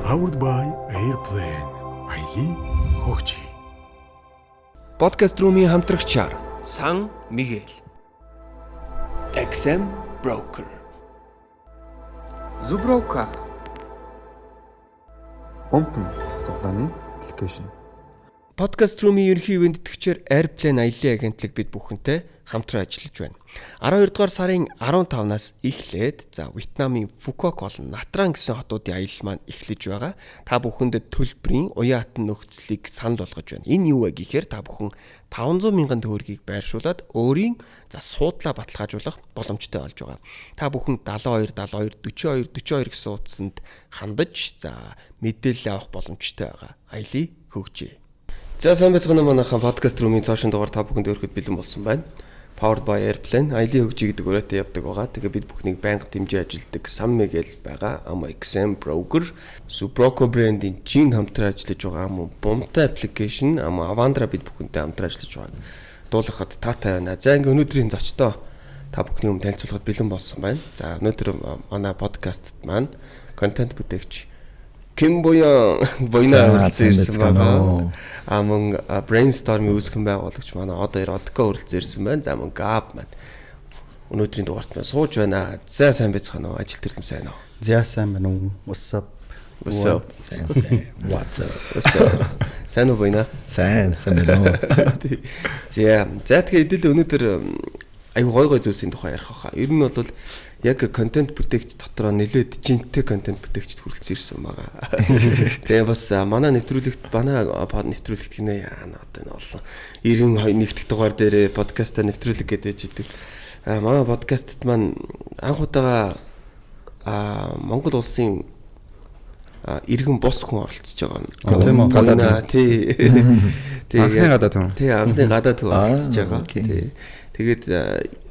Powered by Airplane. Аяли хөгжи. Podcast Room-ийн хамтрагчаар Сан Мигэл. XM Broker. Zubroka. Open цуглааны аппликейшн. Podcast Room-ийн ерөнхий ивент тэтгэгчээр Airplane аяллаа агентлаг бид бүхэнтэй хамтран ажиллаж байна. 12 дугаар сарын 15-наас эхлээд Вьетнамын Phuoc болон Натран гэсэн хотуудын аялал маань эхлэж байгаа. Та бүхэнд төлбөрийн уяатан нөхцөлийг санал болгож байна. Энэ юу вэ гэхээр та бүхэн 500 мянган төгрөгийг байршуулад өөрийн суудлаа баталгаажуулах боломжтой болж байгаа. Та бүхэн 72 42 гэсэн утсанд хандаж мэдээлэл авах боломжтой байгаа. Аялыг хөгжөө. За сайн байцгаана манайхан Podcast Room-ийн цаашин дугаар та бүхэнд өргөд бэлэн болсон байна. Powered by Airplane аялын хөгжиж гэдэг өрөөтэй явдаг байгаа. Тэгээ бид бүхнийг байнга дэмжиж ажилдаг Сан Мигэл байгаа. XM Broker, Zubroka брендийн жин хамтран ажиллаж байгаа. Бумтай аппликейшн Avandra бид бүхэнтэй хамтран ажиллаж байгаа. Дуулахад таатай байна. За ингээ өнөөдрийн зочдоо та бүхний өмнө танилцуулахад бэлэн болсон байна. За өнөөдөр манай подкастт маань контент бүтээгч Ким Боян оролцсон ирсэн байна. Мөн Brainstorm-ийн үүсгэн байгуулагч манай одоо Odko оролцсон ирсэн байна. За мөн Gab маань өнөөдрийн дугаарт маань сууж байна. За сайн байцгаана уу? Ажил төрлөн сайн уу? За сайн байна уу? What's up? What's up? Сайн уу байна? Сайн байна уу? За тэгээ хэдэл өнөөдөр аюу гой зүйлсийн тухай ярих хаа. Ер нь бол яг контент бүтээгч дотроо нэлээд жинтэй контент бүтээгчд хүрэлцэн ирсэн байгаа. Тэгээ бас манай нэвтрүүлэгт гинэ яана одоо энэ олон 91 дугаар дээр подкаста нэвтрүүлэг гэдэг идэг. Манай подкастт маань анх удаага Монгол улсын иргэн бос хүн оролцож байгаа. Тийм үү? Гадаад. Тий. Анхны гадаад хүн. Тий, анхны гадаад хүн оролцож байгаа. Тий. Тэгээд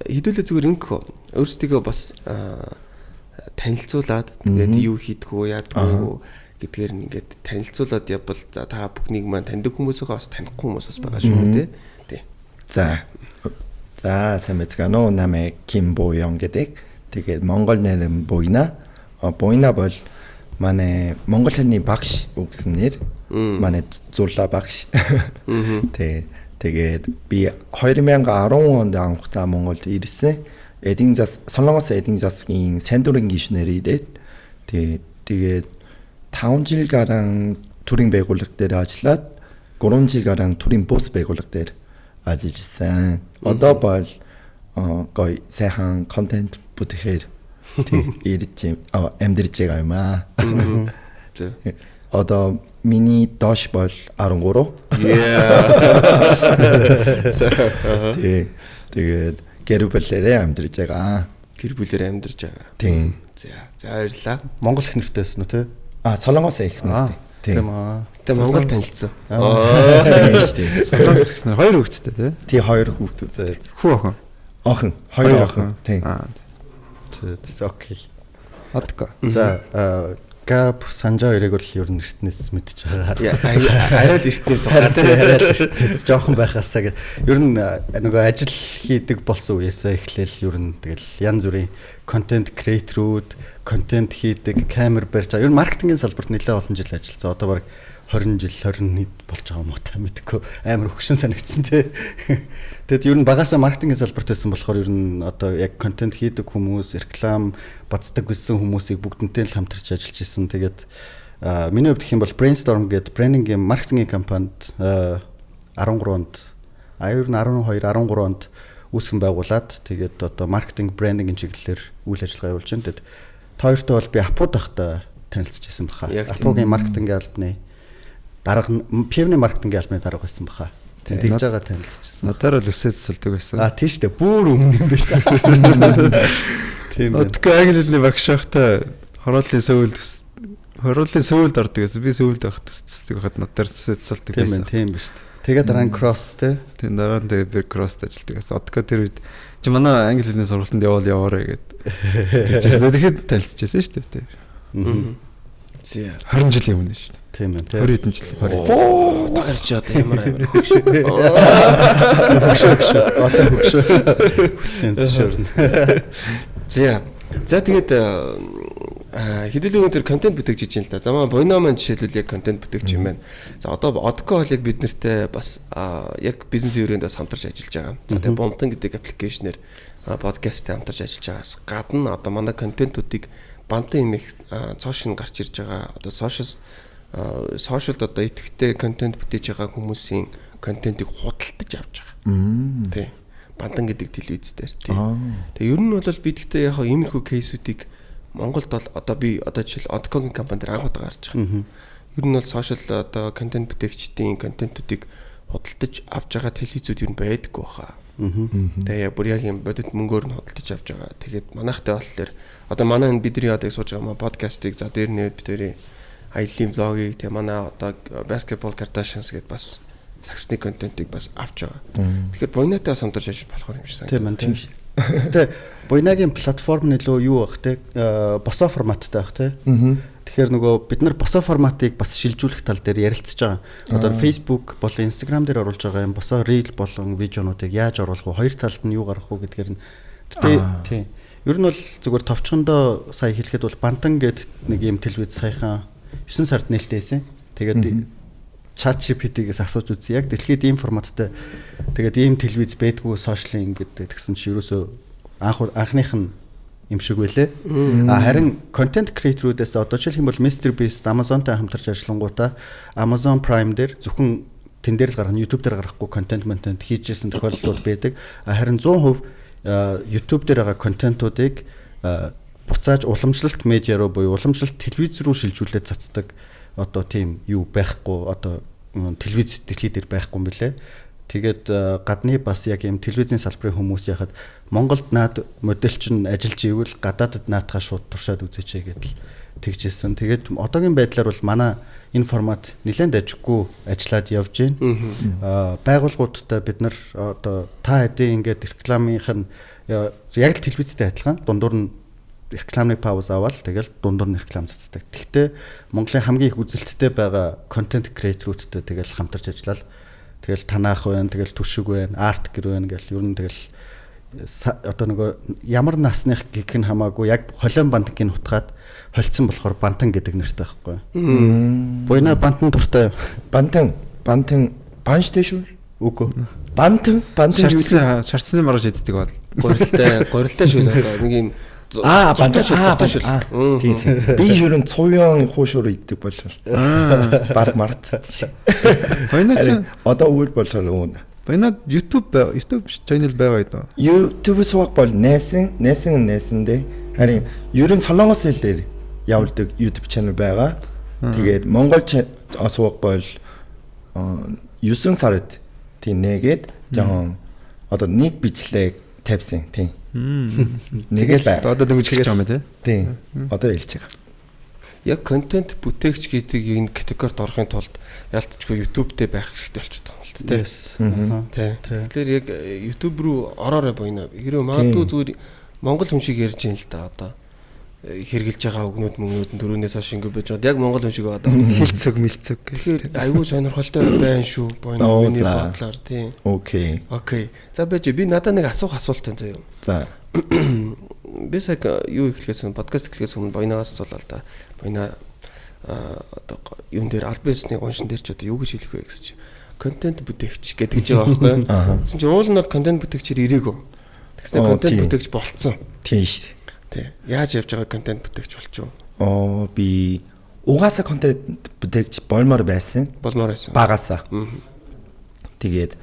хэдүүлээ зүгээр ингэх өөрсдөө бас танилцуулаад тэгээд юу хийдэг үү яадаг үү гэдгээр ингээд танилцуулаад явбал та бүхнийг маань таньдаг хүмүүсээ бас танихгүй хүмүүс бас байгаа шүү дээ. За сайн байцгаана уу? Намайг Ким Боян гэдэг. Тэгээд монгол нэр нь Боина. Боина бол манай монгол хэлний багш үгсэн нэр. Манай зурлаа багш. Тэгээд би 2010 онд анхудаа Монголд ирсэн. Солонгос эдийн засгийн сайн дурын гишүүнээр ирээд тэгээд 5 жил гарan төрийн байгууллага дээр ажиллаад 3 жил гарan төрийн бус байгууллага дээр ажилласан. Одоо бол гой сайхан контент бүтэхээр амьдарч байгаа юм аа. Одоо миний доош бол 13. Тэгээд гэр бүлээрээ амьдарч байгаа. Гэр бүлээр амьдарч байгаа. Тийм. За баярлалаа. Монгол их нэртэйсэн үү те? Солонгос их нэртэй. Тийм аа. Тэгээ Монгол танилцсан. Тийм шүү дээ. Солонгос гэснээр 2 хүүхэдтэй тий? Тий 2 хүүхэд. Хүү охин. Охин, 2 охин. Тийм. Окей. Odko. За Gab Санжаа хоёрыг бол ер нь эртнээс мэдж байгаа. Арай л эртнээс ухаад арай л эртнээс жоохон байхасаа ер нь нөгөө ажил хийдэг болсон үеэсээ эхлээл ер нь тэгэл янз бүрийн контент креаторууд, контент хийдэг, камер барьж байгаа. Ер нь маркетингийн салбарт нэлээд олон жил ажилласан. Одоо баг 20 жил 20 болж байгаа юм уу та мэдгүй амар хөгшин санагдсан тий. Тэгэд ер нь багасаа маркетингийн салбарт байсан болохоор ер нь одоо яг контент хийдэг хүмүүс, реклам бацдаг гэсэн хүмүүсийг бүгднтэй л хамтарч ажиллаж исэн. Тэгээд миний хувьд гэх юм бол Brainstorm гэдэг брендингийн маркетингийн компанид 13 онд ер нь 12 13 онд үүсгэн байгуулад тэгээд одоо маркетинг брендингийн чиглэлээр үйл ажиллагаа явуулж байна. Тэгэд та хоёртой бол би Апууд ахтай танилцж байсан баха. Апугийн маркетингийн албаны дарга Pivne маркетингийн албаны дарга байсан баха. Тэгж байгаа танилцчихсан. Надаар л үсээд цэлдэг байсан. Тийм шүү дээ. Бүр өмнө юм байна шүү дээ. Тийм байна. Odko англиний багш ахтай хорооллын сөүлд ордог гэсэн. Би сөүлд авах төсцдөг хад надаар үсээд цэлдэг байсан. Тийм биш үү. Тэгээд дараа нь cross тий. Тийм дараа нь тэгээд би cross ажилладаг гэсэн. Odko тэр үед чи манай англи хэлний сургалтанд яваарэ гэдэг. Тэгэхэд танилцчихсан шүү дээ. Тийм. 20 жилийн өмнө шүү дээ. Тийм ээ. 20 хэдэн жил. Тагарч одоо ямар хөгшөө. Одоо хөгшөө. Хүлэнц шөрнө. За тэгээд хэдүүлээ өндөр контент бүтээгч хийж байна л да. За манай Буйна маань жишээлбэл яг контент бүтээгч юм байна. За одоо Одко бол яг бид нартэй бас яг бизнесийн өрөөнд бас хамтарч ажиллаж байгаа. За тэгээ Бомтон гэдэг аппликейшнээр подкасттай хамтарч ажиллаж байгаас гадна одоо манай контентуудыг бантан юм их цоошин гарч ирж байгаа. Одоо сошиалд одоо идэвхтэй контент бүтээж байгаа хүмүүсийн контентыг худалдаж авч байгаа. Тий. Бандан гэдэг телевиз дээр тий. Тэгээ ер нь бол бид гэхдээ яг иймэрхүү кейсүүдийг Монголд бол одоо жишээл Одкогийн компани дээр анх удаа гарч байгаа. Ер нь бол сошиал одоо контент бүтээгчдийн контентуудыг худалдаж авч байгаа телевизүүд ер нь байдаггүй хаа. Тэгээ яг бүр яг юм бодит мөнгөөр нь худалдаж авч байгаа. Тэгээд манайхтай болохоор одоо манай бидний одоо сууж байгаа подкастыг за дээр нэ бидний аялын влогийг тэгээ манай одоо basketball Kardashians гэдээ бас саксны контентыг бас авч байгаа. Тэгэхээр Буйнатай хамтарч ажиллаж болохоор юм шиг санагдав. Тийм. Гэтэ Буйнагийн платформ нь илүү юу байх те босоо форматтай байх те. Тэгэхээр нөгөө бид нар босоо форматыг бас шилжүүлэх тал дээр ярилцж байгаа. Одоо Facebook болон Instagram дээр оруулж байгаа юм босоо reel болон видеонуудыг яаж оруулах вэ? Хоёр талд нь юу гарах вэ гэдгээр нь тийм. Ер нь бол зүгээр товчхондоо сая хэлэхэд бол Бантан гэд нэг юм телевиз саяхан 9 сард нээлттэйсэн. Тэгээд ChatGPT-гээс асууж үзье. Яг дэлхийд ийм форматтай тэгээд ийм телевиз байдгүй сошиалын ингээд тэгсэн чи ерөөсөө анхных нь юм шиг байлээ. Харин контент креаторудаас одоо жишээлх юм бол MrBeast Amazon-тай хамтарч ажиллангуудаа Amazon Prime дээр зөвхөн тэн дээр л гарах нь YouTube дээр гарахгүй контент хийжсэн тохиолдлууд байдаг. Харин 100% YouTube дээр байгаа контентуудыг буцааж уламжлалт медиа руу буюу уламжлалт телевиз рүү шилжүүлээд цацдаг одоо тийм юу байхгүй одоо телевиз дэлхий дээр байхгүй юм билэ. Тэгээд гадны бас яг юм телевизийн салбарын хүмүүс яхад Монголд наад модельч нь ажиллаж ивэл гадаадд наатахаа шууд туршаад үзээч гэдэл тэгжсэн. Тэгээд одоогийн байдлаар бол манай энэ формат нэлээд ажиггүй ажиллаад явж байна. Байгууллагуудтай бид нар одоо та хэдийн ингээд рекламынх нь яг л телевизтэй адилхан дундуур нь рекламны пауз аваад тэгэл дундуур нь реклам цацдаг. Гэхдээ Монголын хамгийн их үзэлттэй байгаа контент креаторуудтай тэгэл хамтарч ажиллаад тэгэл танаах байна, тэгэл түшиг байна, арт гэр байна гэл ер нь тэгэл одоо нөгөө ямар насных гих нь хамаагүй яг холион бантгийн утгаад холцсон болохоор бантан гэдэг нэртэй байхгүй. Буйна бантан дуртай. Бантан банштэй шүү. Үгүй. Бантан шарцны маргаж иддэг бол. Гурилтай шүү одоо нэг юм тийм. Би шүрэн цуян хуушуур иддэг болол. Баг мартчих. Буйна ч одоо үйл болол уун. Буйна YouTube channel байгаа юу? YouTube суух бол найсан дээ. Харин ерөн солонгос хэлээр явуулдаг YouTube channel байгаа. Тэгээд монгол суух бол 9 сард тийм нэгэд жоохон одоо нэг бичлэг тавьсан тийм. Нэг л одоо дөнгөж хэлж байгаа юм тий. Одоо хэлж байгаа. Яг контент бүтээгч гэдэг энэ категорид орохын тулд ялцчгүй YouTube дээр байх хэрэгтэй болчиход байгаа юм л тий. Тэгэхээр яг YouTube руу ороорой Буйна. Хэрвээ магадгүй зүгээр монгол хүн шиг ярьж юм л да одоо хэрглэж байгаа өгнүүд мөнгнүүд нь дөрөвнөөс хойш ингэ байж байгаа. Яг монгол хүн шиг байгаа. Мэлцөг. Тэгэхээр айгүй сонирхолтой байна шүү. Буйна миний бодлоор тий. Окей. За байж би надад нэг асуулт байна заяа. За. Би сая юу ихлэхээс подкаст ихлэхээс өмнө Буйнаас асуулаа л да. Буйна одоо юун дээр аль бизнесний гоншин дээр ч одоо юу гэж хэлэх вэ гэсэн чи контент бүтээгч гэдэг ч байгаа байхгүй. Тэгсэн чи уул нь бол контент бүтээгчээр ирээгөө. Тэгснэ контент бүтээгч болцсон. Тийм шүү. Тий. Яаж явж байгаа контент бүтээгч болчих вэ? Би угаасаа контент бүтээгч болмоор байсан. Багасаа. Тэгээд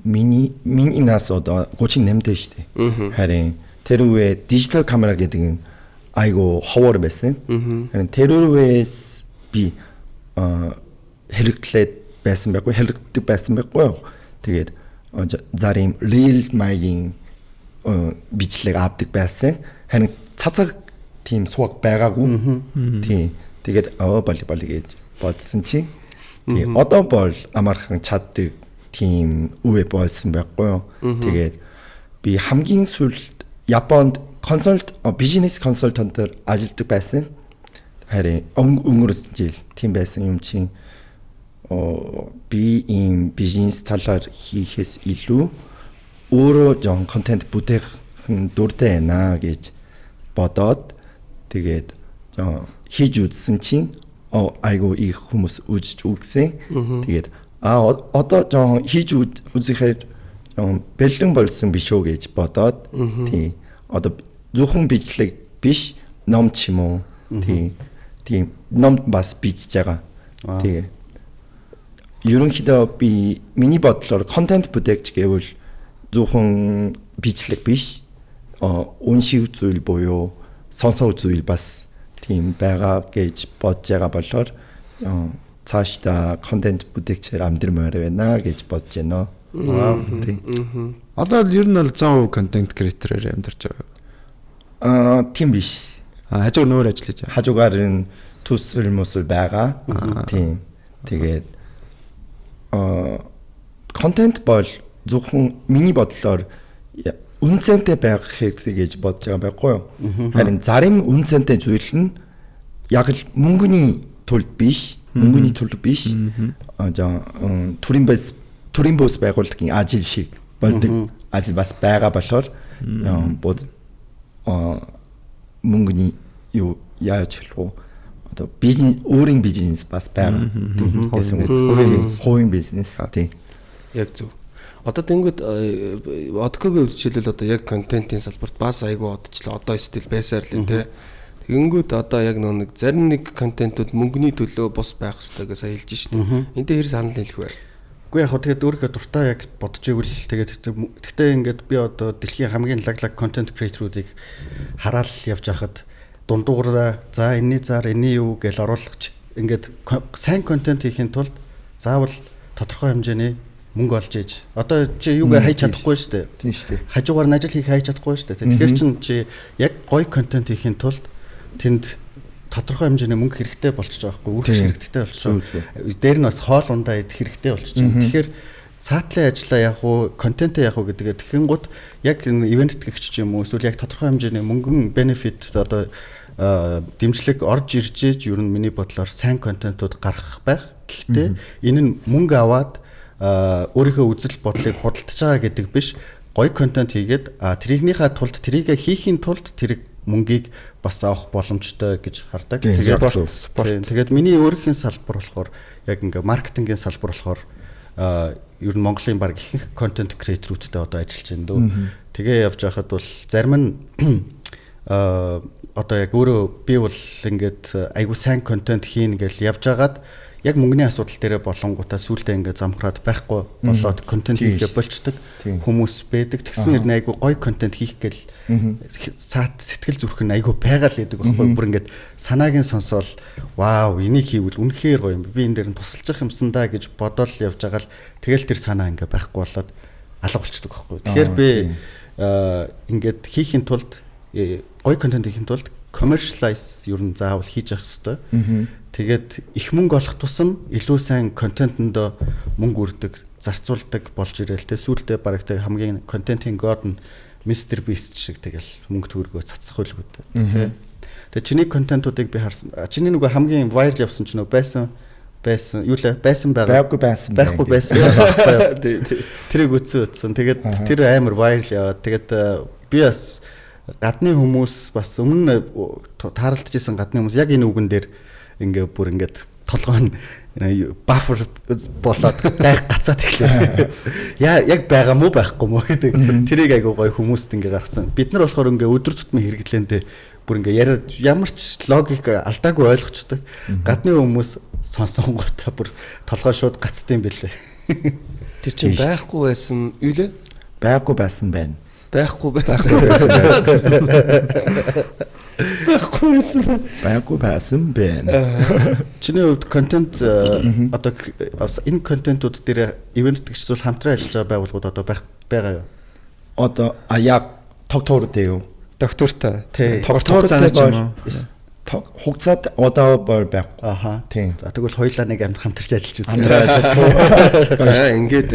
миний нас одоо 38 дэх шүү дээ. Харин тэр үе дижитал камера гэдэг нь айгу ховор байсан. Харин тэр үеэс би хэрэглээд хэрэгдэг байсан байхгүй. Тэгээд зарим real mic-ийн бичлэг авдаг байсан. Харин цацаг тийм сууг байгаагүй. Тийм. Тэгээд боли гэж бодсон чи. Тийм. Одоо бол амархан чаддаг тийм үе болсон байхгүй. Тэгээд би хамгийн сүүлд Японд бизнес консультантаар ажилладаг байсан. Харин өнгөрсөн жил тийм байсан юм чинь би ийм бизнес талаар хийхээс илүү өөрөө жон контент бүтээх дуртай байна гэж бодоод тэгээд хийж үзсэн чинь айгу их хүмүүс үзэж үгсэн. Тэгээд одоо жоо хийж үзэхээр бэлэн болсон биш үү гэж бодоод тий одоо зөвхөн бичлэг биш ном ч юм уу тий ном бас бичиж байгаа. Тэгээ ерөнхийдөө би миний бодлоор контент бүтээгч гэвэл зөвхөн бичлэг биш уншиг зүйл буюу сонсох зүйл бас тийм байгаа гэж бодож байгаа болохоор цаашдаа контент бүтээгчээр амдэрмээр байна гэж бодож байна. Тийм. Одоо ер нь бол 100% контент креаторээр амьдарч байгаа. Тийм биш. Хажуугаар нөр ажиллаж байгаа. Хажуугаар нь төсөл мөсөл байгаа. Тийм. Тэгээд контент бол зөвхөн миний бодлоор үнцэнтэй байх хэрэгтэй гэж бодож байгаа байхгүй юу? Харин зарим үнцэнтэй зүйл нь яг л мөнгөний төлд биш. Төрийн бус байгууллагын ажил шиг болдог ажил бас байгаа болохоор мөнгөний юу яаж хэлэх вэ? Одоо бизнес өөрийн бизнес бас байгаа. Хувийн бизнес тийм. Яг зөв. Одоо тэнгууд одкогийн үзчихлэл одоо яг контентын салбарт бас айгүй одчлаа. Одоо стил байсаар л тий. Тэнгүүд одоо яг нэг зарим нэг контентууд мөнгөний төлөө бус байх хэрэгтэй гэж сая хэлж штеп. Энд дээр санал хэлэх бай. Үгүй яг тэгээд өөрийнхөө дуртай яг бодож ивэл тэгээд гэхдээ ингээд би одоо дэлхийн хамгийн лаглаг контент креаторуудыг хараад явж байхад дундуугараа за энэний зар энэний юу гэж оруулагч ингээд сайн контент хийхин тулд заавал тодорхой хэмжээний мөнгө олж иж. Одоо чи юугаа хайж чадахгүй шүү дээ. Тийм шүү дээ. Хажуугаар нь ажил хийх хайж чадахгүй шүү дээ. Тэгэхээр чин чи яг гоё контент хийхин тулд тэнд тодорхой хэмжээний мөнгө хэрэгтэй болчихж байгаа байхгүй үргэлж хэрэгтэй болчихж байгаа. Дээр нь бас хоол ундаа идэх хэрэгтэй болчихж байгаа. Тэгэхээр цаатлын ажиллаа яг уу контентээ яг уу гэдгээ тэгхэн гут яг ивент тэтгэгч ч юм уу эсвэл яг тодорхой хэмжээний мөнгөн бенефит одоо дэмжлэг орж ирж ээж ер нь миний бодлоор сайн контентууд гаргах байх. Гэхдээ энэ нь мөнгө аваад өөрийнхөө үзэл бодлыг худалдаж байгаа гэдэг биш. Гоё контент хийгээд тэрийнхээ тулд тэрийг хийхийн тулд тэр мөнгийг бас авах боломжтой гэж хардаг. Тэгээд миний өөрийнхөө салбар болохоор яг ингээ маркетингийн салбар болохоор ер нь Монголын баг ихэнх контент креаторуудтай одоо ажиллаж байна дөө. Тэгээ явж байхад бол зарим нь одоо яг өөрөө би бол ингээд айгу сайн контент хийн гэж явж байгаад яг мөнгөний асуудал дээр болонгуудаа сүулдэ ингээд замхраад байхгүй болоод контент хийгээ болчдөг хүмүүс байдаг. Тэгсэн хэрнээ айгу гоё контент хийх гээл сэтгэл зүрх нь айгу байгаал гэдэг байхгүй бүр ингээд санаагийн сонсоол вау энийг хийвэл үнэхээр гоё юм би энэ дээр нь тусалчих юмсан да гэж бодоод явж байгаа л тэгэл тэр санаа ингээд байхгүй болоод алга болчдөг байхгүй. Тэгэхээр би ингээд хийхин тулд гоё контент хийхин тулд commercialize ер нь заавал хийж явах хэрэгтэй. Тэгээд их мөнгө олох тусам илүү сайн контентэнд мөнгө үрдэг, зарцуулдаг болж ирээл тэ сүүлдээ бараг тэг хамгийн контентын god нь Mr Beast шиг тэгэл мөнгө төгрөгөө цацах байлгүй тэ. Тэгээд чиний контентуудыг би харсан. Чиний нөгөө хамгийн viral явсан ч нөгөө байсан юу лээ байсан байгаа. Байхгүй байсан. Тэрийг үтсэн. Тэгээд тэр амар viral яваад тэгээд би бас гадны хүмүүс бас өмнө таарлаж исэн гадны хүмүүс яг энэ үгэн дээр ингээ бүр ингээд толгой нь бафер болоод гайх гацаад ирлээ. Яг байгаа мó байхгүй мó гэдэг. Тэрийг айгуу гоё хүмүүст ингээ гаргацсан. Бид нар болохоор ингээ өдөр тутмын хэрэглээндээ бүр ингээ ямар ч логик алдаагүй ойлгочтой. Гадны хүмүүс сонсонгуудаа бүр толгой шууд гацдсан бэлээ. Тэр чинь байхгүй байсан юу лээ? Байхгүй байсан байна. Байхгүй байсан байна. Чиний хувьд контент одоо энэ контентууд дээр ивент гэрчсүүл хамтран ажиллаж байгаа байгууллагууд одоо байгаа юу? Одоо яг тогтвор дээ юу? Доктортой. Тогтвор занаач юм уу? Хугацаад одоо бол байхгүй. Аха. Тийм. За тэгвэл хоёулаа нэг амт хамтарч ажиллаж үзсэн. За ингээд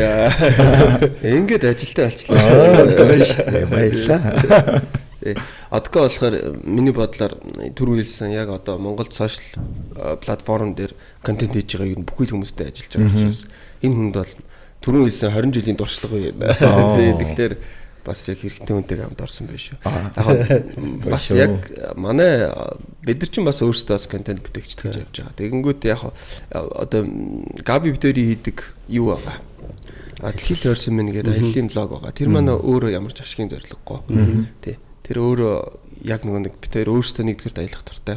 ажилтаа болчихлоо. Баярлаа. Одко болохоор миний бодлоор түрүү хэлсэн яг одоо Монголд сошиал платформ дээр контент хийж байгаа юм бүхэл хүмүүстэй ажиллаж байгаа учраас энэ хүнд бол түрүү хэлсэн 20 жилийн дуршлаг үе. Тэгэхээр бас яг хэрэгтэй хүнтэйг хамт орсон байх шүү. Яг бас яг манай бид нар чинь бас өөрсдөө бас контент бүтээгч гэж явж байгаа. Тэгэнгүүт яг одоо Габи битэрийн хийдэг юу байгаа. Дэлхийн тойрсон мэн гэдэг аяллаа блог байгаа. Тэр манай өөрөө ямар ч ашигын зорилгогүй. Тий. Тэр өөрөө яг нэг бид хоёр өөрсдөө нэгдүгээр аялах туртай.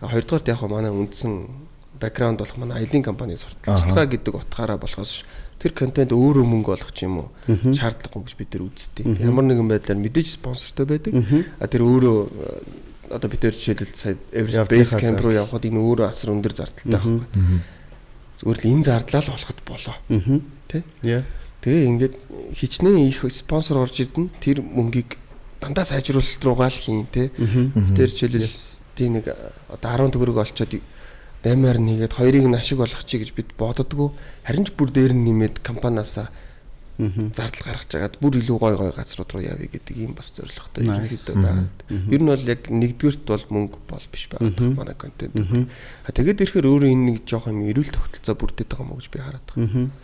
Хоёрдугаарт яг манай үндсэн бэкграунд болох манай аялын компани сурталчилгаа гэдэг утгаараа болохоос тэр контент өөрөө мөнгө олох юм уу шаардлагагүй гэж бид нар үзтiin. Ямар нэгэн байдлаар мэдээж спонсортой байдаг. Тэр өөрөө одоо бид нар жишээлбэл сая Everest Base Camp руу явхад энэ өөрөө асар өндөр зардалтай байхгүй. Зүгээр л энэ зардлаа л олоход болоо. Тэ? Тэгээ ингээд хичнээн их спонсор орж ирдэн тэр мөнгийг дандаа сайжруулалт руугаа л хийн тэ. Тэр жишээлбэл тийм нэг одоо 10 төгрөг олцоод 8-аар нэгээд 2-ыг нь ашиг болгох чи гэж бид боддгоо. Харин ч бүр дээр нь нэмээд компаниасаа зардал гаргаж агаад бүр илүү гой газрууд руу явъя гэдэг ийм бас зорилготой ерөнхийдөө байна. Ер нь бол яг нэгдүгээрт бол мөнгө бол биш байгаа манай контент. Тэгээд ирэхээр өөрөө энэ нэг жоох юм эрүүл тогтолцоо бүрдээд байгаа мó гэж би хараад байгаа.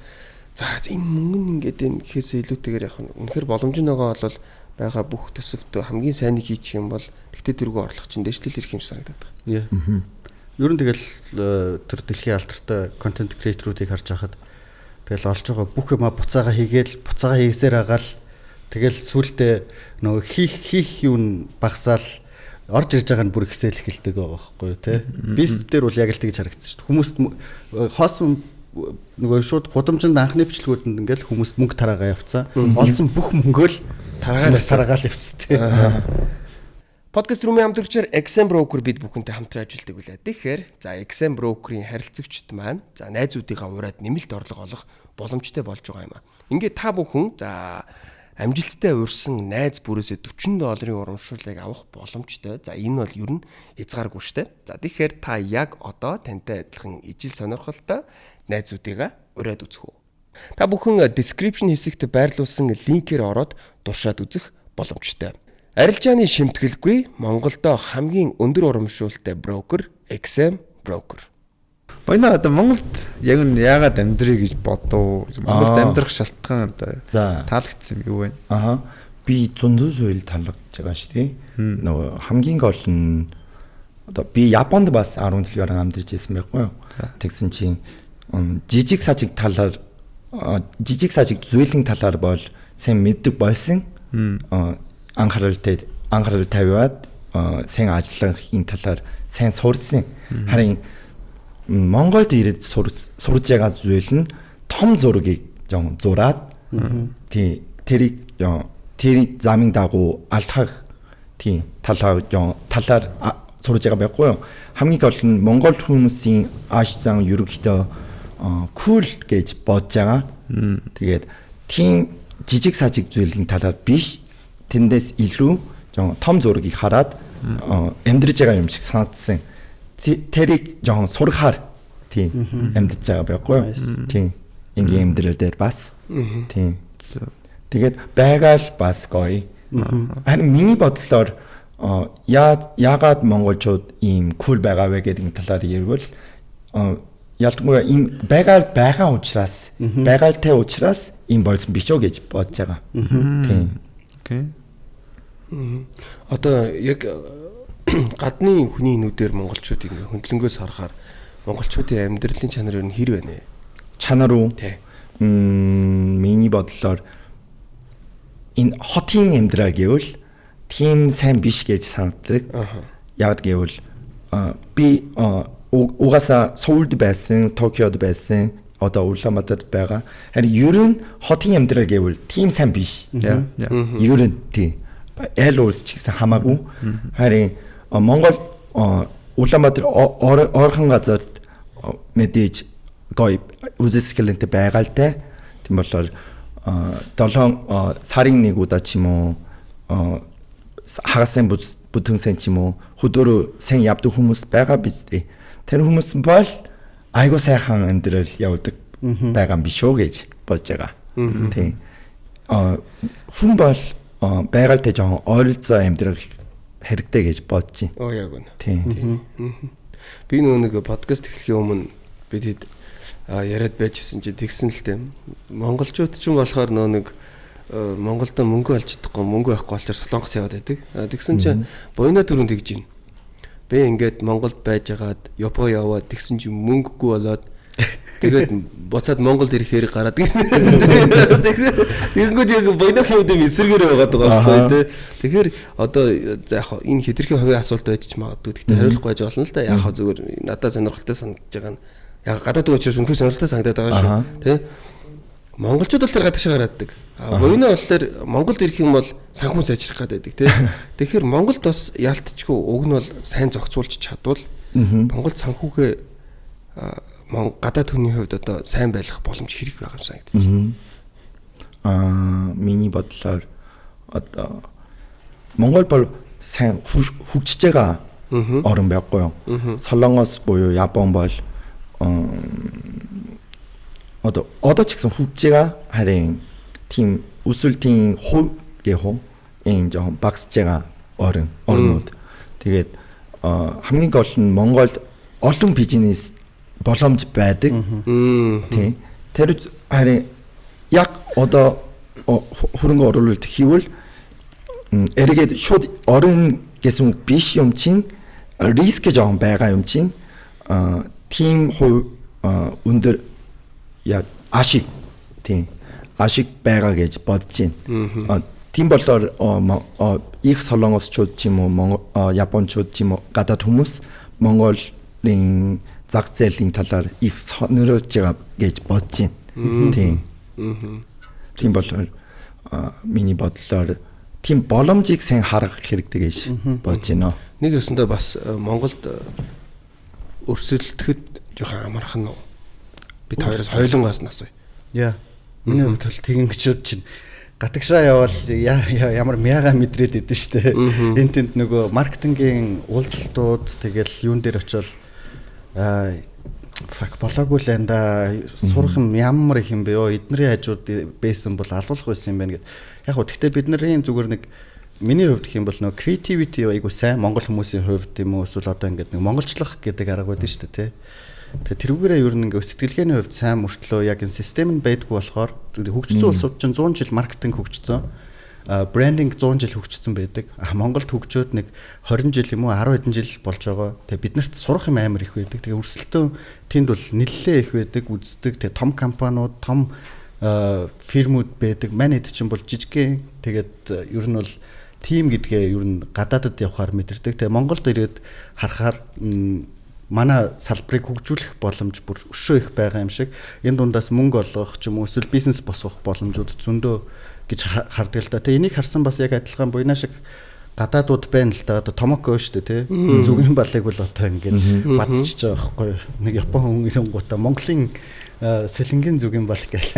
За энэ мөнгө нь ингээд энэ гэхээс илүүтэйгээр яг үнэхээр боломж нь байгаа бол байгаа бүх төсөвт хамгийн сайныг хийчих юм бол тэгтээ тэргүй орлого чинь дэвшлэл ирэх юм санагдаад байгаа. Ер нь тэгэл тэр дэлхийн алдартай контент креаторуудыг харж байхад тэгэл олж байгаа бүх юма буцаага хийгээсээр агаал тэгэл сүултээ нөгөө хийх юм багсаал орж ирж байгаа нь бүр ихсэл эхэлдэг байгаа байхгүй юу те. Бист дээр бол яг л тэгж харагдсан шүү дээ. Хүмүүст хоосон нөгөө шууд гудамжинд анхны бичлэгүүдэнд ингээл хүмүүст мөнгө тараагаа явцсан. Олсон бүх мөнгөө л тараагаал явцсан. Podcast room-ийн хамтрагчаар XM Broker бид бүхэнтэй хамтран ажилладаг үлээ. Тэгэхээр за XM Broker-ийн харилцагчид маань за найзуудыгаа ураад нэмэлт орлого олох боломжтой болж байгаа юм аа. Ингээд та бүхэн за амжилттай урьсан найз бүрээсээ $40 урамшууллыг авах боломжтой. За энэ бол ер нь хязгааргүй штэ. За тэгэхээр та яг одоо тантай адилхан ижил сонирхолтой найзуудыгаа ураад үзэх үү. Та бүхэн description хэсэгт байрлуулсан линкээр ороод туршаад үзэх боломжтой. Арилжааны шимтгэлгүй Монголдо хамгийн өндөр урамшуултай брокер XM Broker. Баяна одоо Монголд яг нь яагаад амьдрий гэж бодов? Монголд амьдрах шалтгаан одоо таалагдсан юу вэ? Би зөндөө зүйл таалагдж байгаа шүү дээ. Нөгөө хамгийн гол нь одоо би Японд бас 10 жилээр амьдарч байсан байхгүй юу? Тэгсэн чинь жижиг сажиг зүйлийн талаар бол сайн мэддэг болсон. Анхаарал тавиад сайн ажиллахын талаар сайн сурсан. Харин Монголд ирээд сурж байгаа зүйл нь том зургийг зураад тэрийг замын дагуу алхах талаар сурж байгаа байхгүй юу? Хамгийн гол нь Монгол хүмүүсийн ааш зан ерөнхийдөө кул гэж бодож байгаа. Тэгээд тийм жижиг сажиг зүйлийн талаар биш. Тэндээс илүү том зургийг хараад амьдрэж байгаа юм шиг санагдсан. Тэрийг жоохон сурахаар тийм амьдрэж байгаа байхгүй юу? Тийм. Ингийн амьдрал дээр бас тийм. Тэгээд байгаал бас гоё. Харин миний бодлоор яагаад монголчууд ийм кул байгаа вэ гэдэг талаар ярил ялангуяа ийм байгаал байгаа учраас байгaalтай учраас ийм болсон биш үү гэж бодож байгаа. Тийм. Одоо яг гадны хүний нүдээр монголчууд ингэ хөндлөнгөөс харахаар монголчуудын амьдралын чанар юу хэр байна вэ? Чанар уу? Миний бодлоор энэ хотын амьдрал гэвэл тийм сайн биш гэж санагддаг. Яг гэвэл би угаасаа Соулд байсан, Токиод байсан, одоо Улаанбаатарт байгаа. Харин ер нь хотын амьдрал гэвэл тийм сайн биш. Ер нь тийм аль улс ч гэсэн хамаагүй. Харин Монгол Улаанбаатар орхон газарт мэдээж гоё үзэсгэлэнтэй байгаалтай. Тийм болохоор 7 сарын 1 удаа ч юм уу хагасан бүтэн сан ч юм уу хөдөөрөө сайн явдаг хүмүүс байгаа биз дээ. Тэр хүмүүс бол айгуу сайхан амьдрал явдаг байгаа юм биш үү гэж бодож байгаа. Тийм. Хүн бол байгальтай жоохон ойролцоо амьдрах хэрэгтэй гэж бодож байна. Яг үнэ. Тийм. Би нэг подкаст эхлэхийн өмнө бид яриад байжсэн чи тэгсэн л дээ. Монголчууд ч юм болохоор нэг Монголд мөнгө олж чадахгүй мөнгө байхгүй болохоор Солонгос яваад байдаг. Тэгсэн чинь буйна дөрөнд тэгж байна. Би ингээд Монголд байжгаад Япон яваад тэгсэн чинь мөнгөгүй болоод тэгээд буцаад Монголд ирэхээр гараад тэгэнгүүт яг буйнах юм дэм эсэргээр байгаад байгаа байхгүй тий. Тэгэхээр одоо яг энэ хэтэрхий хувийн асуулт байж ч магадгүй. Гэхдээ хариулахгүй байж болно л да. Яг зүгээр надад сонирхолтой санагдаж байгаа нь яг гадаад учраас үнэхээр сонирхолтой санагдаад байгаа шүү. Тий. Монголчууд бол тэр гадагшаа гарааддаг. Буйна болохоор Монголд ирэх юм бол санхүү сайжрах гэдэг тий. Тэгэхээр Монголд бас яалтчгүй уг нь бол сайн зохицуулж чадвал Монголд санхүүгээ гадаад хүний хувьд одоо сайн байх боломж хэрэг байгаа юм санагдаж байна. Миний бодлоор одоо Монгол бол сайн хөгжиж байгаа орн байхгүй юу? Солонгос буюу Япон бол одоо ч гэсэн хөгжиж байгаа харин тийм өсөлтийн хувь энэ жоохон багасж байгаа орнууд. Тэгээд хамгийн гол нь Монголд олон бизнес боломж байдаг. Тийм. Тэр харин яг одоо хөрөнгө оруулалт хийвэл эргээд шууд орон гэсэн биш юм чинь риск жоохон байгаа юм чинь тийм хувь өндөр яг ашиг тийм ашиг байгаа гэж бодож байна. Тийм болохоор их солонгосчууд ч юм уу японочууд ч юм уу гадаад хүмүүс Монголын зах зээлийн талаар их сонирхож байгаа гэж бодож байна. Тийм. Тийм болохоор миний бодлоор тийм боломжийг сайн харах хэрэгтэй гэж бодож байна. Нэг өсөндөө бас Монголд өрсөлдөхэд жоохон амархан уу? Бид хоёроос хоёулангаас нь асууя. Яа. Миний хувьд бол тэгин гिचүүд чинь гадагшаа явал ямар мяга мэдрээд идэв штэ. Энд тэнд нөгөө маркетингийн уулзалтууд тэгэл юун дээр очивол фак болоогүй л энэ да сурах юм ямар их юм бэ ёо эднэрийн хажууд байсан бол алуулах байсан юм байна гэд. Яг хөө гэхдээ бидний зүгээр нэг миний хувьд гэх юм бол нөгөө creativity айгу сайн монгол хүмүүсийн хувьд юм уу эсвэл одоо ингээд нэг монголчлох гэдэг арга байдаг шүү дээ тий. Тэгээ тэрүүгээрээ ер нь ингээд сэтгэлгээний хувьд сайн мөртлөө яг энэ систем нь байдгүй болохоор хөгжсөн улсууд чинь 100 жил маркетинг хөгжсөн. Брендинг 100 жил хөгжсөн байдаг. Монголд хөгжөөд нэг 20 жил юм уу 10 хэдэн жил болж байгаа. Тэгээ биднэрт сурах юм амар их байдаг. Тэгээ өрсөлдөөн тэнд бол нэлээд их байдаг, үздэг. Тэгээ том компаниуд, том фирмүүд байдаг. Манайд чинь бол жижигхэн. Тэгээд ер нь бол тим гэдгээ ер нь гадаадад явахаар мэдэрдэг. Тэгээ Монголд ирээд харахаар манай салбарыг хөгжүүлэх боломж бүр өшөө их байгаа юм шиг. Энэ дундаас мөнгө олгох ч юм уу эсвэл бизнес босгох боломжууд зөндөө гэж хардаг л да. Тэгээ энийг харсан бас яг адилхан буйна шиг гадаадууд байна л да. Одоо Томоко шүү дээ тий. Зүгийн балыг бол одоо ингээд бацчихж байгаа байхгүй. Нэг Япон хүн ирэнгуудаа Монголын сэлэнгийн зүгийн бал гэж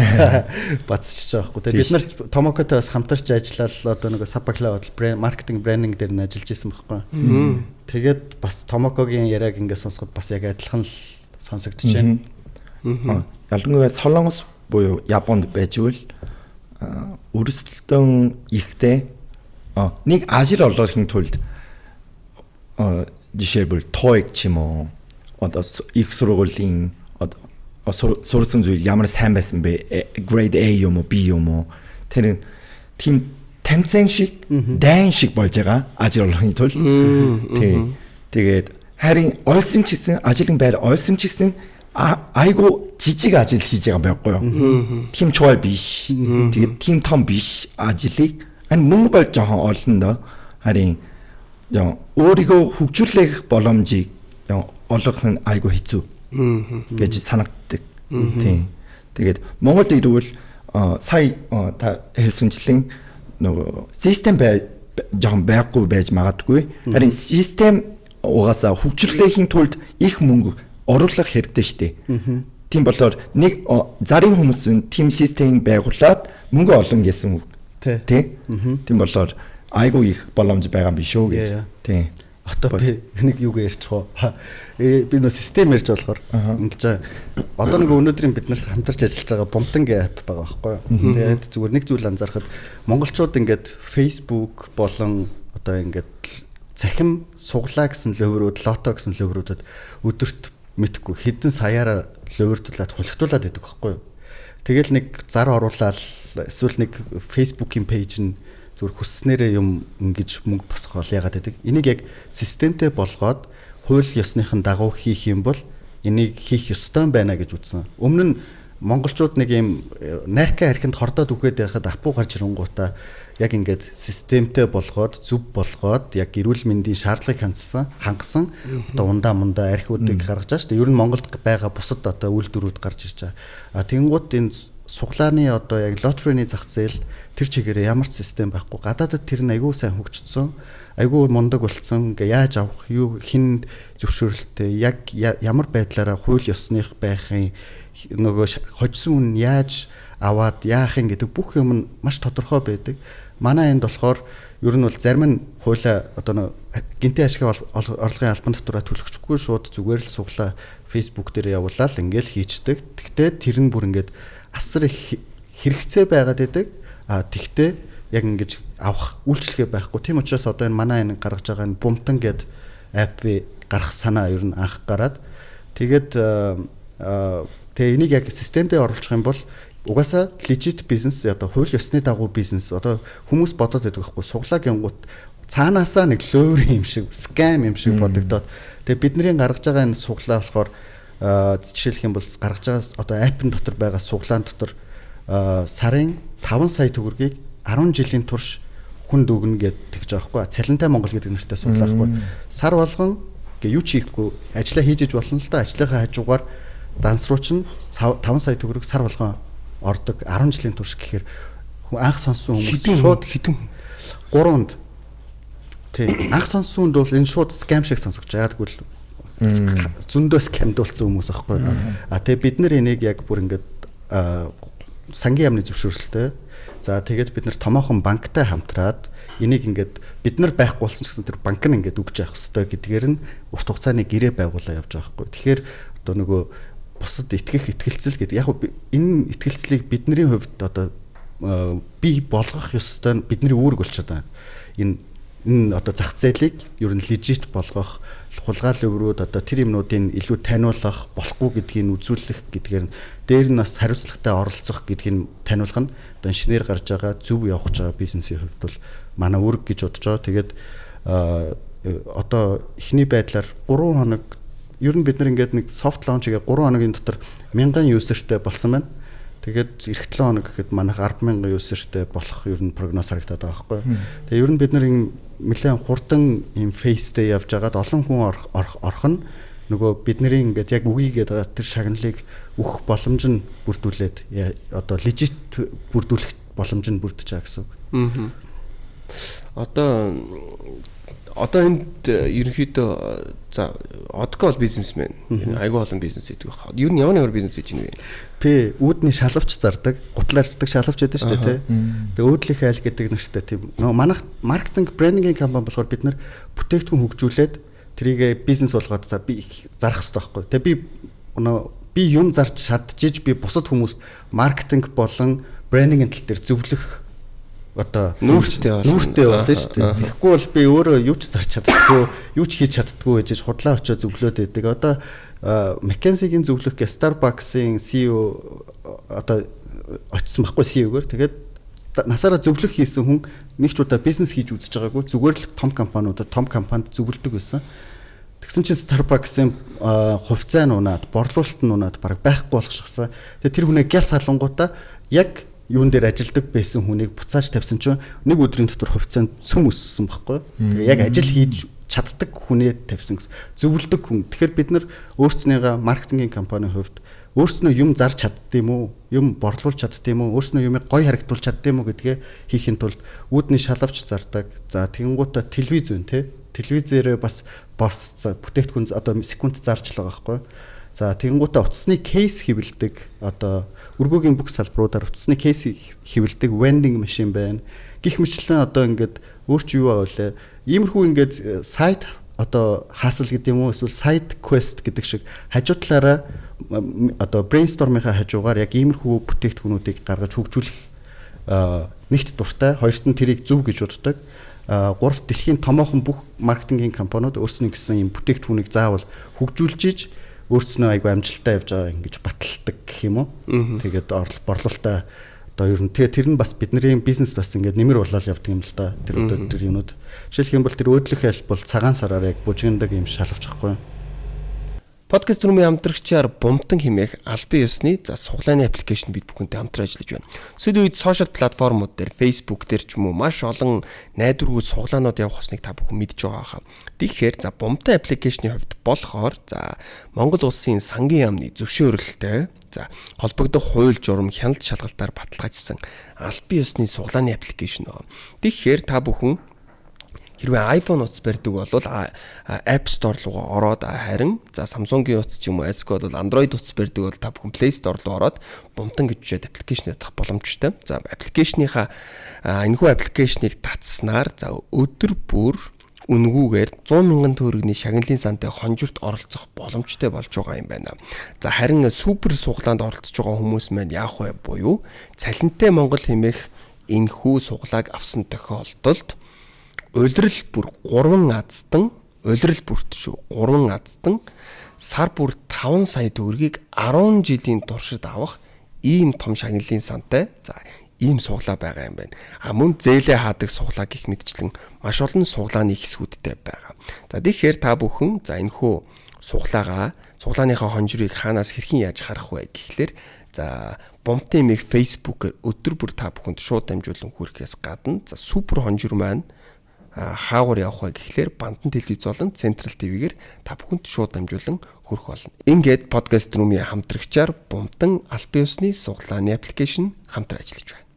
бацчихж байгаа байхгүй. Тэгээ бид нар Томокотой бас хамтарч ажиллаад одоо нэг Сапакла маркетинг брендинг дээр нь ажиллаж исэн байхгүй. Тэгээд бас Томокогийн яриаг ингээд сонсоход бас яг адилхан л сонсогдож байна. Ялангуяа Солонгос буюу Японд байж ивэл өрсөлдөөн ихтэй нэг ажил олгохын тулд жишээлбэл TOEIC ч юм уу одоо их сургуулийн сурсан зүйл ямар сайн байсан бэ? Grade A юм уу B юм уу? Тэр тийм тамцэн шиг дайн шиг болж байгаа ажил олохын тулд. Тэгээд харин ойлсон ч гэсэн ажлын байр ойлсон ч гэсэн айгу жижиг ажил хийж байгаа байхгүй юу? Тим чой биш. Тэгээд тим том биш ажлыг мөнгө болж жоохон олон доо. Харин өөрийгөө хөгжүүлэх боломжийг олгох нь айгу хэцүү гэж санагддаг. Тийм. Тэгээд Монголд ирвэл сая та хэлсэнчлэн нөгөө систем жоохон байхгүй байж магадгүй. Харин систем угаасаа хөгжүүлэхийн тулд их мөнгө оруулах хэрэгтэй шүү дээ. Тийм болохоор нэг зарим хүмүүс нь team system байгуулад мөнгө олно гэсэн үг. Тийм болохоор айгүй их боломж байгаа юм биш үү гэж. Тийм. Одоо би нэг юу ярьчих уу. Би нөө систем ярьж болохоор ингэж одоо нэг өнөөдрийн бид нар хамтарч ажиллаж байгаа бумтангийн app байгаа байхгүй юу. Тэгээд зүгээр нэг зүйл анзаархад монголчууд ингээд Facebook болон одоо ингээд цахим суглаа гэсэн лөөврүүд, лото гэсэн лөөврүүдэд өдөрт мэдхгүй хэдэн саяараа лөөврдүүлээд хулигтуулаад байдаг байхгүй юу. Тэгэл нэг зар оруулаад эсвэл нэг Facebook-ийн пэйж нь зүгээр хүсснээрээ юм ингэж мөнгө босгохол яагаад гэдэг. Энийг яг системтэй болгоод хууль ёсныхын дагуу хийх юм бол энийг хийх ёстой байна гэж үзсэн. Өмнө нь монголчууд нэг юм найркаа хариханд хордоод үхээд байхад апуу гарч ирэнгуудаа яг ингээд системтэй болгоод зөв болгоод яг эрүүл мэндийн шаардлагыг хангасан одоо ундаа мундаа архиудыг гаргаж байгаа шүү дээ. Ер нь Монголд байгаа бусад одоо үйлдвэрүүд гарч ирж байгаа. Тэгэнгუთ энэ суглааны одоо яг лотерейны зах зээл тэр чигээрээ ямар ч систем байхгүй. Гадаадд тэр нь айгүй сайн хөгжсөн. Айгүй мундаг болцсон. Ингээ яаж авах, юу хин зөвшөөрлөлттэй яг ямар байдлаараа хууль ёсных байхын нөгөө хожсон үн яаж аваад яах юм гэдэг бүх юм нь маш тодорхой байдаг. Манай энд болохоор ер нь бол зарим нь хуулиа одоо гинтийн ашигын орлогын албан татвараа төлөгчгүй шууд зүгээр л суглаа Facebook дээр явуулаад ингээл хийчдэг. Тэгтээ тэр нь бүр ингээд асар их хэрэгцээ байгаад байдаг. Тэгтээ яг ингэж авах үйлчлэгээ байхгүй. Тийм учраас одоо энэ манай энэ гаргаж байгаа энэ Bumtan гэдэг апп гарах санаа ер нь анх гараад тэгээд тэгээ энийг яг системдээ оруулах юм бол угаасаа legit бизнес одоо хууль ёсны дагуу бизнес одоо хүмүүс бодоод байдаг байхгүй суглаа гингут цаанаасаа нэг лөөр юм шиг скам юм шиг бодогдоод тэгээ бидний гаргаж байгаа энэ суглаа болохоор жишээлх юм бол гаргаж байгаа одоо апп-ын дотор байгаа суглаан дотор сарын 5 сая төгрөгийг 10 жилийн турш хүнд өгнө гэдэг тэгж байгаа байхгүй цалинтай Монгол гэдэг нэртэй суглаа байхгүй сар болгон гээ юу ч хийхгүй ажиллаа хийж болно л да ажлынхаа хажуугаар дансрууч нь 5 сая төгрөг сар болгон ордог 10 жилийн турш гэхээр анх сонссон хүмүүс шууд хитэн 3-нд тий анх сонссон хүнд бол энэ шууд скам шиг сонсогч яагаад гэвэл зөндөө скамд болсон хүмүүс аахгүй тэгээ бид нар энийг яг бүр ингээд сангийн яамны зөвшөөрлөлтөө за тэгээд бид нар томоохон банктай хамтраад энийг ингээд бид нар байхгүй болсон ч гэсэн тэр банк нь ингээд өгч явах хэрэгтэй гэдгээр нь урт хугацааны гэрээ байгуулаад явж байгаа байхгүй тэгэхээр одоо нөгөө бусад итгэх итгэлцэл гэдэг яг энэ итгэлцлийг бидний хувьд одоо бий болгох ёстой бидний үүрэг болчиход байна. Энэ одоо зах зээлийг ер нь лежит болгох, хулгайлал өврүүд одоо тэр юмнуудыг илүү таниулах, болохгүй гэдгийг үзүүлэх гэдгээр нь дээр нь бас хариуцлагатай оролцох гэдгийг нь таниулах нь одоо шинээр гарч байгаа зөв явах байгаа бизнесийн хувьд бол манай үүрэг гэж бодож байгаа. Тэгээд одоо эхний байдлаар 3 хоног ер нь бид нар ингээд нэг soft launch-ийг 3 хоногийн дотор 1000 user-тэй болсон байна. Тэгээд эх 7 хоног гэхэд манайх 100000 user-тэй болох ер нь прогноз харагдаад байгаа байхгүй. Тэгээд ер нь бид нар нэлээд хурдан ийм phase-тэй явж байгаад олон хүн орох нь нөгөө бидний ингээд яг үгийгээд тэр шагналыг өгөх боломж нь бүрдүүлээд одоо legit бүрдүүлэх боломж нь бүрдэж байгаа гэсэн үг. Одоо энд ерөнхийдөө за одгоо бизнесмен айгүй олон бизнес хийдэг. Ер нь ямар бизнес хийж байна вэ? Пэ үүдний шалавч зардаг, гутлаарчдаг шалавч байдаг шүү дээ, тий. Тэгээ өөдлөх айл гэдэг нэртэй тийм. Нөгөө манайх маркетинг, брендингийн компани болохоор бид нар бүтээгдэхүүн хөгжүүлээд тэрийг бизнес болгоод би зарах хэрэгтэй байхгүй. Тэгээ би юм зарч чадчих би бусад хүмүүст маркетинг болон брендингийн тал дээр зөвлөх одоо нүүртэй болно шүү дээ. Тэгэхгүй бол би өөрөө юу ч зарч чаддаггүй, юу ч хийж чаддаггүй гэж худлаа очиод зөвлөөд байдаг. Одоо McKinsey-гийн зөвлөх гэ Starbucks-ийн CEO одоо очсон байхгүй CEO-гөр. Тэгээд насаараа зөвлөх хийсэн хүн нэг ч удаа бизнес хийж үзэж байгаагүй. Зүгээр л том компаниудад том компанид зөвлөдөг байсан. Тэгсэн чинь Starbucks-ийн хувьцаа нь унаад, борлуулалт нь унаад бараг байхгүй болгочихсан. Тэгээд тэр хүнээ гял салангуудаа яг юун дээр ажилдаг байсан хүнийг буцааж тавьсан чинь нэг өдрийн дотор хувьцаанд цөм өссөн байхгүй. Тэгээ яг ажил хийж чаддаг хүнээ тавьсан гэсэн. Зөвлөдөг хүн. Тэгэхээр бид нар өөрснийгаа маркетингийн компанийн хувьд өөрснөө юм зарж чаддсан юм уу? Юм борлуулж чаддсан юм уу? Өөрснөө юмыг гоё харагдуулж чаддсан юм уу гэдгээ хийхин тулд үүдний шалавч зардаг. За тэгэнгუутаа телевиз үн те. Телевизээрээ бас бүтээгдэхүүн одоо секунд зарж л байгаа байхгүй. За тэгэнгуутаа утасны кейс хэвлдэг одоо өргөөгийн бүх салбаруудаар утасны кейс хэвлдэг vending machine байна. Гэх мэтлэн одоо ингээд өөрч юу аваа вэ? Иймэрхүү ингээд сайт одоо хаасл гэдэг юм уу эсвэл side quest гэдэг шиг хажуу талаараа одоо brainstorm-ийнхаа хажуугаар яг иймэрхүү бүтээгдэхүүнүүдийг гаргаж хөгжүүлэх нэгт дуртай, хоёрт нь тэрийг зөв гэж боддог. Гуравт дэлхийн томоохон бүх маркетингийн компаниуд өөрсдөө гэсэн юм бүтээгдэхүүнийг заавал хөгжүүлж иж өөрснөө айгүй амжилттай явж байгаа ингэж баталдаг гэх юм уу. Тэгээд борлуулалтаа Одоо ер нь тэгээ тэр нь бас бидний бизнес бас ингээд нэмэр болоод явдаг юм л да. Тэр өдөө тэр юмнууд. Жишээлх юм бол тэр өөдлөх аль бол цагаан сараар яг бужигнадаг юм шалавч байхгүй юу? Подкаст рүүмийн хамтрагчаар Бумтан хэмээх албан ёсны суглааны аппликейшн бид бүхэнтэй хамтран ажиллаж байна. Сүүлийн үед сошиал платформуд дээр Facebook дээр ч юм уу маш олон найдваргүй суглаанууд явах хусныг та бүхэн мэдж байгаа хаа. Тэгэхээр Бумтан аппликейшны хувьд болохоор Монгол улсын сангийн яамны зөвшөөрөлтэй холбогдох хууль журам хяналт шалгалтаар баталгаажсан албан ёсны суглааны аппликейшн байна. Тэгэхээр та бүхэн хэрвээ iPhone утас барьдаг бол App Store руугаа ороод харин Samsung-ийн утас ч юм уу эсвэл бол Android утас барьдаг бол та бүхэн Play Store руу ороод Бумтан гэж үжээд аппликейшн ятгах боломжтой. Аппликейшныхаа энэхүү аппликейшнийг татснаар өдөр бүр үнгүүгээр 100,000 төгрөгийн шагналын сантай хонжирт оролцох боломжтой болж байгаа юм байна. Харин супер суглаанд оролцож байгаа хүмүүс маань яах вэ буюу цалинтай Монгол хэмээх энэхүү суглааг авсан тохиолдолд улирал бүр 3 аздан сар бүр 5 сая төгрөгийг 10 жилийн туршид авах ийм том шагналын сантай ийм суглаа байгаа юм байна. Мөн зээлээ хаадаг суглаа гэх мэтчлэн маш олон суглааны хэсгүүдтэй байгаа. Тэгэхээр та бүхэн энэхүү суглааныхаа хонжирыг хаанаас хэрхэн яаж харах вэ гэхлээр Бумтан имийг Facebook-ээр өдөр бүр та бүхэнд шууд дамжуулан хүрэхээс гадна супер хонжир маань хаагур явах вэ гэхлээр Бандан телевиз болон Централ ТV-гээр та бүхэнд шууд дамжуулан хүрэх болно. Ингээд подкаст рүүмийн хамтрагчаар Бумтан албан ёсны суглааны аппликейшн хамтран ажиллаж байна.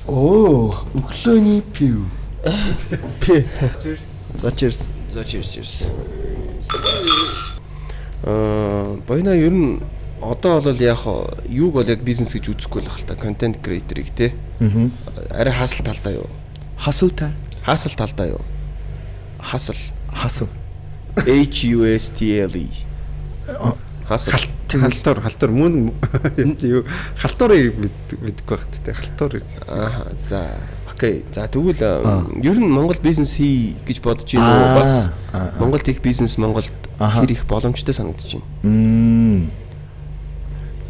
Өглөөний пив. Cheers. Баяна ер нь одоо бол яг юуг бол яг бизнес гэж үзэхгүй л хэл та контент креаторыг те. Арай хасал талдаа юу? Хасал талдаа юу? Хасал. HUSTLE. Халтур мөн юу халтуурыг мэдгүй багт те халтуурыг. Окей. Тэгвэл ер нь Монгол бизнес хий гэж бодож байна уу? Бас Монголд их бизнес Монголд хэр их боломжтой санагдаж байна.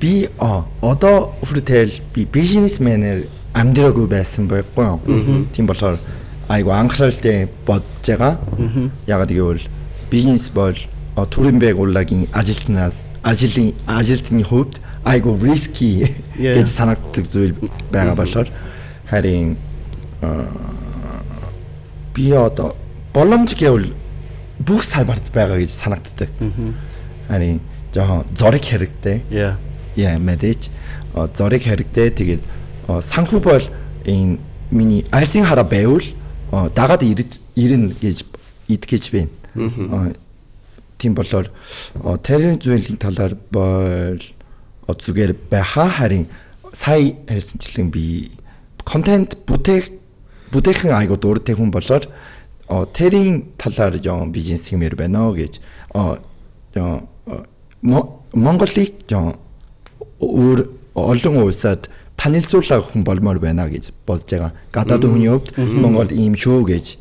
Би одоо хүртэл би бизнесмэнээр амьдраагүй байсан байхгүй юу? Тийм болохоор айгу анхааралтай бодож байгаа. Ягаад гэвэл бизнес бол төрийн байгууллагын ажилтны хувьд айгу risky гэж санагддаг зүйл байгаа болохоор харин би одоо боломж гэвэл бүх салбарт байгаа гэж санагддаг. Харин жоохон зориг хэрэгтэй. Мэдээж зориг хэрэгтэй. Тэгээд санхүү бол энэ миний альсын хараа байвал дагаад ирнэ гэж итгэж байна. Тийм болохоор тэрийн зүйлийн талаар бол зүгээр байхаа харин сая хэлсэнчлэн би контент бүтээх айгуу дуртай хүн болоод тэрийн талаар жоон бизнес хиймээр байна гэж Монголыг жоон олон улсад танилцуулах хүн болмоор байна гэж бодож байгаа. Гадаад хүний хувьд Монгол ийм шүү гэж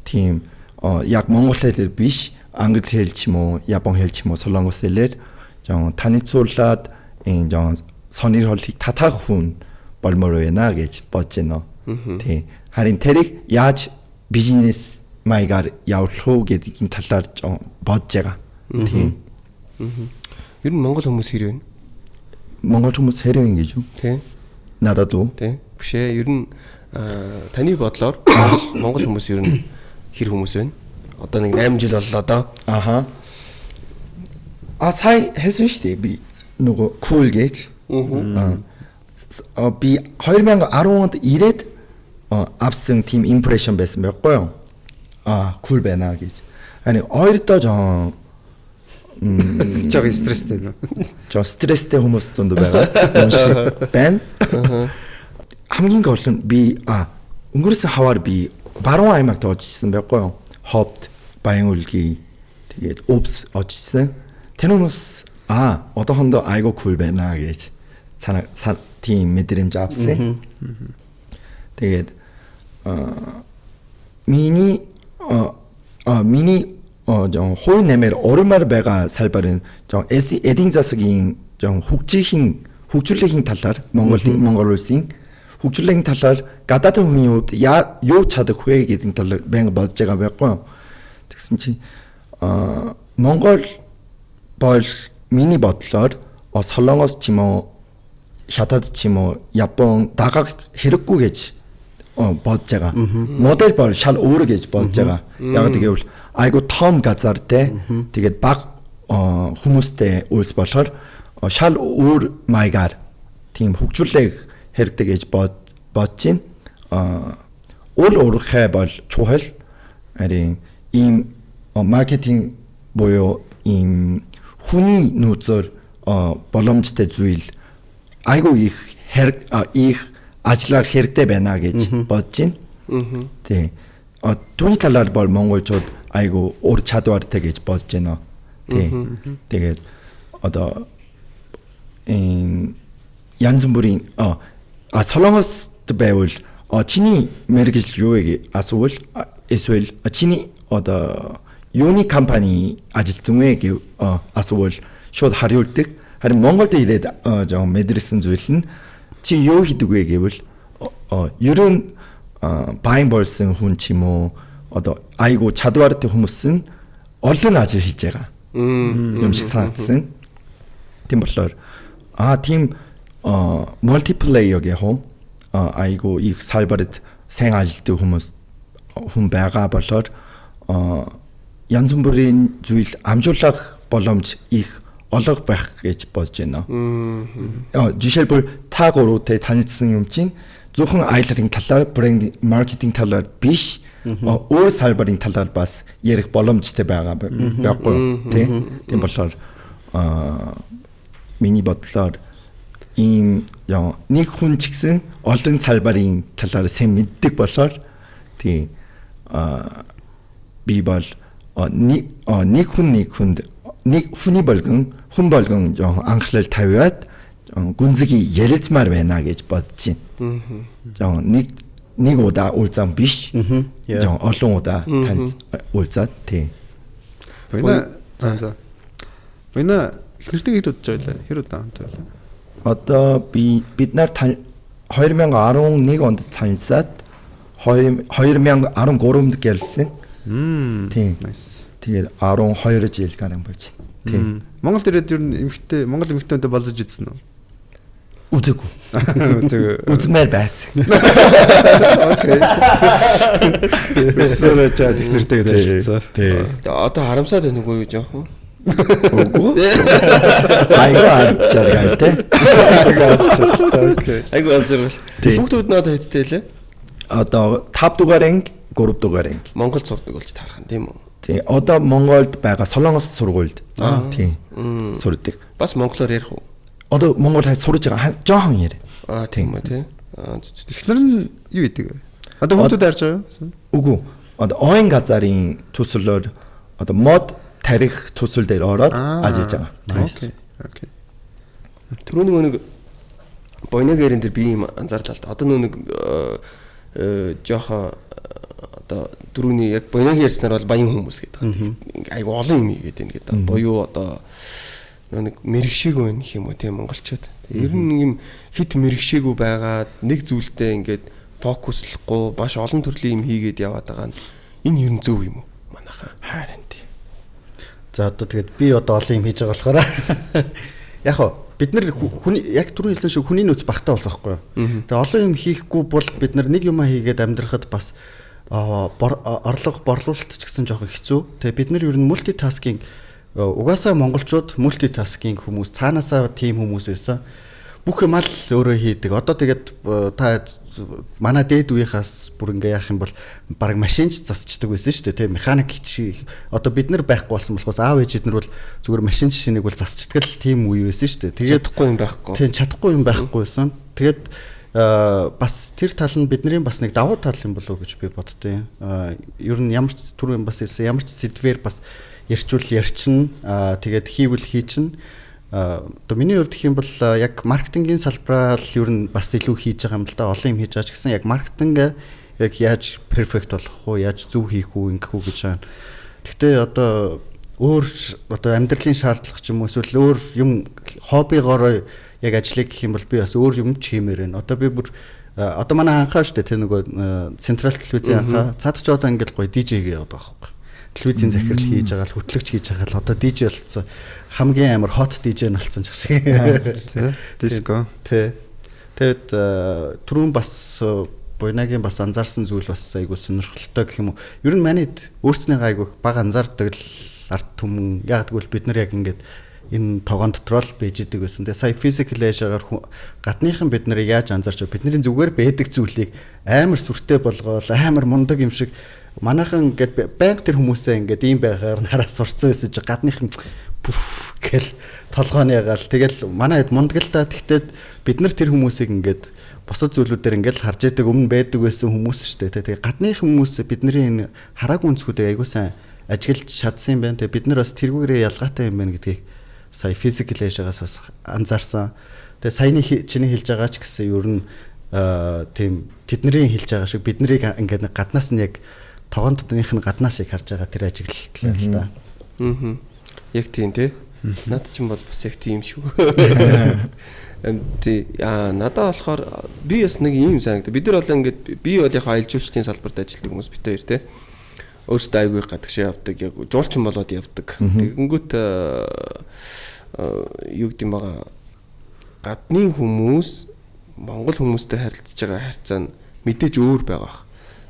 тийм яг монгол хэлээр биш англи хэл ч юм уу, япон хэл ч юм уу, солонгос хэлээр жоон танилцуулаад энэ жоон сонир холыг татах хүн болмоор байна гэж бодож байна. Тийм. Харин тэрийг яаж бизнес маягаар явуулах уу гэдгийн талаар жоон бодож байгаа. Тийм. Ер нь монгол хүмүүс хэр вэ? Монгол хүмүүс хэрэг ингэж үү? Тийм. Надад уу? Тийм. Биш ээ. Ер нь таны бодлоор монгол хүмүүс ер нь хэр хүмүүс вэ? Одоо нэг 8 жил боллоо доо. Сая хэлсэн шүү дээ. Би нөгөө cool гэж. Би 2010 онд ирээд авсан team impression байсан байхгүй юу? Cool байна гэж. Ани ойрдоо жоон жоо стресстэй нөө. Жоо стресстэй хүмүүс зөнд байгаа. Юм шиг байна. Хамгийн гол нь би өнгөрсөн хаваар би баруун аймагт очижсэн байхгүй юу? Ховд, Баян-Улгийн тэгээд Өвс очижсэн. Тэр хүмүүс одоохондоо айгуу cool байна гэж тийм мэдрэмж авсан. Тэгээд миний жоон хувь нэмэр урмаар байгаа салбарын жоон эдийн засгийн жоон хөгжихийн хөгжүүлэхийн талаар Монгол улсын хөгжүүлэхийн талаар гадаадын хүний хувьд юу чадах вэ гэдэг талаар байнга бодож байгаа байхгүй юу. Тэгсэн чи Монгол бол миний бодлоор Солонгос ч юм уу Шатад ч юм уу Япон дагаах хэрэггүй гэж бодож байгаа. Модель бол шал өөр гэж бодож байгаа. Яг гэвэл айгу том газар те тэгээд баг хүмүүстэй үйлс болохоор шал өөр маягаар тийм хөгжүүлэх хэрэгтэй гэж бодож байна. Уул уурхай бол чухал. Харин ийм маркетинг буюу ийм хүний нөөцөөр боломжтой зүйл айгу их ажиллах хэрэгтэй байна гэж бодож байна. Тий. Түүний талаар бол монголчууд айгу өөр чадвартай гэж бодож байна. Тий. Тэгээд одоо янз бүрийн Солонгост байвал чиний мэргэжил юу вэ гэж асуувал эсвэл чиний одоо юуны компани ажилтсан вэ гэж асуувал шууд хариулдаг. Харин Монголд ирээд жоохон мэдэрсэн зүйл нь чи юу хийдэг вэ гэвэл ерөн байн болсон хүн ч юм уу одоо айгу чадвартай хүмүүс нь олон ажил хийж байгаа. Юм шиг санагдсан. Тийм болохоор тийм multiplayer гэх юм айгу их салбарт сайн ажилтдаг хүн байгаа болохоор янз бүрийн зүйл амжуулах боломж их олох байх гэж бодож байна. Жишээлбэл та гурвтай танилцсан юм чинь зөвхөн аяллын талаар, брэнд маркетинг талаар биш, өөр салбарын талаар бас ярих боломжтой байгаа байхгүй тийм болохоор миний бодлоор ийм нэг хүн ч гэсэн олон салбарын талаар сайн мэддэг болохоор тийм би бол нэг хүнд нэг хүний хүн болгон анхлал тавиад гүнзгий ярилцмаар байна гэж бодож байна. Нэг удаа уулзсан биш. Олон удаа уулзаад тий. Байна ихнэртэй хэд удаж байлаа? Хэр удаа хамт байлаа? Одоо бид нар 2011 онд танилцаад 2013-нд гэрэлсэн. Тийм. Тэгээд 12 жил гарсан болж байна. Тийм. Монголд ирээд ер нь Монгол эмэгтэйнтэй болож идсэн үү? Үзээгүй. Үзмээр байсан. Окей. Үзмээр чад ихнэртэйгээ танилцсан. Тийм. Одоо харамсаад байна уу жоохон? Үгүй. Айгуу арчаар те. Окей. Айгуу асуувал. Бүгдүүд надад хэдтэй лээ? Одоо 5 дугаар анги, 3 дугаар анги. Монголд сурдаг болж таархан тийм үү? Тий. Одоо Монголд байгаа Солонгос сургуульд тий. Сурдаг. Бас монголоор ярих уу? Одоо монгол хэл сурж байгаа жоохон яар. Тийм үү тий. Эхнэр нь юу идэг вэ? Одоо хүмүүс даарч байгаа юу? Үгүй. Одоо оин газарын төслөөр одоо мод тарих төсөл дээр ороод ажиллаж байгаа. Окей. Окей. Түрүүний нэг бойногэрэн дээр би юм анзаарлаа л да. Одоо нэг жоохон одоо түрүүний яг бойногийн ярьснаар бол баян хүмүүс гэдэг. Айгу олон юм игээд байна гэдэг. Буюу одоо нэг мэрэгшээгүй байх юм уу тийм монголчууд. Ер нь нэг юм хит мэрэгшээгүй байгаад нэг зүйлдээ ингээд фокуслохгүй маш олон төрлийн юм хийгээд яваад байгаа нь энэ ер нь зөв юм уу манайхаа. Харин тий. За одоо тэгээд би одоо олон юм хийж байгаа болохоор яг хоо бид нар хүний яг түрүү хэлсэн шиг хүний нөөц багтаа болсон байхгүй юу. Тэгээд олон юм хийхгүй бол бид нар нэг юм хийгээд амьдрахад бас орлого борлуулалт ч гэсэн жоохон хэцүү. Тэгээ бид нар ер нь мультитаскинг угаасаа монголчууд мультитаскинг хүмүүс цаанаасаа тим хүмүүс байсан. Бүх юм л өөрөө хийдэг. Одоо тэгээд та манай дээд үеийнхаас бүр ингээ яах юм бол баг машинч засчдаг байсан шүү дээ. Тэгээ механик чи одоо бид нар байхгүй болсон болохоос аав ээжид нар бол зүгээр машин шинийг бол засчдаг л тим үе байсан шүү дээ. Тэгээд чадахгүй юм байхгүй. Тийм чадахгүй юм байхгүйсэн. Тэгээд бас тэр тал нь бидний бас нэг давуу тал юм болов уу гэж би боддیں۔ Ер нь ямар ч түр юм бас хэлсэн ямар ч сэдвэр бас ярьчвал ярьчин тэгээд хийвэл хийчин. Одоо миний хувьд гэх юм бол яг маркетингийн салбараа л ер нь бас илүү хийж байгаа юм л да. Олон юм хийж байгаа ч гэсэн яг маркетинг яг яаж перфект болох уу, яаж зөв хийх үү, ингэх үү гэж байна. Гэхдээ одоо өөр одоо амьдралын шаардлага ч юм уу эсвэл өөр юм хоббигоор яг ажлыг гэх юм бол би бас өөр юм чимээр байна. Одоо би бүр одоо манай анхаа штэ тэр нөгөө централ телевизийн анхаа цаадах ч одоо ингээд гоё DJ гээд байгаа байхгүй. Телевизийн захирал хийж байгаа л хөтлөгч хийж байгаа л одоо DJ болцсон. Хамгийн амар hot DJ нь болсон ч шиг. Тэ. Диско. Тэ. Тэгэд түрүүн бас Буйнагийн бас анзаарсан зүйл бас айгуу сонирхолтой гэх юм уу. Ер нь манайд өөрснөө айгуу баг анзаардаг л арт түмэн. Яг тэгвэл бид нар яг ингээд энэ тогоон дотор л байж идэг байсан. Тэгээ сая physical age-аар гадныхан бид нарыг яаж анзаарч бидний зүгээр байдаг зүйлийг амар сүртэй болгоол амар мундаг юм шиг манайхан ингээд банк тэр хүмүүсээ ингээд ийм байгаар нараас сурцсан байсан чи гадныхан пүф гэл толгооны ягаал тэгэл манайд мундаглаа. Тэгтээ бид нар тэр хүмүүсийг ингээд бусад зүйлүүдээр ингээд харж яадаг өмнө байдаг байсан хүмүүс шүү дээ. Тэгээ гадны хүмүүс бидний энэ хараагүй өнцгүүдийг аягүй сайн ажиглаж чадсан юм байна. Тэгээ бид нар бас тэргүүрээ ялгаатай юм байна гэдгийг сая physical age-аас бас анзаарсан. Тэгээ саяны чиний хэлж байгаа ч гэсэн ер нь тийм тэдний хэлж байгаа шиг бид нарыг ингээд гаднаас нь яг тогоон дотных нь гаднаас яг харж байгаа тэр ажиглалтай л да. Аа. Яг тийм тий. Над ч юм бол бас яг тийм шүү. Тий надад болохоор би бас нэг юм санагдав. Бид нар бол ингээд би бол яг аялал жуулчлалын салбарт ажилладаг хүмүүс бит хоёр тий. Өөрсдөө айгүй гадагш явдаг яг жуулчин болоод явдаг. Тэгэнгүүт юу гэдэм байгаа гадны хүмүүс Монгол хүмүүстэй харилцаж байгаа харьцаа нь мэдээж өөр байгаа.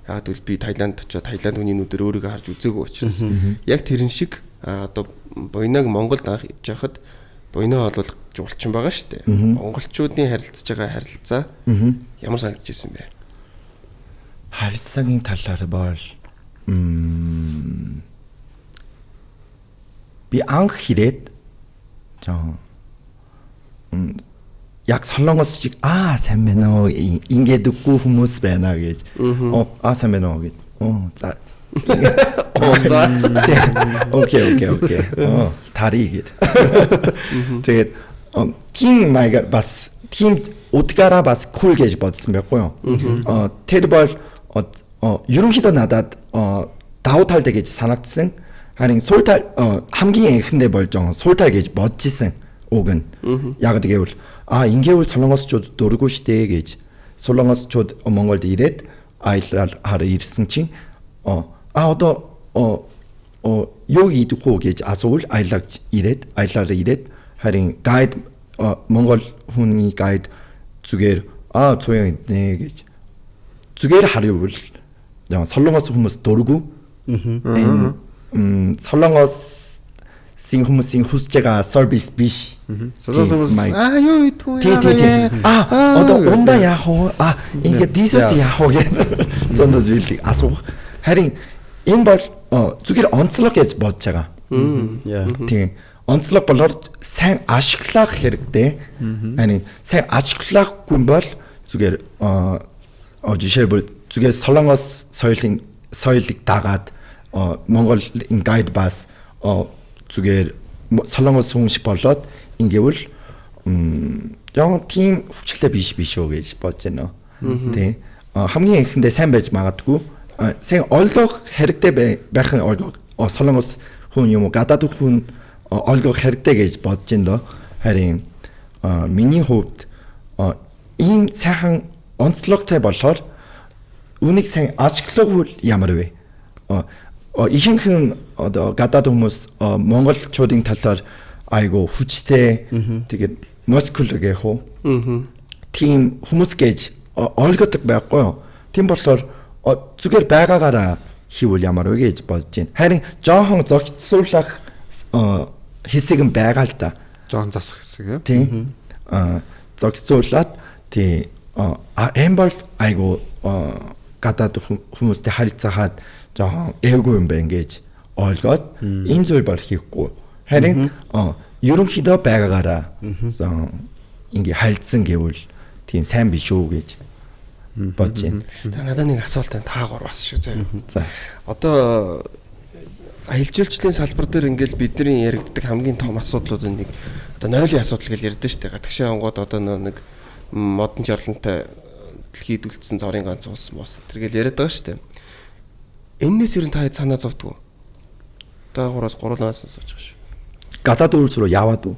Яг тэгвэл би Таиланд очиод Таиланд хүний нүдээр өөрийгөө харж үзээгүй учраас яг тэрэн шиг одоо Буйнаг Монголд анх явж байхад Буйнаа бол жуулчин байгаа шүү дээ. Монголчуудын харилцаж байгаа харилцаа ямар санагдаж ирсэн бэ? Харилцаагийн талаар бол би анх ирээд яг солонгос шиг сайн байна уу ингээд үгүй хүмүүс байна гэж сайн байна уу гэж за окей тари гэд тэгээд тийм майга бас тийм удгаараа бас кул гэж бодсон байхгүй юу тэр бол ерөнхийдөө надад давуу талтай гэж санагдсан. Харин сул тал хамгийн энхэндээ болж байгаа сул тал гэж бодож исэн уг нь. Яг гэвэл ингээвэл солонгосчууд дурггүй штэ гэж солонгосчууд Монголд ирээд аялал ирсэн чинь одоо юу хийдэг вэ гэж асуул аялаар ирээд харин гайд Монгол хүний гайд зүгээр цуян нэ гэж зүгээр хариувал солонгос хүмүүс дурггүй солонгосийн хүмүүсийн хүсэж байгаа сервис биш. Солонгос юу идэх вэ? Одоо унда яах вэ? Ингээд дизот яах вэ гэх зөндөө зүйлийг асуух. Харин энэ бол зүгээр онцлог гэж бодож байгаа. Тийм. Онцлог болоор сайн ашиглах хэрэгтэй. Харин сайн ашиглахгүй бол зүгээр жишээлбэл зүгээр солонгос соёлыг дагаад Монгол гайд бас зүгээр солонгос хүн шиг болоод ингээвэл яг тийм хүчлээ биш үү гэж бодож байна. Тэ хамгийн ихэндээ сайн байж магадгүй сайн ойлгох хэрэгтэй байх нь солонгос хүн юм уу гадаад хүн ойлгох хэрэгтэй гэж бодож байна. Харин миний хувьд ийм сайхан онцлогтой болохоор үнийг сайн ашиглахгүй ямар вэ? Ихэнх одоо гадаад хүмүүс монголчуудын талаар айгу хүчтэй тэгээд мускул гэх үү? Тийм хүмүүс гэж ойлгодог байхгүй юу? Тийм болохоор зүгээр байгаагаараа хийвэл ямар вэ гэж бодож байна. Харин жоохон зохицуулах хэсэг нь байгаа л да. Жоохон засах хэсэг тийм. Зохицуулаад тийм эмбол айгу гадаад хүмүүстэй харилцахад жоохон эвгүй юм байна гэж ойлгоод энэ зүйл бол хийхгүй. Харин ерөнхийдөө байгаагаараа ингээ харилцсан гэвэл тийм сайн биш үү гэж бодож байна. Та надад нэг асуулт байна. Та гур бас шүү заа. За. Одоо аялал жуулчлалын салбар дээр ингээл бидний яригддаг хамгийн том асуудлууд нэг одоо нойлын асуудал гэж ярьдэн шүү дээ. Гадагшаа онгод одоо нэг модон жарлантай дэлхийд үлдсэн цорын ганц ус мос тэргээл яриад байгаа шүү дээ. Эннээс ер нь та хэд санаа зовдөг вэ? Та гураас гурлаас сууж байгаа шүү. Гадаад үйлс рүү яваад уу?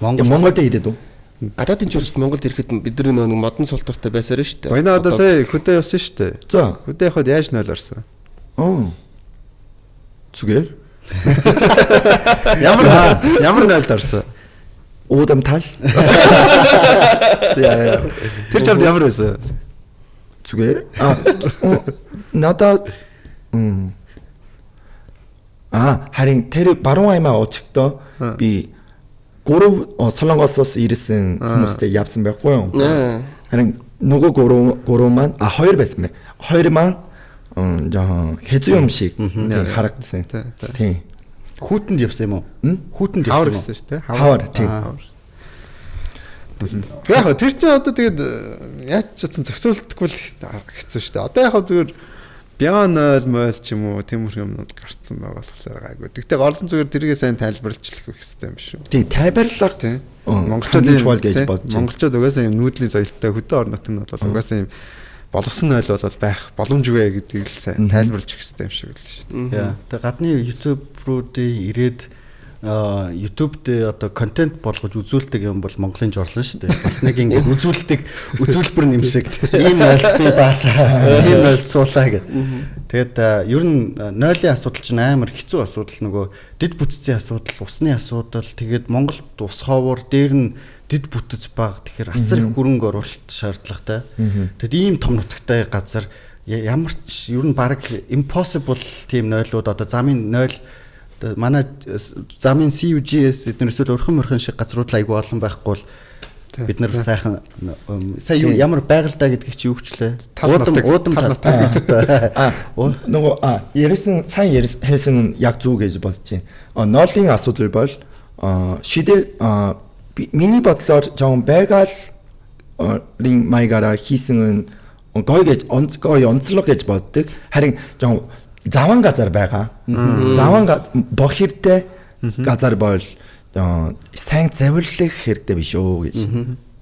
Монголд ирээд үү? Гадаадын жуулчд Монголд ирэхэд бид нар нэг модон султартай байсаар шүү дээ. Баяна одоо сая хөдөө явсан шүү дээ. За. Хөдөө явахад яаж 0 орсон? Зүгээр. Ямар 0 орсон? Удамтал. Яа. Тэр чамд ямар байсан? Зүгээр. Надад харин тэр баруун аймаа очихдоо би 3 Солонгосоос ирсэн хүмүүстэй явсан байхгүй юу? Харин нөгөө 3 маань 2 байсан бэ. 2 маань жоо хэзээ юм шиг харагдсан. Тийм. Хүүтэнд явсан юм уу? Хүүтэнд Хавар явсан гэсэн шүү дээ. Хавар тийм. Яг тэр чинь одоо тэгээд яаж ч чадсан зохицуулдаггүй л хэцүү шүү дээ. Одоо яг зүгээр бян 0 мойл ч юм уу тиймэрхүү юмнууд гарцсан байгаа болохоор гайгүй. Тэгтээ горлон зүгээр тэргээ сайн тайлбарлаж хэлэх хэрэгтэй юм шүү. Тийм тайлбарлах Тийм. монголчуудын чуал гэж бодож. Монголчууд угаасаа юм нүүдлийн соёлтой хөдөө орнот нь бол угаасаа юм боловсон 0 бол байх боломжгүй гэдгийг л сайн тайлбарлаж өгөх хэрэгтэй юм шиг л шүү дээ. Яа. Тэгээ гадны YouTube руудын ирээд YouTube дээр одоо контент болгож үзүүлдэг юм бол Монголын жорлон шүү дээ. Бас нэг ингэ үзүүлбэр юм шиг. Ийм ойлт би баалаа. Ийм ойлт суулаа гэдэг. Тэгээд ер нь 0-ийн асуудал чинь амар хэцүү асуудал нөгөө дэд бүтцийн асуудал, усны асуудал. Тэгээд Монголд ус ховор дээр нь дэд бүтэц баг. Тэгэхээр асар их хөрөнгө оруулалт шаардлагатай. Тэгэд ийм том нутагтай газар ямар ч ер нь баг impossible team 0-ууд одоо замын 0 манай замын CUGS эднэрсэл өрхөн мөрхөн шиг газрууд л айгүй олон байхгүй бол бид нар сайхан сая ямар байгальтай гэдгийг чи юу хвчлээ? Уудам нөгөө ярьсан сайн хэлсэн яг зүг гэж бодож байна. Ноолын асуудал бол шидэ миний бодлоор жоон байгаал лин майгара хийсэн гой гэж гой онцлог гэж боддог. Харин жоон заван газар байгаа. Заван бох хэрэгтэй газар бол сайн завирлах хэрэгтэй биш үү гэж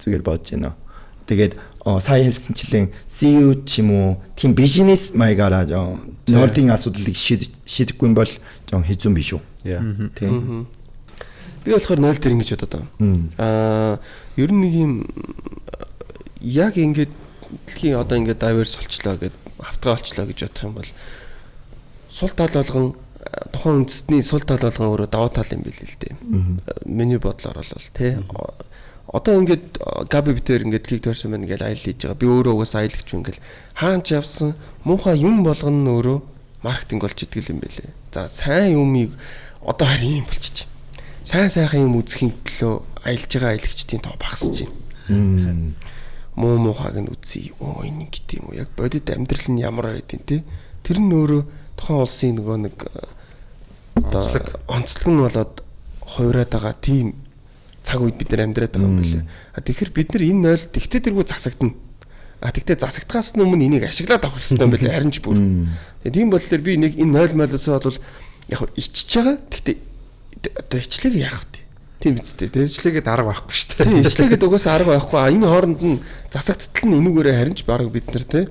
зүгээр бодож байна. Тэгээд сая хэлсэнчлэн CEO ч юм уу тийм бизнес маягаараа ноолын асуудлыг шийдэхгүй бол жоон хэцүү биш үү. Тийм. Би болохоор 0 дээр ингэж бодоод байна. Ер нь нэг юм яг ингэж дэлхийн одоо ингэ дайверс болчлоо гэд автгаа болчлоо гэж бодох юм бол сул тал болгон тухайн үндэстний сул тал болгон өөрөө даваа тал юм билээ л дээ. Миний бодлоор бол тий. Одоо ингээд габи битээр ингээд лиг төрсөн байна гэж айл хийж байгаа. Би өөрөө угаасаа аялагч ингээл хаанч явсан муухай юм болгоно нь өөрөө маркетинг болж идэгэл юм билээ. За сайн юмыг одоо харин юм болчих. Сайн сайхан юм үзэхийн төлөө аялж байгаа аялагчдын тоо багасж байна. Муу муухайг нь үзье. Оо энэ гэдэг юм уу? Яг бодит амьдрал нь ямар байдیں۔ Тий. Тэр нь өөрөө тухайн улсын нөгөө нэг онцлог нь болоод хувираад байгаа тийм цаг үед бид нар амьдраад байгаа юм билээ. Тэгэхээр бид нар энэ 0 тэгтээ тэргүй засагдана. Тэгтээ засагдахаас өмнө энийг ашиглаад авах хэрэгтэй юм билээ. Харин ч бүр. Тийм болохоор би нэг энэ 0 малсаа бол яг ичж байгаа. Тэгтээ одоо ичлэгийг яах вэ? Тийм үстэй. Ичлэгээд арга байхгүй шүү дээ. Тийм ичлэгээд угаасаа арга байхгүй. Энэ хооронд нь засагдтал нь энүүгээрээ харин ч баг бид нар тий.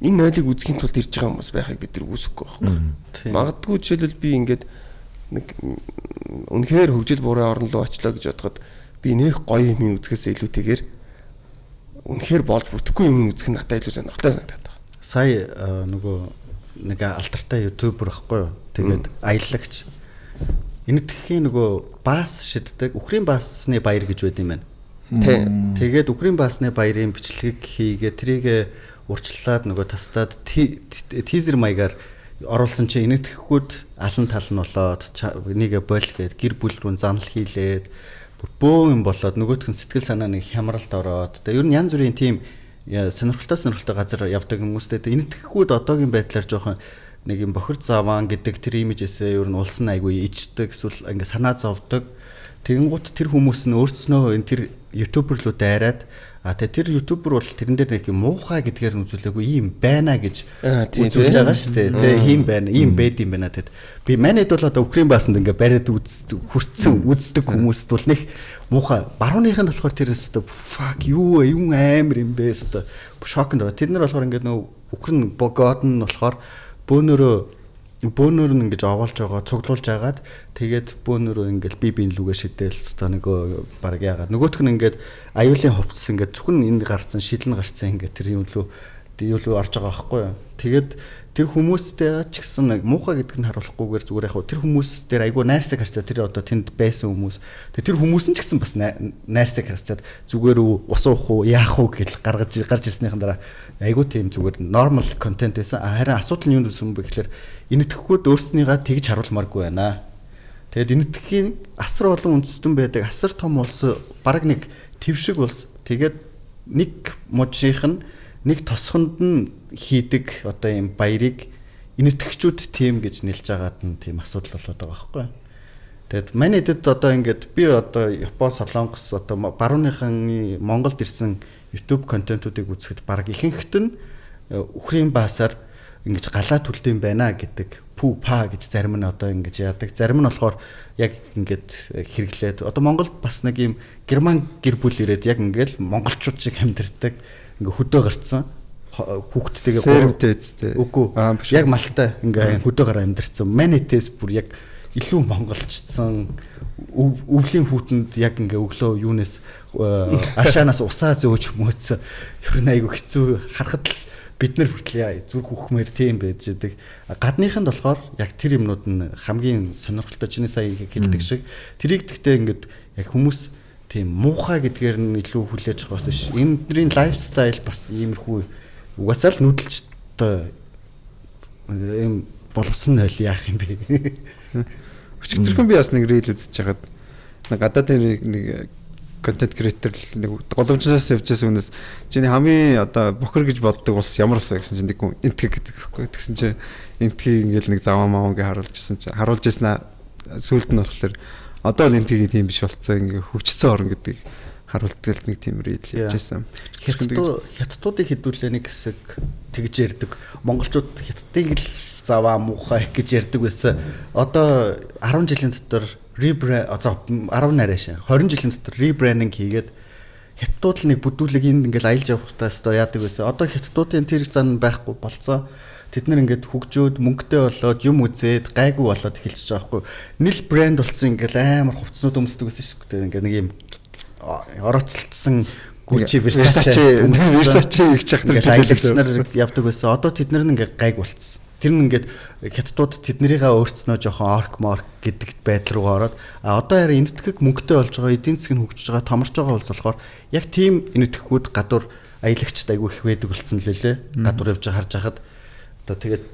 Энэ 0-ыг үзэхийн тулд ирж байгаа хүмүүс байхыг бид нар үүсэхгүй байхгүй. Магадгүй жишээлбэл би ингээд нэг үнэхээр хөгжил буурын орн руу очлоо гэж бодоход би нэх гоё юм үзэхээс илүүтэйгээр үнэхээр болж бүтэхгүй юм үзэх нь надад илүү сонирхолтой санагдаад байна. Сая нөгөө нэг алдартай ютубер байхгүй юу? Тэгээд аялагч энэ тхийн нөгөө бас шиддэг Украин басны баяр гэж байд юм байна. Тэгээд Украин басны баярын бичлэгийг хийгээ трийг урьдчилаад нөгөө тастаад тизер маягаар оруулсан чи энэ тххүүд алан тал нь болоод нэгэ бойл гээд гэр бүл рүү занал хийлээд бөө юм болоод нөгөөх нь сэтгэл санаа нэг хямралд ороод тэгээ ер нь янз бүрийн тийм сонирхолтой газар явдаг хүмүүстэй энэ тххүүд одоогийн байдлаар жоохон нэг юм бохирд заван гэдэг тэр имижээсээ ер нь улсан айгүй ичдэг эсвэл ингээ санаа зовдөг. Тэгэнгუთ тэр хүмүүс нь өөрснөө энэ тэр ютубер руу дайраад тэгээ тэр ютубер бол тэрэн дээр нэг юм муухай гэдгээр нь үзүүлээгүй ийм байна гэж үзүүлж байгаа шүү дээ. Тэгээ ийм байна, ийм байд юм байна тэгэд. Би манайд бол одоо Украин басанд ингээ бариад хүрцэн үздэг хүмүүст бол нэг муухай барууных нь болохоор тэрээс одоо fuck юу амар юм бэ өстой шокнд ороо. Тэд нар болохоор ингээ нөө Украин богод нь болохоор бөөнөрөө бөөнөр нь ингэж овоолж байгаа, цуглуулж агаад тэгээд бөөнөрөө ингээл би лүгээ шидээл хэвээр нөгөө баг яагаад нөгөөх нь ингээд аюулын хувцас ингээд зөвхөн энэ гарцсан шидэл нь гарцсан ингээд тэр юм лөө орж байгаа байхгүй юу. Тэгээд тэр хүмүүстэй ч гэсэн нэг муухай гэдг нь харуулахгүйгээр зүгээр яг тэр хүмүүс дээр айгүй найрсаг харцаа тэр одоо тэнд байсан хүмүүс. Тэр хүмүүс нь ч гэсэн бас найрсаг харцаад зүгээр ус уух уу яах уу гэж гарч ирснийхэн дараа айгүй тийм зүгээр нормал контент байсан. Харин асуудал нь юу гэсэн бэ гэхээр энэтхгүүд өөрснийгаа тэгж харуулмааргүй байна. Тэгээд энэтхгийн асар олон үндэстэн байдаг. Асар том улс бараг нэг твшиг улс. Тэгээд нэг мужийнх нь нэг тосгонд нь хийдэг одоо юм баярыг энэтхчүүд тийм гэж нэлж агаад нь тийм асуудал болоод байгаа байхгүй. Тэгэд манай дэд одоо ингээд би одоо Япон, Солонгос одоо барууныхан Монголд ирсэн YouTube контентуудыг үзэхэд баг ихэнхт нь үхрийн баасаар ингэж галаа түлдэм байна гэдэг пупа гэж зарим нь одоо ингэж яадаг. Зарим нь болохоор яг ингэж хэрэглээд одоо Монголд бас нэг юм герман гэр бүл ирээд яг ингээл монголчууд шиг амьдэрдэг ингээ хөдөө гарцсан хүүхдтэйгээ фермтэйтэй үгүй яг малтай ингээ хөдөө гараа амьдэрсэн манитээс бүр яг илүү монголчдсан өвлийн хүүтэнд яг ингээ өглөө юунаас ашаанаас усаа зөөж мөөцсөн ер нь айгу хэцүү харахад л бид нар хүртэл зүрх хөхмээр тийм байж байдаг. Гадныханд болохоор яг тэр юмнууд нь хамгийн сонирхолтой чиний сая хэлдэг шиг тэрийг гэхдээ ингээд яг хүмүүс тийм муухай гэдгээр нь илүү хүлээж байгаа бас ш. Эндний лайфстайл бас иймэрхүү угаасаа л нүүдэлч одоо ийм боловсон ойл яах юм бэ? Өчигдөрхөн би бас нэг рeel үзэж хагаад гадаад нэг контент креатор нэг голомжноос явжсэн хүнээс чиний хамгийн одоо бохор гэж боддог улс ямар улс вэ гэсэн чинь нэг энтхэг гэдэг байхгүй. Тэгсэн чинь энтхийг ингээл нэг заваа маавыг харуулж ирсэн сүүлд нь болохоор одоо л энтхийг тийм биш болцсон ингээ хөгжсөн орн гэдэг харуулдаг л нэг тийм рeel явжсэн. Хятадуудыг хэдүүлээ нэг хэсэг тэгж ярддаг. Монголчууд хятадыг л заваа муухай гэж ярддаг байсан. Одоо 10 жилийн дотор ребранд 10 нарайш 20 жилийн дотор ребрандинг хийгээд хятадууд л нэг бүдүүлэг энд ингээл аялж явахтаа өстой яадаг байсан. Одоо хятадуудын тэр зан байхгүй болцоо. Тэд нэр ингээд хөгжөөд мөнгөтэй болоод юм үзээд гайгүй болоод эхэлчихэж байгаа хгүй. Нил брэнд болсон ингээл амар хувцснууд өмсдөг байсан шүү дээ. Ингээд нэг юм орооцолцсон Gucci Versace гэж яхдаг аялагч нар явдаг байсан. Одоо тэд нар ингээд гайг болцсон. Тэр нь ингээд хятадууд тэднэрийгээ өөрснөө жоохон орк марк гэдэг байдал руу ороод одоо яа энэтхэг мөнгөтэй болж байгаа эдийн засаг нь хөгжиж байгаа томорч байгаа улс болохоор яг тийм энэтхгүүд гадуур аялагчд айгүй их байдаг болсон л лээ. Гадуур явж харж хахад одоо тэгээд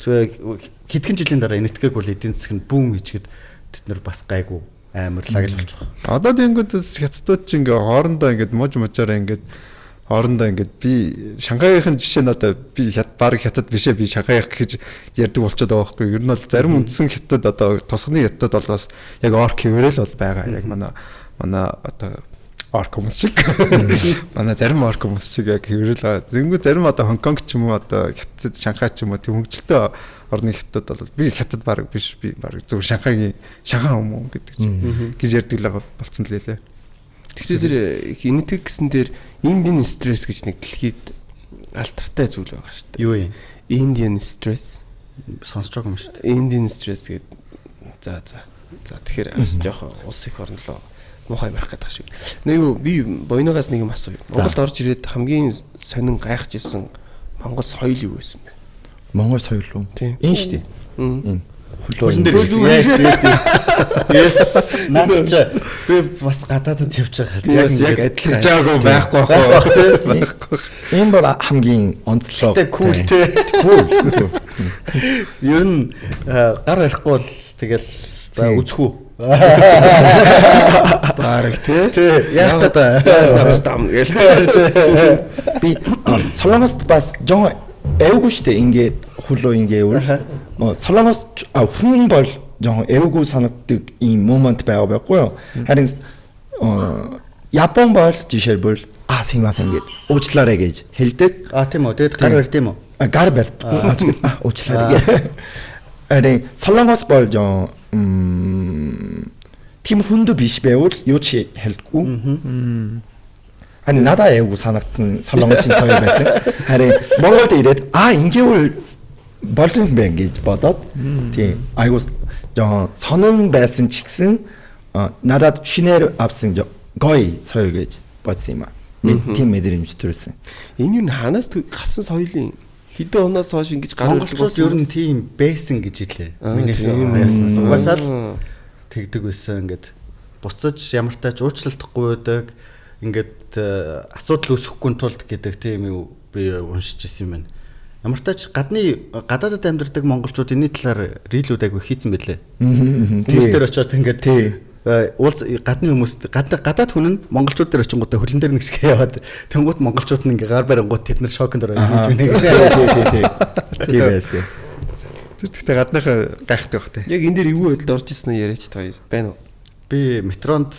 хэдхэн жилийн дараа энэтхэг бол эдийн засаг нь бүүн хийчихэд тэд нар бас гайгүй амар лагл болж байгаа. Одоо тэнгүүд хятадууд ч ингээ хоорондоо ингээ мужаараа ингээ хоорондоо ингээд би Шанхайгийн жишээ нь одоо би баг хятад бишээ би Шанхайг гэж ярьдаг болчиход байгаа байхгүй. Ер нь бол зарим үндсэн хятад одоо тосгоны хятад болоос яг орк хөвөрөл бол байгаа. Яг манай одоо орк хүмүүс шиг. Манай зарим орк хүмүүс шиг яг хөвөрөл байгаа. Зэнгүү зарим одоо Хонконг ч юм уу одоо хятад Шанхай ч юм уу тийм хөгжилтэй орны хятад бол би хятад баг биш би баг зөвхөн Шанхай хүмүүс гэдэг чинь гэж ярьдаг л болцсон л лээ. Тэгэхээр тэр энэтхэг гэсэн дээр Indian stress гэж нэг дэлхийд алтартай зүйл байгаа шүү дээ. Юу юм? Indian stress сонсож байгаа юм шүү дээ. Indian stress гэдэг. За тэгэхээр бас жоохон улс их орнолоо муухай марах гэдэг шиг. Нэг юу би боёноогоос нэг юм асууя. Монголд орж ирээд хамгийн сонин гайхаж ирсэн Монгол соёл юу байсан бэ? Монгол соёл уу? Энэ шүү дээ. Энэ хөлн дээр yes наад чи би бас гадаадд явж байгаа. Яг адилхан жаагүй байхгүй байхгүй. Энэ бол хамгийн онцлог. Тэ кул тэ. Кул. Ер нь гар барихгүй бол тэгэл за үзэх үү. Бараг тий. Яг та бас дам гээл. Би Солонгост бас жоо эвгүй штэ ингээд хөлөө ингээвэл Солонгос хүн бол жоо эвгүй санагддаг ийм момент байгаа байхгүй юу. Харин Япон бол жишээлбэл симас ингээд уучлаарай гэж хэлдэг. Тийм үү. Тэгээд гар барьд юм уу? Гар барьд. Уучлаарай. Харин Солонгос бол жоо тийм хүнд биш байвал юу ч хэлдэггүй. 아니 나다 애고 산악슨 설렁신 서울 байсан. харин Монголд ирээд ингээвэл болно байх гэж бодоод тийм айгуу жоо сонон байсан ч гэсэн надад шинээр авсан гоё соёл гэж бодсон юм аа. Тийм мэдрэмж төрсөн. Энэ юу ханаас гарсан соёлын хэдэн оноос хойш ингэж монголчууд ер нь тийм байсан гэж хэлээ. Минийх байсан. Угаасаа л тэгдэг байсан. Ингээд буцаж ямар тач уучлалтахгүй байдаг. Ингээд асуудал үүсэхгүй тулд гэдэг тийм юу би уншиж ирсэн юм байна. Ямар тач гадаадд амьдардаг монголчууд энэ талаар рилүүд айгу хийцэн байлээ. Хүмүүс дээр очиод ингээд гадны хүмүүс гадаад хүн нь монголчууд дээр очингуудаа хөлн дээр нэг шиг яваад тэнгууд монголчууд нь ингээ гар барингууд тэд нар шоконд ороо хийж байна. Тийм байсан. Тэгтээ гадныхаа гайхдаг бах те. Яг энэ дээр эвгүй байдалд орж ирсэн нь яриач та хоёр байна уу? Би метронд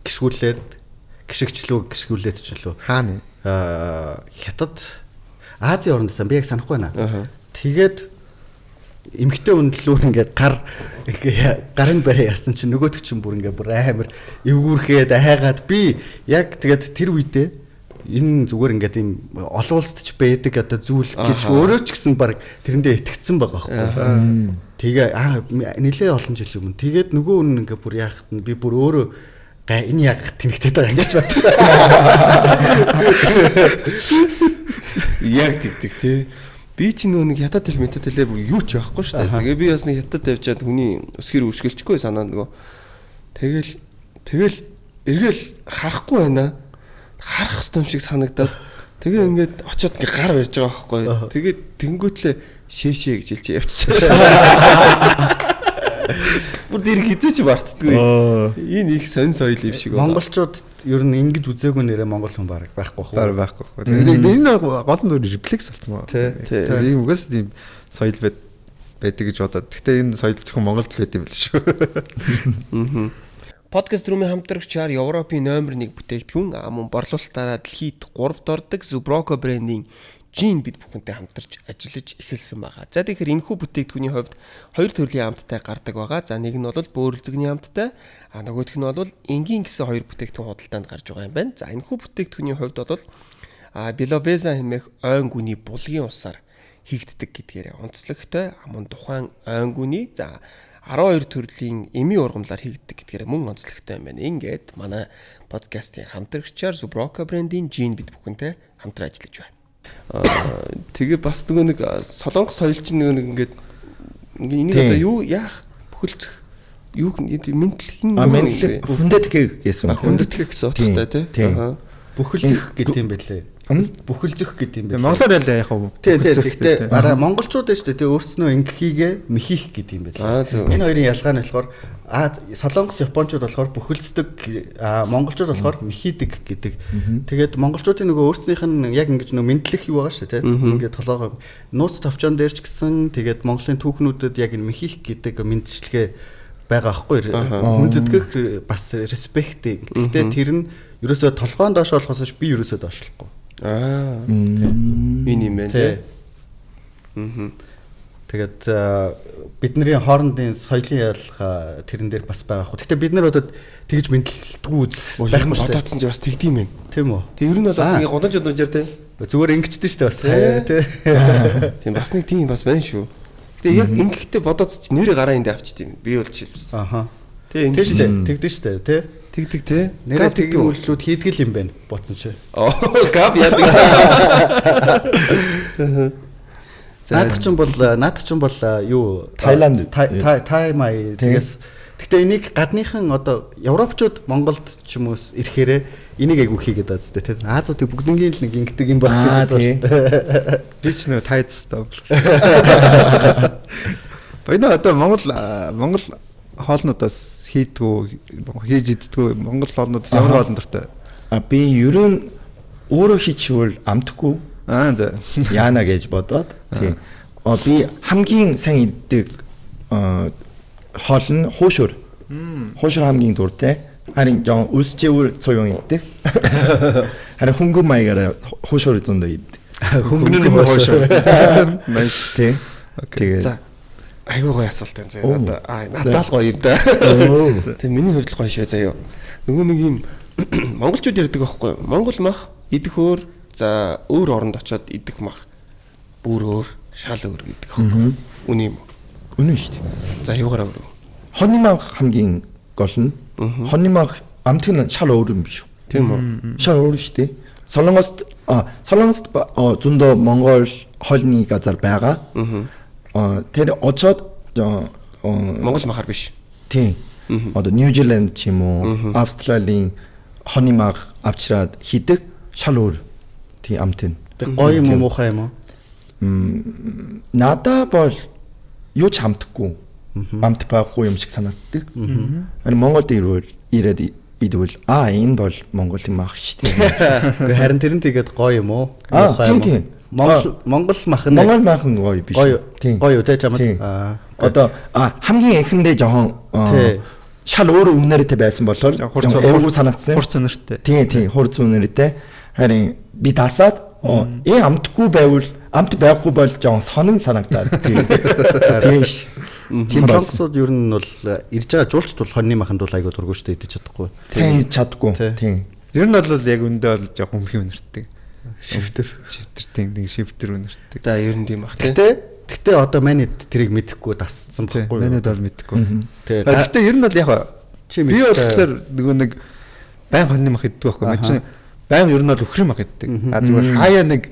гიშгүүлээд ч лөө. Хаана? Хятад Азийн орнодсан би яг санахгүй байна. Тэгээд эмхтэй үнэлүү ингээд гарын барай яасан чинь нөгөөдөг чинь бүр ингээд бүр амар эвгүүрхээд хайгаад би яг тэгээд тэр үедээ энэ зүгээр ингээд юм олон улсад ч байдаг одоо зүйл гэж өөрөө ч гэсэн баг тэрэндээ итгэцсэн байгаа байхгүй. Тэгээ нэлээ олон жил өмнө тэгээд нөгөө үнэн ингээд бүр яахт нь би бүр өөрөө энэ яг тэнэгтэй байгаа ингэж бодсон. Яг тэгдэг тий. Би ч нэг хятад хэл метад хэлээ бүр юу ч байхгүй шүү дээ. Тэгээ би бас нэг хятад тавьчаад хүний өсгөр үргэлжлэхгүй санаа нөгөө. Тэгэл эргэл харахгүй байна. Харах хэвээр шиг санагдаад тэгээ ингээд очиод гар барьж байгаа байхгүй. Тэгээд тэнгүүтлээ шээшээ гэж хэлж явчихсан. Бүр дэр хизээч мартдаггүй. Энэ их сонь соёл юм шиг байна. Монголчууд ер нь ингэж үзээгүй нэрээ монгол хүн бараг байхгүй хөө. Байхгүй. Тэгээд энэ гол нь рефлекс болсон байна. Тийм. Ийм угаас тийм соёл байдаг гэж бодоод. Гэхдээ энэ соёл зөвхөн Монголд л байдаг юм биш шүү. Подкаст румын хамтрагчаар Европын номер 1 бүтээгдэхүүн мөн борлуулалтаараа дэлхийд 3-т ордог Zubrocco брендийн Gin бид бүхэнтэй хамтарч ажиллаж эхэлсэн байгаа. За тэгэхээр энэхүү бүтээгдэхүүний хувьд хоёр төрлийн амттай гардаг байгаа. За нэг нь бол бөөрөлзөгний амттай, нөгөөх нь бол энгийн гэсэн хоёр бүтээгдэхүүн худалдаанд гарч байгаа юм байна. За энэхүү бүтээгдэхүүний хувьд бол Беловеза хэмээх ойн гүний булгийн усаар хийгддэг гэдгээрээ онцлогтой. Мөн тухайн ойн гүний 12 төрлийн эми ургамлаар хийгддэг гэдгээрээ мөн онцлогтой юм байна. Ингээд манай подкастын хамтрагчаар Zubrocco брендийн Gin бид бүхэнтэй хамтран ажиллаж байна. Тэгээ бас нэг солонгос соёл чинь нэг ингээд энийг одоо юу яах бүхэлцэх юу мэдлэг хүндэтгэх гэсэн. Хүндэтгэх гэсэн утгатай тий. Бүхэлцэх гэдэг юм байлээ. Бүхэлзөх гэдэг юм байлээ. Монголоор ял яах вэ? Тий. Гэхдээ монголчууд шүү дээ. Тэ өөрснөө ингэхийгээ мэхих гэдэг юм байлээ. Энэ хоёрын ялгаа нь болохоор солонгос японочууд болохоор бүхэлцдэг, монголчууд болохоор мэхийдэг гэдэг. Тэгээд монголчуудын нөгөө өөрснийх нь яг ингэж нөгөө мэдлэх юу байгаа шүү дээ. Ингээд толгоо нууц товчон дээр ч гэсэн тэгээд монголын түүхнүүдэд яг энэ мэхих гэдэг мэдлэгээ байгаа аахгүй. Хүндэтгэх бас респект. Гэхдээ тэр нь ерөөсөө толгоон доош болохоос би ерөөсөө доошлохгүй. Энэ юм байна тий. Тэгээд бидний хоорондын соёлын ялгаа тэрэн дээр бас байгаа хөө. Гэхдээ бид нар одоо тэгж мэдлэлтгүй байх юм шүү дээ. Бодоодсон чи бас тэгдэм юм. Тийм үү? Тэг ер нь бол бас ингээ годончод тий. Зүгээр ингэчтэй шүү дээ бас. Тий. Тийм бас нэг тийм бас байна шүү. Гэтэ яг ингэхдээ бодоодсон чи нэрээ гараа энд авчт юм. Би бол жишээлбэл. Аха. Тий ингэ шүү дээ. Тэгдэж шүү дээ тий. Тэгдэг тий. Нэрээ тэгдэг үйлдэлүүд хийдгэл юм байна. Боцсон чи. Гав яадаг. Наадах чинь бол юу Таиланд Таймай тэгээс гэхдээ энийг гадныхан одоо европчууд Монголд ч юм уу ирэхээрээ энийг айгу хийгээд байгаа зү тэ Азиудыг бүгднгийн л нэг ингэдэг юм байна гэж бодлоо. Би ч нөө тайцтай. Баяна одоо Монгол хоолнуудаас хийж иддгүү Монгол хоолнуудаас ямар хоолн дуртай? Би ерөн өөрөө хийчихвэл амтгүй. За. Яана гэж бодоод тийм. Би хамгийн сайн иддэг хоол нь хуушур. Хуушур хамгийн дуртай. Харин жоо үсчэвэр цоён иддэг. Харин хөнгөн маягаар хуушур зөндөө иддэг. Хөнгөн хуушур. Nice тийм. Окей. За. Айгуу гоё асуулт байна заяа. Надад гоё юм да. Тэгээ миний хувьд гоё шээ заяа. Нөгөө нэг юм монголчууд ярьдаг байхгүй юу? Монгол мах идэх өөр, за өөр оронд очиод идэх мах бүр өөр шал өөр гэдэг аахгүй. Үний юм уу? Үнэн шүү дээ. За юугаараа өөр? Хоннимаг хамгийн гол нь хоннимаг амтг нь шал өөр юм биш үү? Тийм үү? Шал өөр шүү дээ. Солонгост зөндөө Монгол хольны газар байгаа. Тэр очоод Монгол махар биш. тийм. Одоо Нью-Зеланд ч юм уу, Австралийн хоннимаг авчираад хийдэг шал өөр. Тийм амт нь. Тэг гоё юм уу муухай юм уу? Надаа бол юу ч хамтахгүй. Амт байхгүй юм шиг санагддаг. Харин Монголд ирээд идвэл энэ бол Монголын мах шүү дээ. Тэг харин тэр нь тэгээд гоё юм уу? Тийм. Монгол мах нь Монгол махан гоё биш. Тийм. Гоё үү те чамд. Одоо хамгийн эхэндээ жоохон шал өөр үнээртэй байсан болохоор эвгүй санагдсан. Хурц үнэртэй. Тийм, хурц үнэртэй. Харин би дасаад амтгүй байвал амт байхгүй бол жоохон сонин санагдаад. Тийм Монголсууд ер нь бол ирж байгаа жуулчд бол хоньны маханд бол айгүй дургуй штэ идэж чадахгүй. сайн хийж чадахгүй. Тийм. Ер нь бол яг үндэ бол жоохон хөмхий үнэртэй. Шивтэр тийм нэг шивтэр үнэртэй. За ер нь тийм бах тий. Гэтэ одоо манайд тэрийг мэдэхгүй дассан байхгүй. Манайд бол мэдхгүй. Тий. Гэтэ ер нь бол яг чи би болохоор нөгөө нэг байн хоньны мах иддэг байхгүй. Мань чинь байн ер нь бол өхрийн мах иддэг. Зүгээр хаяа нэг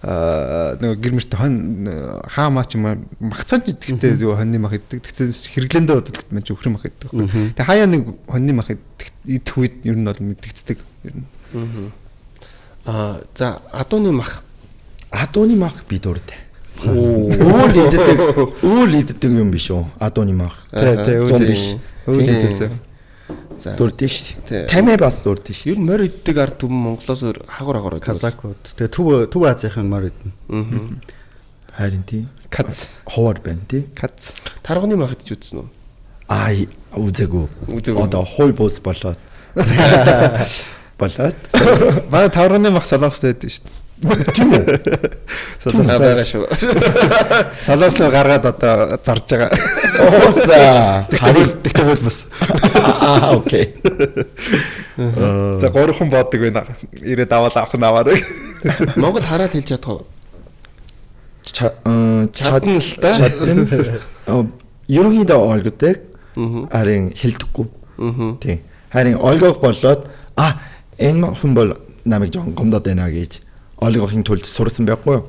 нөгөө гэр мөртөө хаамаа ч юм махцаан ч идэхтэй хоньны мах иддэг. Тэгтээ хэрэглэндээ бодвол мань өхрийн мах иддэг. Тэгээ хаяа нэг хоньны мах идэх үед ер нь бол мэдэгддэг. Ер нь. За адууны мах. Адууны мах би дуртай. Үйл иддэг юм биш үү? Адууны мах. Тий, зон биш. Үйл иддэг. За дуртай шүү дээ. Тамэ бас дуртай шүү. Ер нь морь иддэг ард түмэн Монголоос өөр хагуур казакууд. Тэгээ төв Азийн морь идэнэ. Харин тий. Кац. Ховор байна тий. Кац. Тарганы мах идэж үзсэн үү? Үзээгүй. Одоо хууль бус болоод. Манай тавраны мах солонгост байдаг шүү дээ. Тийм үү? Солонгос байгаа шүү. Солонгослоо гаргаад одоо зарж байгаа. Ууса. Тэгтээ хөл бус. Окей. За 3 хүн боодог байна. Ирээд аваад авах нь аваарай. Монгол хараал хэлж чадах уу? Чадна л та. Ерөнхийдөө ойлгодог. Харин хэлдэггүй. Тийм. Харин ойлгох болоод энэ хүн бол намайг жоон гомдоод байна гэж ойлгохын тулд сурсан байхгүй юу?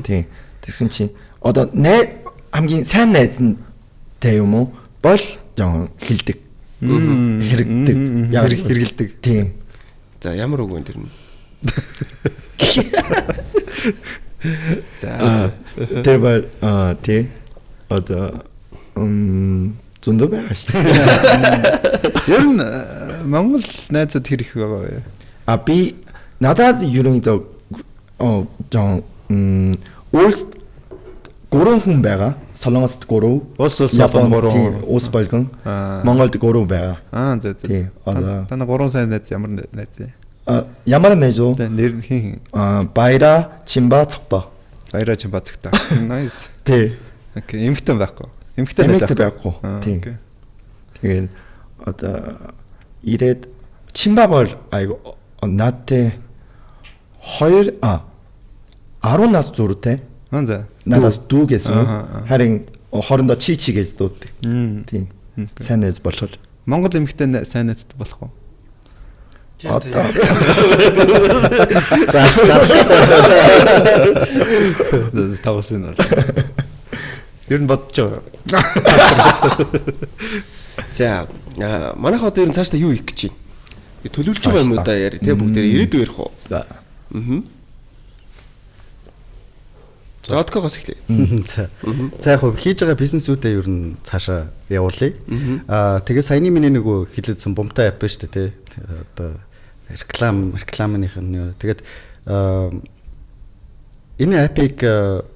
Тийм. Тэгсэн чинь одоо хамгийн сайн найзтай юм уу? Бол жоон хэлдэг. Хэрэгдэг. Хэрэгэлдэг. Тийм. За ямар үг вэ тэр нь? За тэр бол тий. Одоо зөндөө байгаа шүү. Ер нь Монгол найзууд хэрэг байгаа вэ? Би надад ерөнхийдөө жоон улс 3 хүн байгаа. Солонгост 3, Японд 3, улс болгон Монголд 3 байгаа. За. Тий. Одоо тана 3 сайн найз ямар найз вэ? Ямар найз уу? Нэр хин. Баяра, Чимба, Цогтоо. Баяра Чимба, Цогтоо. Nice. Тий. Окей, эмхтэн байхгүй. Эмхтэн байхгүй. Тий. Тэгээд одоо ирээд Чимба бол айгу надтай 10 нас зуртай. За. Надаас дүүгээс харин хоорондоо чи гэж дууддаг. Тийм. Сайн найз болол. Монгол эмхтэн сайн найзтай болох уу? Одоо тавсан бол. Ер нь бодож байгаа. За манайх одоо ер нь цаашдаа юу хийх гэж байна? Төлөвлөж байгаа юм уу да яри те бүгдээ ирээдүй ярих уу? За. За одкогоос эхлэе. За яг хийж байгаа бизнесүүдээ ер нь цаашаа явуулъя. Тэгээ саяны миний нөгөө хэлээдсэн бумтай ап шүү дээ те. Одоо рекламных нь тэгээд энэ апыг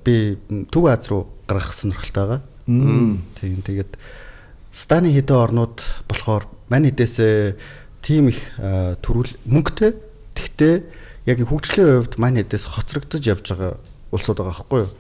би Төв Аз руу гаргах сонирхолтой байгаа. Тийм тэгээд станы хэдэн орнууд болохоор мань хэдээс тийм их төрүүл мөнгөтэй. Тэгтээ яг хөгжлийн хувьд мань хэдээс хоцрогдож явж байгаа улсууд байгаа байхгүй юу.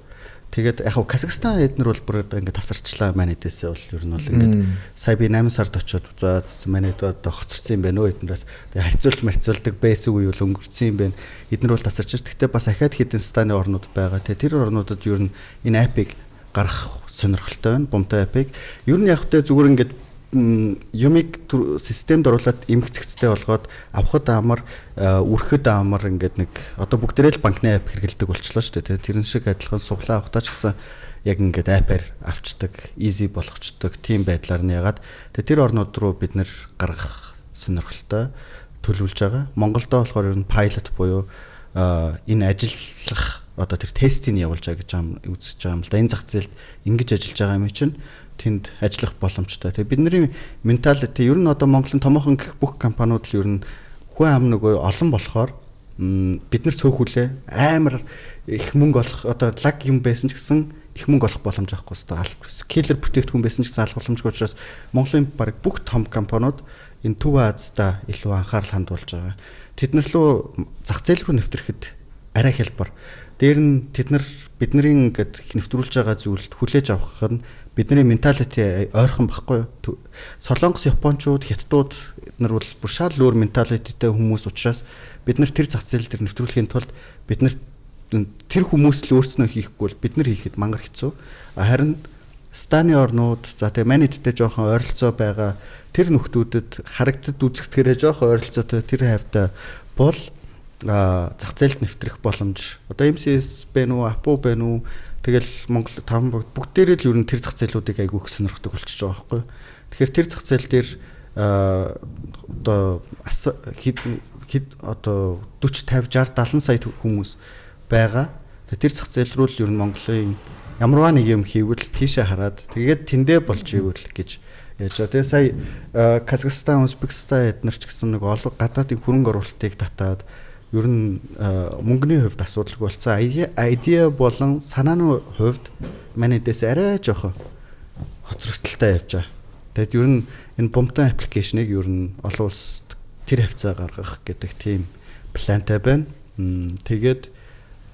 Тэгээд яг Казахстан эднэр бол бүр ингээд тасарчлаа манайдээсээ бол ер нь бол ингээд сая би 8 сард очиод за манайд одоо хоцорсон юм байна өө эднээс харьцуулж марцуулдаг байсан үе бол өнгөрсөн юм байна. Эднэр бол тасарч. Гэхдээ бас ахаад хэдэн станы орнууд байгаа. Тэр орнуудад ер нь энэ апыг гаргах сонирхолтой байна. Бомтой апыг. Ер нь яг хөтэ зүгээр ингээд юмыг системд оруулаад эмгцэгцтэй болгоод авахд амар үрхэд амар ингээд нэг одоо бүгдээрээ л банкны ап хэрэгэлдэг болчихлоо шүү дээ. Тэрэн шиг адилхан суглаа авахтаа ч гэсэн яг ингээд апаар авчдаг, easy болгочдөг тийм байдлаар нь ягаад тэр орнууд руу бид нэр гаргах сонирхолтой төлөвлөж байгаа. Монголдо болохоор ер нь pilot буюу энэ ажиллах одоо тэр тестийг явуулж байгаа гэж үзэж байгаа юм л да. Энэ зах зээлд ингэж ажиллаж байгаа юм чинь тэнд ажиллах боломжтой. Тэгээ бидний менталити ер нь одоо Монголын томоохон гэх бүх компаниуд л ер нь хүн ам нөгөө олон болохоор бид нар цөөхүүлээ амар их мөнгө олох одоо лаг юм байсан ч гэсэн их мөнгө олох боломж авахгүй хэвээр киллер бүтээгдэхүүн байсан ч гэсэн алах боломжгүй учраас Монголын баг бүх том компаниуд энэ Төв Азида илүү анхаарал хандуулж байгаа. Тэднэр лөө зах зээл рүү нэвтрэхэд арай хялбар. Дээр нь тэд нар бидний ингээд нэвтрүүлж байгаа зүйлд хүлээж авах нь бидний менталити ойрхон байхгүй юу? Солонгос, Япончууд, Хятадууд нар бол бүр шал өөр менталититэй хүмүүс учраас бид нар тэр зах зээл дээр нэвтрүүлэхийн тулд бид нар тэр хүмүүс л өөрснөө хийхгүй бол бид нар хийхэд мангар хэцүү. Харин станы орнууд за тэгээ манайдтай жоохон ойролцоо байгаа тэр нөхдүүдэд харагдцад үзэгдэхээрээ жоохон ойролцоотой тэр хавьтай бол зах зээлд нэвтрэх боломж. Одоо MCS байна уу, Апу байна уу? Тэгэл Монгол таван бүгдээрээ л ер нь тэр зах зээлүүдийг айгүй их сонирхдаг болчихж байгаа байхгүй. Тэгэхээр тэр зах зээл дээр одоо одоо 40 50 60 70 сая хүмүүс байгаа. Тэр зах зээл рүү л ер нь Монголын ямарваа нэг юм хийвэл тийшээ хараад тэгээд тэндээ болж ивэл гэж яаж байгаа. Тэгээ сая Казахстан, Узбекистан эднэр ч гэсэн нэг гадаадын хөрөнгө оруулалтыг татаад ер нь мөнгөний хувьд асуудалгүй болсон. Идея болон санааны хувьд манайдээс арай жоохон хоцрогдолтой явж байгаа. Тэгэд ер нь энэ бомтон аппликейшнийг ер нь олон улсад тэр хавцаа гаргах гэдэг тийм плантай байна. Тэгээд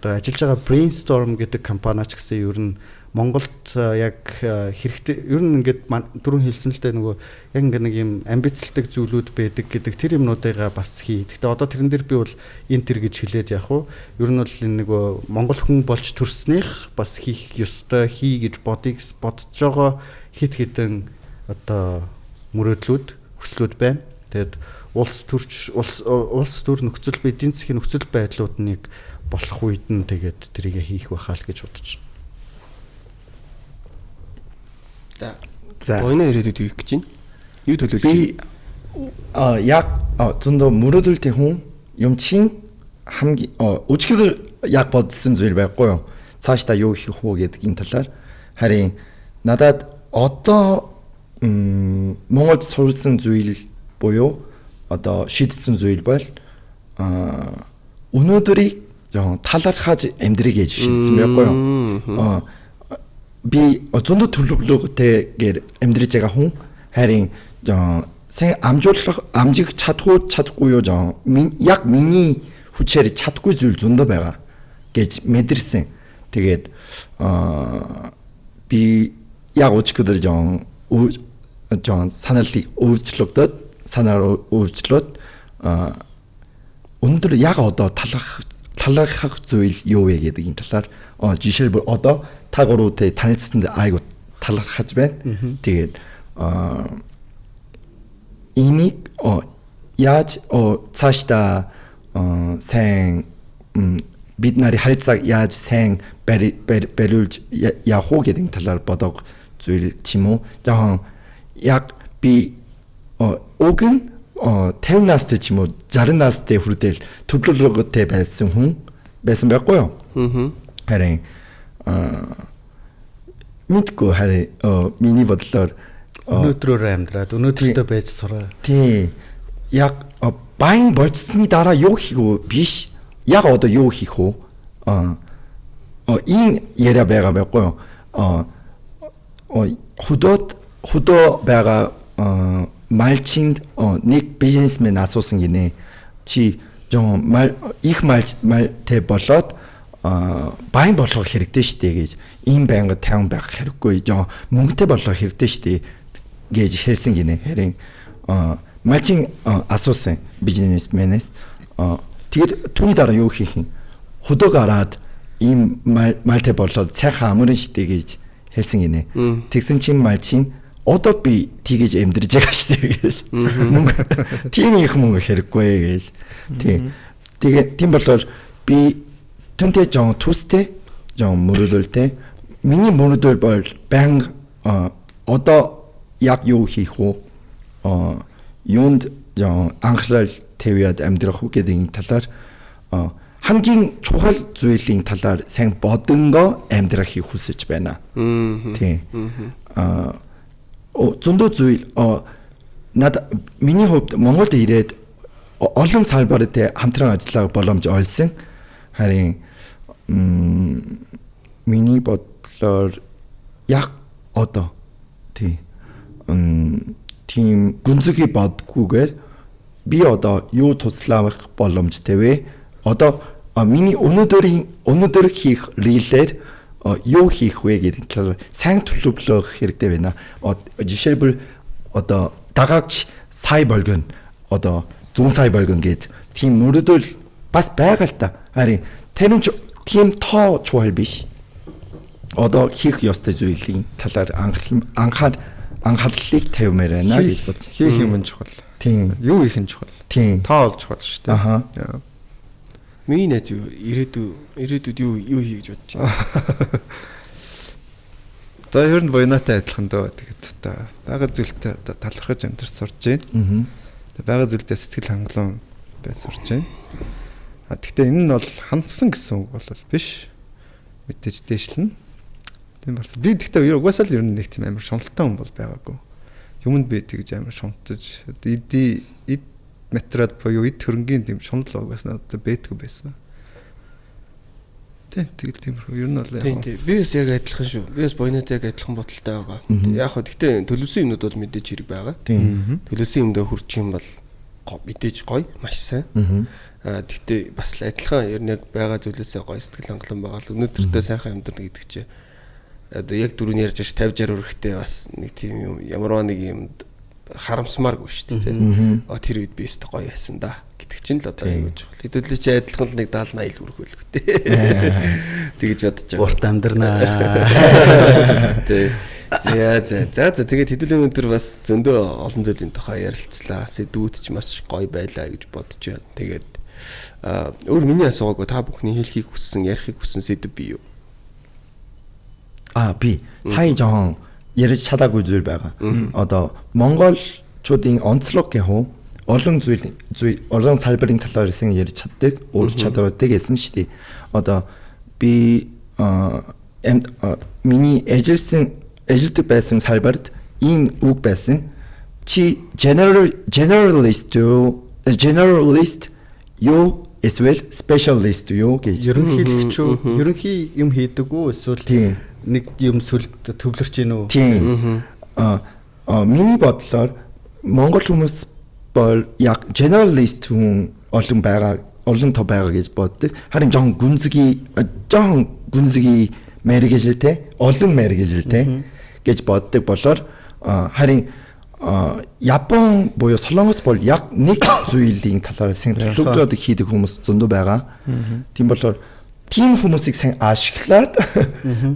одоо ажиллаж байгаа Brainstorm гэдэг компани ч гэсэн ер нь Монголд яг хэрэгтэй ер нь ингээд дөрөв хэлсэн л дээ нөгөө яг ингээд нэг юм амбицлдаг зүйлүүд байдаг гэдэг тэр юмнуудыгаа бас хий. Гэхдээ одоо тэрэн дээр би бол энэ тэр гэж хэлээд яах вэ? Ер нь бол энэ нөгөө Монгол хүн болж төрснийх бас хийх ёстой хий гэж бодож байгаа хит хитэн одоо мөрөөдлүүд хүслүүд байна. Тэгээд улс төр нөхцөл эдийн засгийн нөхцөл байдлуудыг болох үед нь тэгээд тэрийг хийх байхаа л гэж бодож байна. За. Ойно ирээдүйд юу гэж байна? Юу төлөвлөж байна? Би яг зөндөө мөрөөдөлтэй хүн юм чин хамгийн өчигдөр яг бодсон зүйл байхгүй юу? Цаашдаа юу хийх вэ гэдэг энэ талаар харин надад одоо Монголд сурсан зүйл буюу одоо шийдсэн зүйл бол өнөөдрийг жоохон талархаж амьдрыг гэж шийдсэн байхгүй юу? Би зөндөө төлөвлөгөөтэйгээр амьдрэж байгаа хүн харин сайн амжих чадахгүй юу яг миний хүчээр чадахгүй зүйл зөндөө байгаа гэж мэдэрсэн. Тэгээд би яг өчигдөр жоохон санаалыг санаар өөрчлөөд өнөөдөр яг одоо талархах зүйл юу вэ гэдэг энэ талаар жишээлбэл одоо та гуруутай танилцсанд айгуу талархаж байна. Тэгээд энийг яаж цаашдаа сайн бид нарын харилцааг яаж сайн бариулж явах уу гэдэг талаар бодог зүйл ч юм уу. Жоохон яг би уг нь 50 настай ч юм уу 60 настай хүртэл төлөвлөгөөтэй байсан хүн байсан байхгүй юу? Харин мэдгүй харин миний бодлоор өнөөдрөөр амьдраад өнөөдөртөө байж сураа. Тийм. Яг байн болцсны дараа юу хийх вэ? Биш. Яг одоо юу хийх вэ? Энэ яриа байгаа байхгүй юу? Хөдөө байгаа малчинд нэг бизнесмен асуусан гинэ. Чи их малтэй болоод байн болох хэрэгтэй шүү дээ гэж. ийм байнга 50 байх хэрэггүй. Жоо мөнгөтэй болоо хэрэгтэй шүү дээ гэж хэлсэн гинэ. Харин малчин асуусан бизнесмэнээс тэгээд түүний дараа юу хийх юм? Хөдөө гараад ийм малтай болоод цайхан амарна шүү дээ гэж хэлсэн гинэ. Тэгсэн чинь малчин одоо би тийгэж амьдрэж байгаа шүү дээ гэж. Мөнгө тийм их мөнгө хэрэггүй гэж. Тэгээ тийм болохоор би түнтэй жоо төстэй жоо мөрөдөлтэй миний мөрөдөл бол банк одоо яг юу хийх вэ? Юунд жоо анхлал тавиад амьдрах уу гэдэг талаар хамгийн чухал зүйлийн талаар сайн бодонго амьдрахыг хүсэж байна. Тийм. Зөндөө зүйл над миний хувьд Монголд ирээд олон салбарт хамтран ажиллах боломж олсон. Харин миний бодлоор яг одоо тийм гүнзгий бодгүйгээр би одоо юу туслах боломжтой вэ? Одоо миний өнөөдөр хийх рилээр юу хийх вэ гэдэг талаар сайн төлөвлөх хэрэгтэй байна. Жишээлбэл одоо дагагч сая болгоно. Одоо 100 сая болгоно гэд тийм мөрөдөл бас байгаа л та. Харин тэр нь тийм тоо чухал биш. Одоо хийх ёстой зүйлийн талаар анхаарлыг тавьмаар байна гэж бодсон. Хийх юм нь чухал. Тийм. Юу их нь чухал. Тийм. Тоо бол чухал шүү дээ. Миний найз ирээдүйд юу хийж бодож байна? За ер нь военатай адилхан дөө тэгээд одоо бага зүйлтэй талархаж амьдарч сурж байна. Бага зүйлдээ сэтгэл хангалуун бай сурж байна. Гэхдээ энэ нь бол хандсан гэсэн үг бол биш. Мэдээж дээшлэн. Тийм бол би гэхдээ угаасаа л ер нь нэг тийм амар шуналттай хүн бол байгаагүй. Юмд би тэгж амар шунтаж эд материал буюу эд хөрөнгийн тийм шунал угаасаа одоо байтгүй байсан. Тэгэл тиймэрхүү ер нь бол яг. Тийм. Би бас яг адилхан шүү. Би бас боёнотой яг адилхан бодолтой байгаа. Яг хөө гэхдээ төлөвсөн юмнууд бол мэдээж хэрэг байгаа. Төлөвсөн юмдээ хүрч юм бол мэдээж гоё, маш сайн. Гэхдээ бас л адилхан ер нь яг байгаа зүйлээсээ гоё сэтгэл хангалуун байгаа л өнөөдөртөө сайхан амьдрна гэдэг чинь одоо яг дөрөв ярьж 50 60 өрхтэй бас нэг тийм юм ямарваа нэг юм харамсмааргүй шүү дээ. Тэр үед би өстө гоё байсан да гэдэг чинь л одоо юу гэж бол. Хэдүүлээ чи адилхан л нэг 70 80 л өрхөөлөхтэй. Тэгэж бодож байгаа. Урт амьдрнаа. Тэг. За тэгээд хэдүүлээ өнөдөр бас зөндөө олон зүйлийн тухай ярилцлаа. Сэдвүүд ч маш гоё байлаа гэж бодож байна. Тэгээд өөр миний асуугаагүй та бүхний хэлхийг хүссэн, ярихыг хүссэн сэдв бий юу? Би сая жоон ярьж чадаагүй зүйл байгаа. Одоо монголчуудын онцлог гэх үү олон олон салбарын талаар сэн ярьж чаддаг, өөр чадвартай гэсэн шүү дээ. Одоо би миний ажилтдаг байсан салбарт ийм үг байсан. Чи generalist юу эсвэл specialist юу гэж ерөнхийлөгч үү? Ерөнхий юм хийдэг үү эсвэл нэг юм сүлд төвлөрч гин үү? Тийм. Миний бодлоор монгол хүмүүс бол яг generalist хүн олон тоо байгаа гэж боддог. Харин жоон гүнзгий мэргэжилтэй, олон мэргэжилтэй гэж боддог болоор харин Япон буюу Солонгос бол яг нэг зүйлийн талаар сайн төлөвлөд хийдэг хүмүүс зөндөө байгаа. Тийм болохоор тийм хүмүүсийг сайн ашиглаад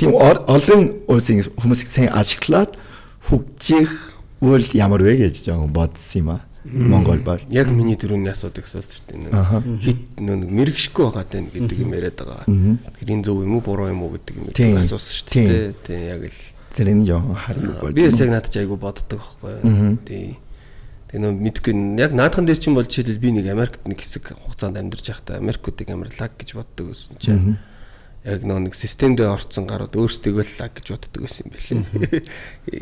тийм олон улсын хүмүүсийг сайн ашиглаад хөгжих үйл ямар вэ гэж жоохон бодсон юм аа. Монгол бол яг миний дөрөвний асуудаг асуулт шүү дээ. Хит нэг мэрэгшгүй байгаа тань гэдэг юм яриад байгаа. Тэгэхээр энэ зөв юм уу буруу юм уу гэдэг юм асуусан шүү дээ. Тийм яг л тэрний жоохон харин бол. Би яг надад ч айгу боддог байхгүй. Тийм. Тэгээ нөө мэдгүй яг наадхан дээр чинь бол жишээлбэл би нэг Америкт нэг хэсэг хугацаанд амьдарч байхдаа Америкуудыг амар лаг гэж боддог байсан чинь яг нэг системдээ орцсон гарууд өөрсдөө л лаг гэж боддог байсан юм билээ.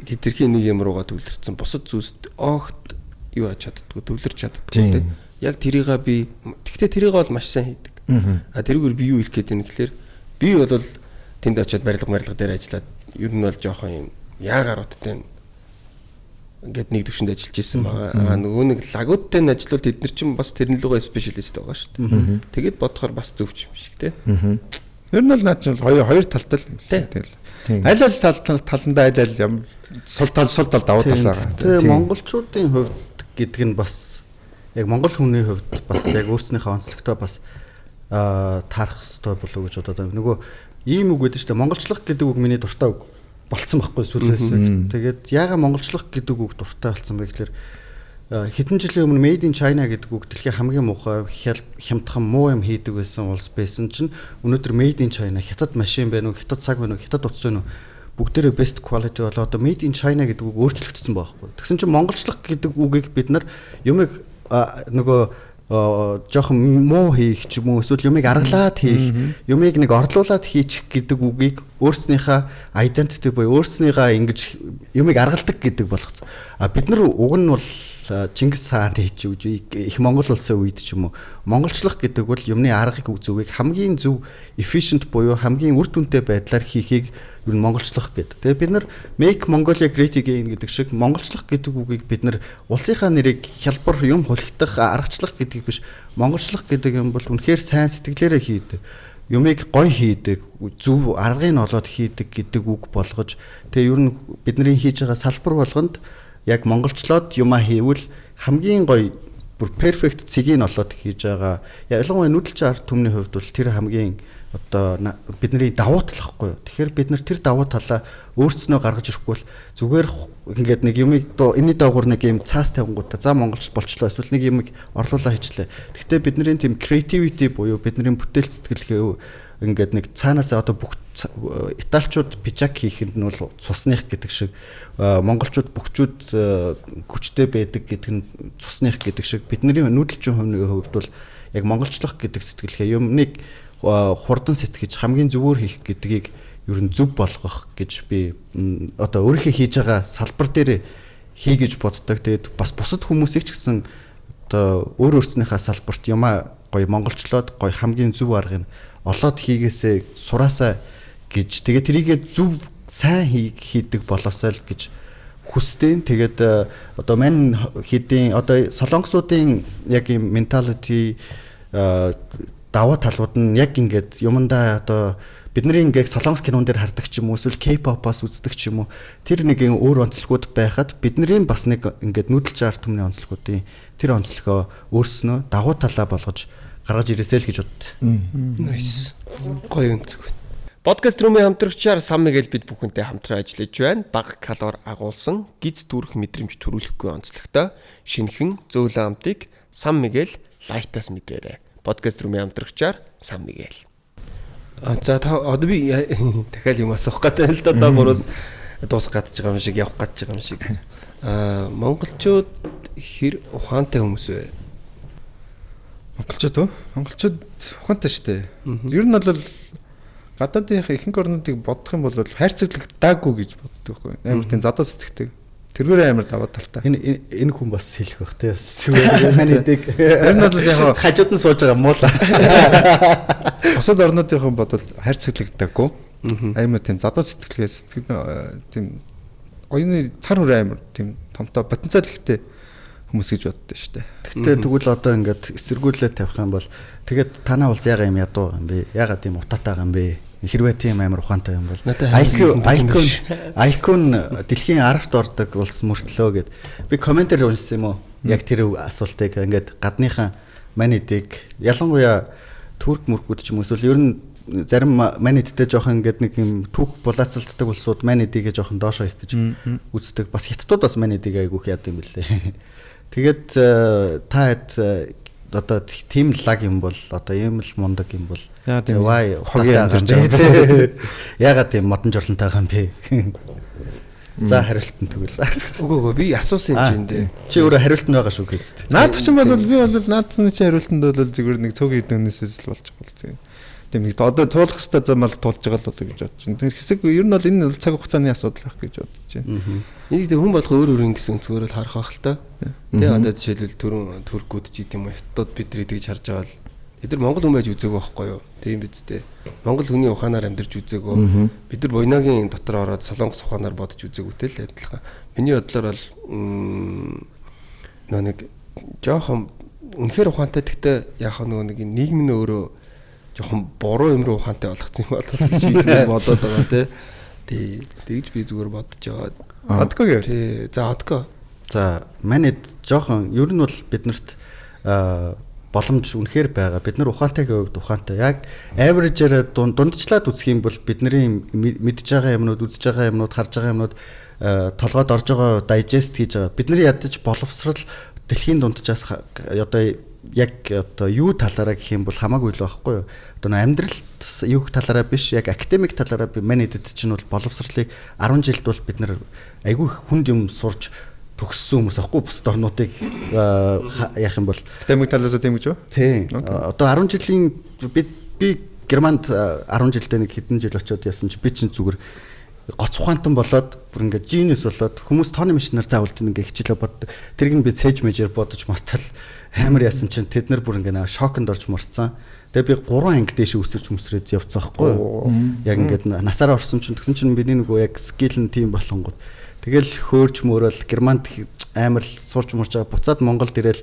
Хитрхийн нэг юм руугаа төвлөрсөн бусад зүйлс огт юу аж чаддгүй төвлөрч чаддгүй. Яг тэрийгээ би тэгтээ тэрийг бол маш сайн хийдэг. Тэрүүгээр би юу хэлэх гээд байна гэхээр би бол тэнд очиод барилга дээр ажиллаад ер нь бол жоохон юм яагаруудтай ингээд нэг төвшөнд ажиллаж исэн байгаа. Нөгөө нэг лагуудтай ажиллавал тэд нар чинь бас тэрнлэгөө спешиалист байгаа шүү дээ. Тэгэд бодохоор бас зөвч юм шиг те. Ер нь бол наад чинь хоёр талтай л юм л. Тэгэл. Аль аль таландаа аль аль юм сул тал давуу тал байгаа. Тэгээ монголчуудын хувьд гэдэг нь бас яг монгол хүний хувьд бас яг өөрснийхөө онцлогтой бас таарах хэрэгтэй болов уу гэж бодоод байна. Нөгөө ийм үг гэдэг чинь монголчлог гэдэг үг миний дуртай үг болцсон байхгүй сүүлээс. Тэгээд яагаад монголчлог гэдэг үг дуртай болсон бэ гэхээр хэдэн жилийн өмнө Made in China гэдэг үг дэлхийн хамгийн муухай хямдхан муу юм хийдэг байсан улс байсан чинь өнөөдөр Made in China хятад машин байна уу, хятад цаг байна уу, хятад утас байна уу бүгдээрээ best quality болоо одоо Made in China гэдэг үг өөрчлөгдсөн байхгүй. Тэгсэн чинь монголчлог гэдэг үгийг бид нар юмыг нөгөө жоохон муу хийх ч юм уу эсвэл юмыг аргалаад хийх, юмыг нэг орлуулад хийчих гэдэг үгийг өөрснийхөө identity буюу өөрснийхөө ингэж юмыг аргалдаг гэдэг болгоцсон. Бид нар уг нь бол Чингис хаан хийж үгүй их Монгол улсын үед ч юм уу монголчлох гэдэг бол юмны аргыг зүгийг хамгийн зөв efficient буюу хамгийн үр дүнтэй байдлаар хийхийг юу монголчлох гэдэг. Тэгээ бид нар Make Mongolia Great Again гэдэг шиг монголчлох гэдэг үгийг бид нар улсынхаа нэрийг хялбар юм хулигдах аргачлах гэдгийг биш монголчлох гэдэг юм бол үнэхээр сайн сэтгэлээрээ хийдэг. Юмыг гоё хийдэг, зөв аргыг олоод хийдэг гэдэг үг болгож тэгээ ер нь бидний хийж байгаа салбар болгонд яг монголчлоод юмаа хийвэл хамгийн гоё бүр перфект цэгийг нь олоод хийж байгаа. Ялангуяа нүүдэлчин ард түмний хувьд бол тэр хамгийн одоо бидний давуу тал гэхгүй юу. Тэгэхээр бид нар тэр давуу талаа өөрснөө гаргаж ирэхгүй бол зүгээр ингээд нэг юмыг энэний доогуур нэг юм цаас тавингуудаа за монголч болчлоо эсвэл нэг юмыг орлуулаа хийчлээ. Гэхдээ бидний тийм creativity буюу бидний бүтээл сэтгэлгээ ингээд нэг цаанаасаа одоо бүх италичууд пижак хийхэд нь бол цусных гэдэг шиг монголчууд бүгчүүд хүчтэй байдаг гэдэг нь цусных гэдэг шиг бидний нүүдэлчин хувийн хувьд бол яг монголчлох гэдэг сэтгэлгээ юмныг хурдан сэтгэж хамгийн зөвөр хийх гэдгийг ер нь зөв болгох гэж би одоо өөрийнхөө хийж байгаа салбар дээр хий гэж боддог. Тэгээд бас бусад хүмүүсийг ч гэсэн одоо өөрснийхөө салбарт юмаа гоё монголчлоод гоё хамгийн зөв аргыг олоод хийгээсээ сураасаа гэж тэгээд тэрийгээ зөв сайн хийдэг болоосай л гэж хүсдэг. Тэгээд одоо мань хэдийн одоо солонгосуудын яг юм менталити даваа талууд нь яг ингээд юмдаа одоо бидний ингээд солонгос кинон дээр хардаг ч юм уу эсвэл K-pop-аас үздэг ч юм уу тэр нэг өөр онцлогуд байхад бидний бас нэг ингээд нүүдэлчин ард түмний онцлогуудын тэр онцлогоо өөрснөө давуу талаа болгож гаргаж ирээсэй л гэж боддог. Nice. Гоё өнцөг. Подкаст румын хамтрагчаар Сан Мигэл бид бүхэнтэй хамтран ажиллаж байна. Бага калори агуулсан, гиз түрх мэдрэмж төрүүлэхгүй онцлогтой шинэхэн зөөлөн амтыг Сан Мигэл лайтаас мэдрээрэй. Подкаст румын хамтрагчаар Сан Мигэл. За та одоо би дахиад юм асуух гэдэг л да доогоос дуусах гэж байгаа юм шиг явах гэж байгаа юм шиг. Монголчууд хэр ухаантай хүмүүс вэ? Монголчууд ухаантай шүү дээ. Ер нь бол гадаадынх ихэнх орнуудыг бодох юм бол хайрцаглагдаагүй гэж боддог байхгүй. Амар тийм задаа сэтгэдэг. Тэргээр амар даваа талтай. Энэ хүн бас хэлэх бах тий. Манайдаг. Тэр нь бол яг хажууд нь сууж байгаа муу л. Бусад орнуудынхан бодвол хайрцаглагдаагүй. Амар тийм задаа сэтгэлээс тийм оюуны цар хүрээ амар тийм томтой потенциал ихтэй хүмүүс гэж боддоо шүү дээ. Гэхдээ тэгвэл одоо ингээд эсэргүүцлээ тавих юм бол тэгээд танаа улс яга юм ядуу юм бэ? Яга тийм утаатай юм бэ? Хэрвээ тийм амар ухаантай юм бол Icon дэлхийн 10-т ордог улс мөртлөө гэд би комментээр уншсан юм уу? Яг тэр асуултыг ингээд гадныхан манидыг ялангуяа турк мөркүүд ч юм эсвэл ер нь зарим манидтэй жоохон ингээд нэг юм түүх булаацалддаг улсууд манидыгээ жоохон доошоо их гэж үздэг. Бас хятадууд бас манидыг айгүйх яд юм бэлээ. Тэгээд та одоо тийм лаг юм бол одоо ийм л мундаг юм бол вай яагаад тийм модон жорлонтой байгаа юм бэ? За хариултанд тэгвэл. Үгүй би асуусан юм чинь. Чи өөрөө хариултанд байгаа шүү гэж. Наадах чинь бол би бол наадны чи хариултанд бол зүгээр нэг цог хэднээс л болж байгаа л. Тийм нэг одоо туулах хэвээр замаар туулж байгаа л одоо гэж бодож байна. Тэр хэсэг ер нь бол энэ бол цаг хугацааны асуудал ах гэж бодож байна. Энийг хүн болох өөр гэсэн зүгээр л харах байх л та. Тэгээ одоо жишээлбэл түркүүд ч гэдэм юм хятад бидний тэгж харж байгаа л бид нар Монгол хүн байж үзээгүй байхгүй юу? Тийм биз дээ. Монгол хүний ухаанаар амьдарч үзээгүй. Бид нар буйнагийн дотор ороод солонгос ухаанаар бодож үзээгүйтэй л адилхан. Миний бодлоор бол нэг жоохон үнэхээр ухаантай гэхдээ яг нэг нийгэм нь өөрөө жоохон буруу юм руу ухаантай болгоцсон юм болов гэж би зүгээр бодоод байгаа тий. Тэгж би зүгээр бодож байгаа. Одкогийн. Тий. За одко. За манайд жоохон ер нь бол биднэрт боломж үнэхээр байгаа. Бид нар ухаантайгийн хувьд ухаантай. Яг average-аар дундчлаад үзэх юм бол бидний мэдж байгаа юмнууд, үзэж байгаа юмнууд, харж байгаа юмнууд толгойд орж байгаа digest хийж байгаа. Бидний ядаж боловсрал дэлхийн дунджаас одоо яг одоо юу талаараа гэх юм бол хамаагүй л байхгүй юу. Одоо амьдралт юу талаараа биш, яг академик талаараа манайд чинь бол боловсролыг 10 жилд бол бид нар айгүй хүнд юм сурж төгссөн хүмүүс ахгүй бусд орнуудыг яах юм бол академик талаас тийм гэж үү? Тийм. Одоо 10 жилийн би Германд 10 жилдээ нэг хэдэн жил очиод явсан чи би чинь зүгээр гоц ухаантан болоод бүр ингээд genius болоод хүмүүс тооны машинаар заавал тийм ингээд хичээлээ бод. Тэрийг нь би цээж мэжээр бодож мартал амар яасан чинь тэд нар бүр ингээд шоконд орж мурцсан. Тэгээ би 3 анги дэше өсөрч мөсрөөд явцсан байхгүй юу? Яг ингээд насаараа орсон чинь тэгсэн чинь миний нөгөө яг скил нь тийм болохонгод тэгэл хөөрч мөрөөл Германд амар сурч мурч байгаа буцаад Монголд ирэл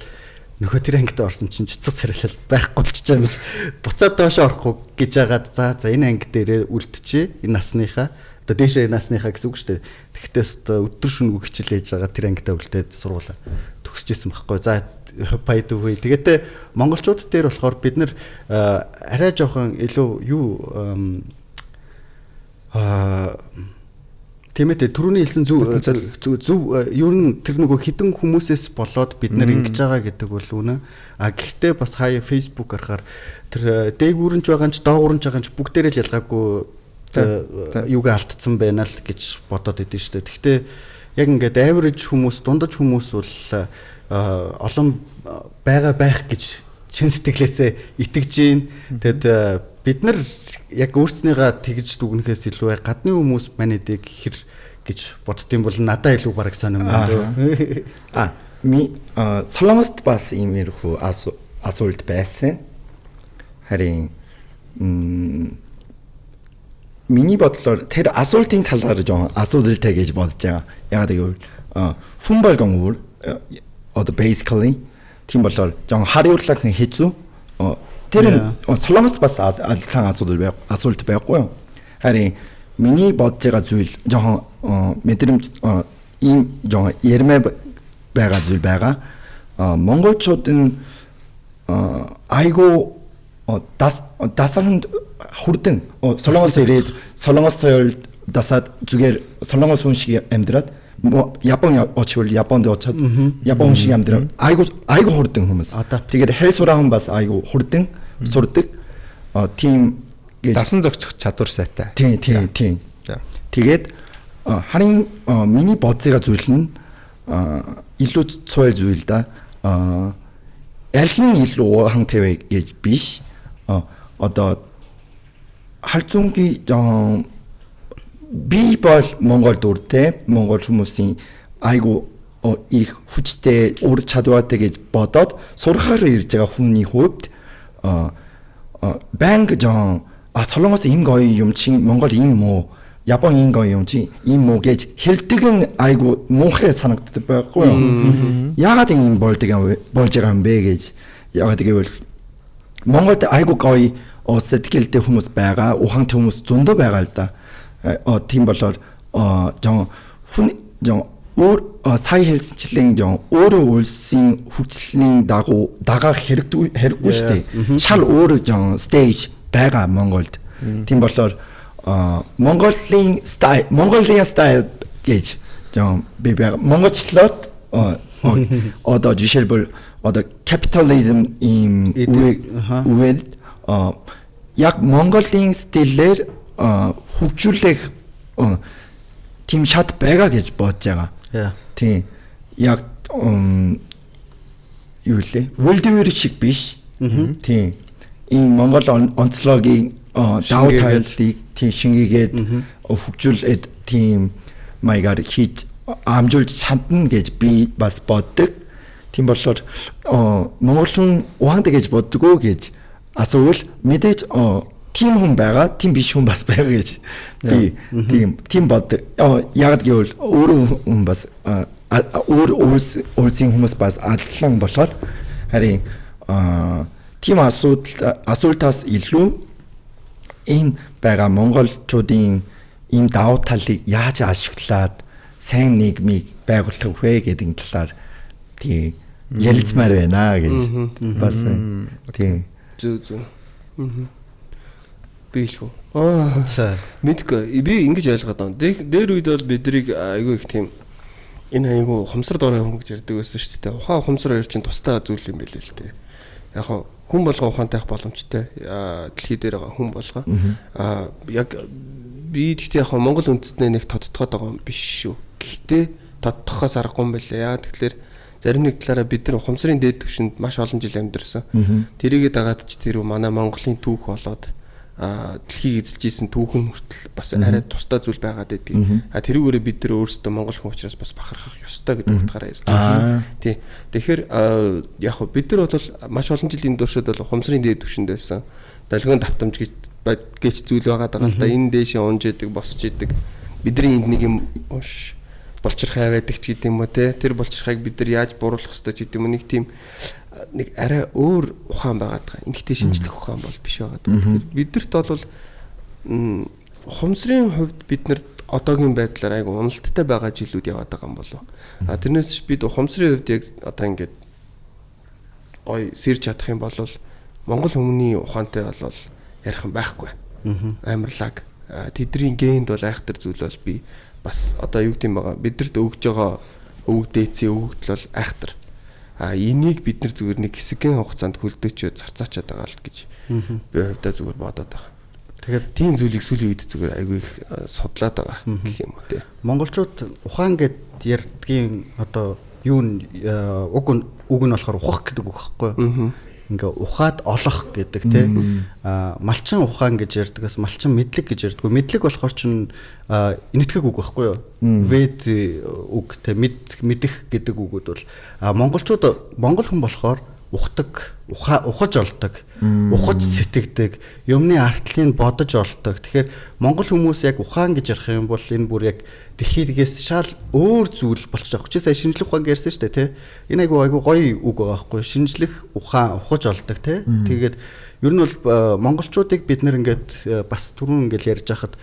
нөхөө тэр ангид орсон чинь цэцэг царайлал байхгүй болчихж байгаа гэж буцаад доошоо орохгүй гэж яагаад за энэ анги дээрээ үлдчихээ энэ насныхаа одоо дээшээ насныхаа гэсэн үг шүү дээ. Тэгэхдээ өдөр шөнөгүй хичээл хийж байгаа тэр ангидаа үлдээд сургуулаа төгсөжсэн байхгүй. За баядгүй. Тэгээд монголчууд дээр болохоор бид нэр арай жоохон илүү юу тиймээ түрүүний хэлсэн зөв ер нь тэр нөгөө хідэн хүмүүсээс болоод бид нэр ингэж байгаа гэдэг бол үнэ. А гэхдээ бас хаяа Facebook арахаар тэр дээгүүрэнж байгаа ч доогүүрэнж байгаа ч бүгдээрээ л ялгаагүй юугаа алдсан байна л гэж бодоод идэв шүү дээ. Гэхдээ яг ингээд average хүмүүс, дундаж хүмүүс бол олон байгаа байх гэж чин сэтгэлээсээ итгэж гин. Тэгэд бид нар яг өөрснийгаа тэгж дүгнэхээс илүү гадны хүмүүс манайдыг хэр гэж боддсон бол надад илүү бараг сонирмоо. Солонгост бас иймэрхүү асуулт байсан. Харин миний бодлоор тэр асуултын талаар жоон асуудалтай гэж бодож байгаа. Яагаад гэвэл хүн болгон өөр одоо basically тийм болоор жоон хариулах нь хэцүү. Тэр Солонгост бас адилхан асуулт байхгүй юу? Харин миний бодож байгаа зүйл жоон мэдрэмж ийм жоон ярмаа байгаа зүйл байгаа. Монголчууд нь айгу дасанд хурдан Солонгос ирээд Солонгос соёл дасаад зүгээр Солонгос хүн шиг амьдраад Япон очвол Японд очоод Япон шиг амьдраа айгу хурдан хүмүүс. Тэгээд хэл сураахан бас айгу хурдан сурдаг. Тим дасан зохицох чадвар сайтай. Тийм. Тэгээд харин миний бодзыга зүйл нь илүү цойл зүйл да. Аль нь илүү хан тэвэ гэж биш. Одоо харцунги би бол Монгол дүртэй Монгол хүмүүсийн айгу их хүчтэй ур чадвартай гэж бодоод сурахаар ирж байгаа хүний хувьд банк Солонгос ийм гоё юм чи Монгол ийм муу Япон ийм гоё юм чи ийм муу гэж хэлдэг нь айгу муухай санагддаг байхгүй юу? Яагаад ийм болж байгаа юм бэ гэж яагаад гэвэл Монголд айгу гоё сэтгэлтэй хүмүүс байгаа, ухаантай хүмүүс зөндөө байгаа л да. Тийм болоор хүн өөр сая хэлсэнчлэн өөрөө улсын хүчлийн дагаах хэрэггүй шүү дээ. Шал өөр stage байгаа Монголд. Тийм болохоор Mongolia style гэж би монголчлоод одоо жишээлбэл одоо capitalism им үед яг Монголын стилээр хөгжүүлэх тийм шат байгаа гэж бодож байгаа. Тийм. Яг юу лээ? World War шиг биш. Тийм. Энэ Монгол онцлогийн даутайлыг тийм шингээгээд хөгжүүлээд тийм маягаар хийж амжуулж чадна гэж би бас боддог. Тийм болохоор монголчин ухаантай гэж боддгоо гэж асуувал мэдээж тийм хүн байгаа, тийм биш хүн бас байгаа гэж би тийм боддог. Яг гэвэл өөрөө хүн бас өөр улсын хүмүүс бас адилхан болохоор харин тийм асуудалтаас илүү энэ байгаа монголчуудын ийм давуу талыг яаж ашиглаад сайн нийгмийг байгуулах вэ гэдэг талаар тий ярилцмаар байна гэж бас тий Зүг. Бийлгүй. Мэдгүй. Би ингэж ойлгоод байна. Дээр үед бол бидрийг айгүй их тийм энэ айгүй хумсар доорын хүн гэж ярьдаг байсан шүү дээ. Ухаан хумсар хоёр чинь тустай зүйл юм байлээ л дээ. Яг хүн болгоо ухаантай байх боломжтой. Дэлхий дээр байгаа хүн болгоо. Яг би тэгтээ яг Монгол үндэстнээ нэг тодтогоод байгаа юм биш шүү. Гэхдээ тодтохоос аргагүй юм байлээ. Яа тэгэхээр зарим нэг талаараа бид нар ухамсарын дээд түвшинд маш олон жил амьдарсан. Тэрийгээ дагаад ч тэр манай Монголын түүх болоод дэлхийг эзэлж исэн түүхэн хүртэл бас арай тустай зүйл байгаад байдгийг. Тэрүүгээрээ бид нар өөрсдөө монгол хүн учраас бас бахархах ёстой гэдэг утгаараа ярьж байгаа. Тий. Тэгэхээр яг хөө бид нар бол маш олон жилийн туршид бол ухамсарын дээд түвшинд байсан. Долгион давтамж гэж зүйл байгаад байгаа л да. Энэ дээшээ унж идэг, босч идэг. Бидний энд нэг юм болчирхай байдаг ч гэдэг юм уу те. Тэр болчирхайг бид нар яаж буруулах ёстой ч гэдэг юм. Нэг тийм нэг арай өөр ухаан байгаад байгаа. Ингэхдээ шинжлэх ухаан бол биш байгаад байгаа. Бидэрт бол ухамсарын хувьд бид нарт одоогийн байдлаар айгу уналттай байгаа жилүүд яваад байгаа юм болов. Тэрнээс бид ухамсарын хувьд яг одоо ингээд гой сэрж чадах юм бол монгол хүмүүний ухаантай бол ярих юм байхгүй. Амарлаг. Тэдний генд бол айхтар зүйл бол би бас одоо юу гэдэм байгаа. Бидэрт өгж байгаа өвөг дээцийн өгөгдөл бол айхтар. Энийг бид нар зүгээр нэг хэсгийн хугацаанд хөлдөөч зарцаачаад байгаа л гэж би хувьдаа зүгээр бодоод байгаа. Тэгэхээр тийм зүйлийг сүүлийн үед зүгээр айгүй их судлаад байгаа гэх юм уу те. Монголчууд ухаан гэд ярьдгийн одоо юу уг нь болохоор ухах гэдэг үг байхгүй. Ингээ ухаад олох гэдэг те. Малчин ухаан гэж ярьдагаас малчин мэдлэг гэж ярьдаг. Мэдлэг болохоор чинь энэтхэг үг байхгүй юу? Вэд үг те мэдэх гэдэг үгүүд бол монгол хүн болохоор ухдаг, ухаж олдог, ухаж сэтгэдэг, юмны артлыг бодож олдог. Тэгэхээр монгол хүмүүс яг ухаан гэж ярих юм бол энэ бүр яг дэлхийгээс шал өөр зүйл болчих жоох. Чи сая шинжлэх ухаан ярьсан шүү дээ, тэ. Энэ айгу гоё үг байгаа байхгүй. Шинжлэх ухаан ухаж олдог, тэ. Тэгээд ер нь бол монголчуудыг бид нэр ингээд бас түрүүн ингээд ярьж хахад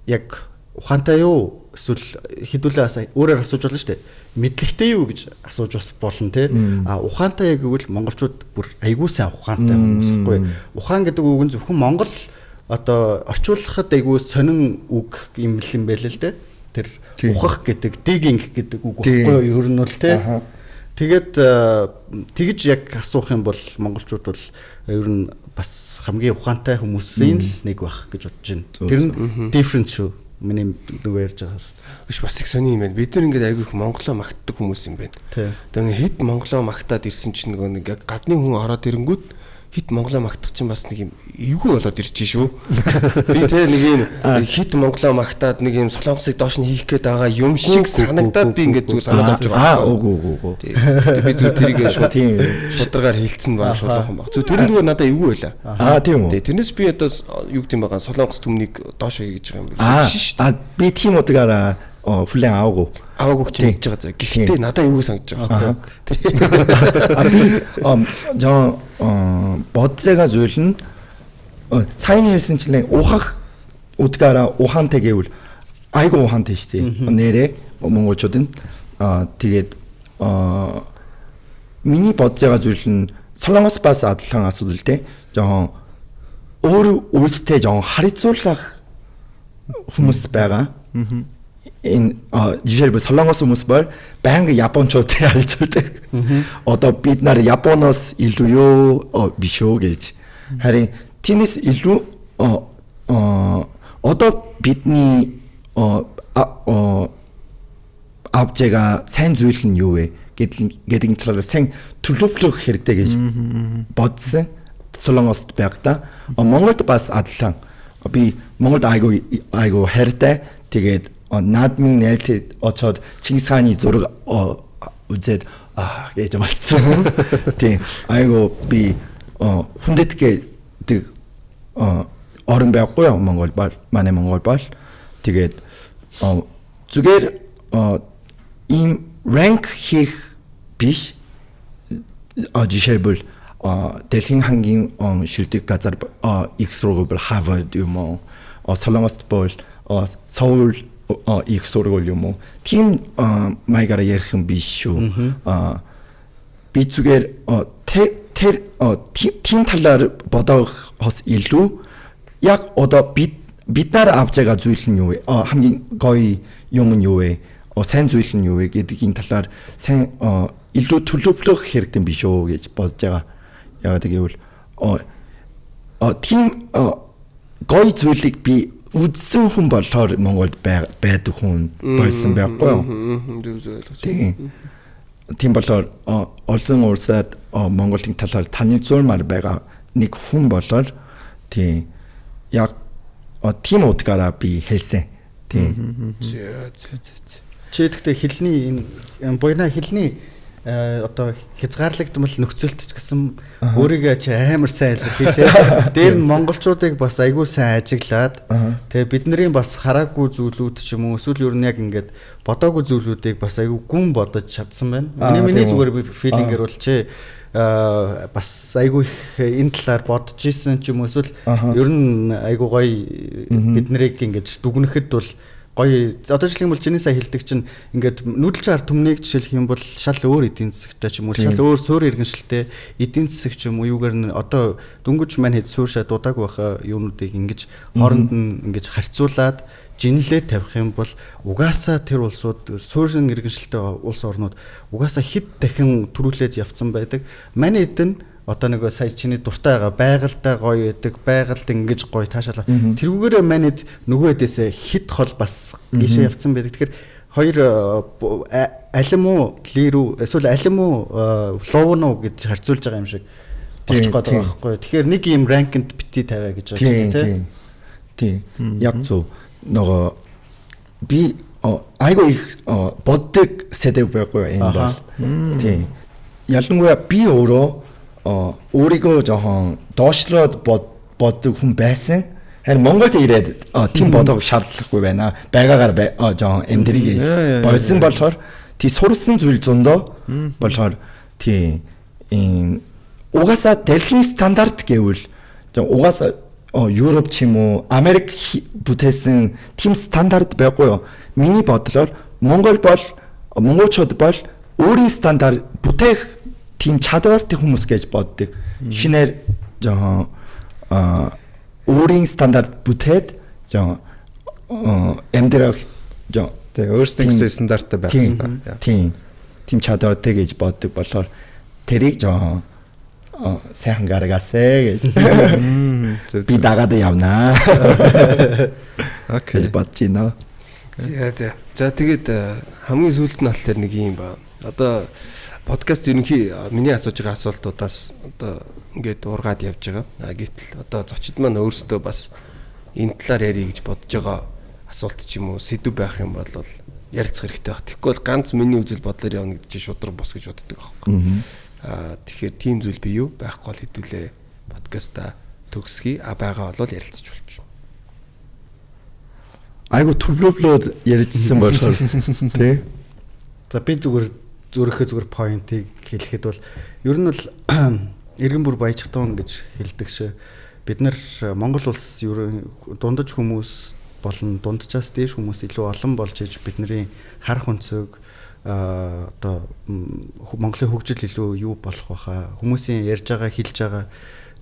яг ухаантай юу эсвэл хэдүүлээ өөрөөр асууж болно шүү дээ. Мэдлэгтэй юу гэж асууж бас болно те. Ухаантай гэвэл монголчууд бүр айгүй сайн ухаантай хүмүүс байхгүй. Ухаан гэдэг үг нь зөвхөн монгол одоо орчуулахад айгүй сонин үг юм байл л те. Тэр ухах гэдэг, digging гэдэг үг байхгүй юу? Ер нь бол те. Тэгээд тэгж яг асуух юм бол монголчууд бол ер нь бас хамгийн ухаантай хүмүүсийн л нэг байх гэж бодож байна. Тэр нь different шүү. Миний нөгөө ярьж байгаа. Биш бас их сони юм байна. Бид нар ингээд айгүй их монголоо магтдаг хүмүүс юм байна. Тэгээ хэд монголоо магтаад ирсэн чинь нөгөө нэг гадны хүн ороод ирэнгүүт хэд монголоо магтах чинь бас нэг юм эвгүй болоод ирж шүү. Би тэгээ нэг юм хэд монголоо магтаад нэг юм солонгосыг доош нь хийх гээд байгаа юм шиг санагдаад би ингээд зүгээр санаа зовж байгаа. Үгүй. Тэгээ би зүгээр тэрийг шууд тийм шударгаар хилцэн баг шудархан баг. Зүгээр тэр зүгээр надад эвгүй байла. Тийм үү. Тэрнээс би одоо юу гэдэм байгаа солонгос түмнийг доош хийж байгаа юм биш шүү. Би тийм утгаараа хүлэн аваагүй ч мэдж байгаа заа. Гэхдээ надад эвгүй санагдаж байгаа. Би бодзега зүйл нь сайн хэлсэн чинь ухах утгаараа ухаантай гэвэл айгүй ухаантай шүү дээ. Нэрээ монголчууд нь тэгээд миний бодзега зүйл нь солонгос бас адилхан асуудал те. Жохон өөр үйлстэй жохон харьцуулах хүмүүс байгаа. Энэ жишээлбэл солонгос хүмүүс бол байнга японочдтой харьцуулдаг. Одоо бид нар Японоос илүү юу биш үү гэж. Харин тиймээс илүү одоо бидний авчега сайн зүйл нь юу вэ гэдэг талаар сайн төлөвлөх хэрэгтэй гэж бодсон. Солонгост байхдаа Монголд бас адилхан. Би Монголд айгүй хайртай. Тэгээд наадмын нээлттэй очоод Чингис хааны зураг үзээд гэж амлцсан. Тийм айгүй би хүндэтгэдэг орон байхгүй Монгол бол манай Монгол бол тэгээд зүгээр ийм ранк хийх биш жишээлбэл дэлхийн хамгийн шилдэг газар их сургууль бол Harvard юм уу? Солонгост бол Seoul их сургууль юм уу? Тийм маягаар ярих юм биш шүү. Би зүгээр тийм талаар бодохоос илүү яг одоо бид нар авч байгаа зүйл нь юу вэ? Хамгийн гоё юм нь юу вэ? Сайн зүйл нь юу вэ гэдгийн талаар сайн илүү төлөвлөх хэрэгтэй биш үү гэж бодож байгаа. Яагаад гэвэл тийм гоё зүйлийг би үзсэн хүн болохоор Монголд байдаг хүн байсан байхгүй юу? Тийм болохоор олон улсад Монголын талаар танилцуулмаар байгаа нэг хүн болохоор тийм яг тийм утгаараа би хэлсэн. Тийм. Чи тэгтээ хэлний энэ буйна хэлний одоо хязгаарлагдмал нөхцөлт ч гэсэн өөрийгөө чи амар сайн хэлээ. Дээр нь монголчуудыг бас айгүй сайн ажиглаад тэгээ бидний бас хараагүй зүйлүүд ч юм уу эсвэл ер нь яг ингээд бодоогүй зүйлүүдийг бас айгүй гүн бодож чадсан байна. Миний зүгээр филингэр бол чи бас айгүй их энэ талаар бодож исэн ч юм уу эсвэл ер нь айгүй гоё биднийг ингэж дүгнэхэд бол гоё одоо жишээ нь бол чиний сая хэлдэг чинь ингээд нүүдэлчин ард түмнийг жишээлх юм бол шал өөр эдийн засагтай ч юм уу шал өөр суурь иргэншилтэй эдийн засаг ч юм уу юугаар нь одоо дөнгөж мань хэд суурьшаа дудааг байх юунуудыг ингэж хооронд нь ингэж харьцуулаад жинлээ тавих юм бол угаасаа тэр улсууд суурин иргэншилтэй улс орнууд угаасаа хэд дахин төрүүлээд явцсан байдаг. Манай эдэн одоо нэг сая чиний дуртай байгаа байгальтай гоё байдаг байгальд ингэж гоё таашаалаа тэрүүгээрээ манайд нөгөөдөөсөө хит хол бас гişэ явцсан байдаг. Тэгэхээр хоёр алим уу лирүү эсвэл алим уу ловно гэж харьцуулж байгаа юм шиг болчих гээд байгаа байхгүй. Тэгэхээр нэг юм ранкнд бити тавиа гэж байна тийм. Яг зөв. Нөгөө би айгүй их боддог сэдв байхгүй энэ бол. Тийм. Ялангуяа би өөрийгөө жоохон доошлоод боддог хүн байсан. Харин Монголд ирээд тийм бодох шаардлагагүй байна. Байгаагаар жоохон амьдрийг болсон болохоор тий сурсан зүйл зөндөө болохоор тий угаасаа дэлхийн стандарт гэвэл угаасаа Европ ч юм уу Америк бүтээсэн тийм стандарт байхгүй юу? Миний бодлоор монголчууд бол өөрийн стандарт бүтээх тийм чадвартай хүмүүс гэж боддог. Шинээр жоохон өөрийн стандарт бүтээд жоохон амьдрах тэгээ өөрсдийнхөө стандарттай байх хэрэгтэй. Тийм чадвартай гэж боддог болохоор тэрийг жоохон сайхан гаргасаа гэж би дагаад явнаа. Окей бодож байна. За тэгээд хамгийн сүүлд нь болохоор нэг юм ба. Одоо подкаст ерөнхий миний асууж байгаа асуултуудаас одоо ингээд ургаад явж байгаа. Гэтэл одоо зочид маань өөрсдөө бас энэ талаар ярих гэж бодож байгаа асуулт ч юм уу сэдв байх юм бол ярилцах хэрэгтэй байна. Тэгэхгүй бол ганц миний үзэл бодлоор явна гэдэг чинь шудраг бос гэж боддог байхгүй. Тэгэхээр тийм зүйл бий юу? Байхгүй бол хэдүүлээ подкаста төгсгий. Байгаа бол ярилцаж болчих. Айгу төлөвлөлөөд ярьжсэн болохоор тий. За би зүгээр поинтыг хэлэхэд бол ер нь бол эргэн бүр баяжхтун гэж хэлдэг ш. Бид нар Монгол улс дундаж хүмүүс болон дунджаас дээш хүмүүс илүү олон болж иж бидний харах өнцөг одоо Монголын хөгжил илүү юу болох байхаа хүмүүсийн ярьж байгаа хэлж байгаа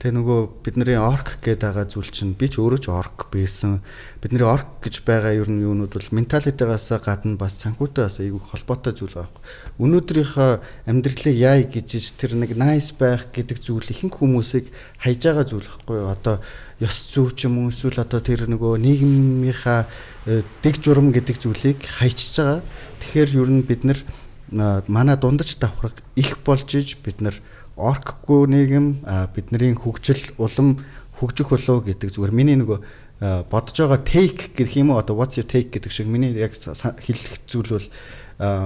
тэгээ нөгөө бидний орк гэдэг байгаа зүйл чинь би ч өөрөө ч орк байсан. Бидний орк гэж байгаа ер нь юунууд бол менталитетаас гадна бас санхүүтэй бас айгүй холбоотой зүйл байгаа юм. Өнөөдрийнхөө амьдралыг яа гэж тэр нэг nice байх гэдэг зүйл ихэнх хүмүүсийг хайж байгаа зүйл байхгүй юу? Одоо ёс зүй ч юм уу эсвэл одоо тэр нөгөө нийгмийнхаа дэг журам гэдэг зүйлийг хайчиж байгаа. Тэгэхээр ер нь бид нар манай дундаж давхраг их болж иж бид нар оркгүй нийгэм бидний хөгжил улам хөгжих болоо гэдэг зүгээр миний нөгөө бодож байгаа take гэх юм уу одоо what's your take гэдэг шиг миний яг хэлэх зүйл бол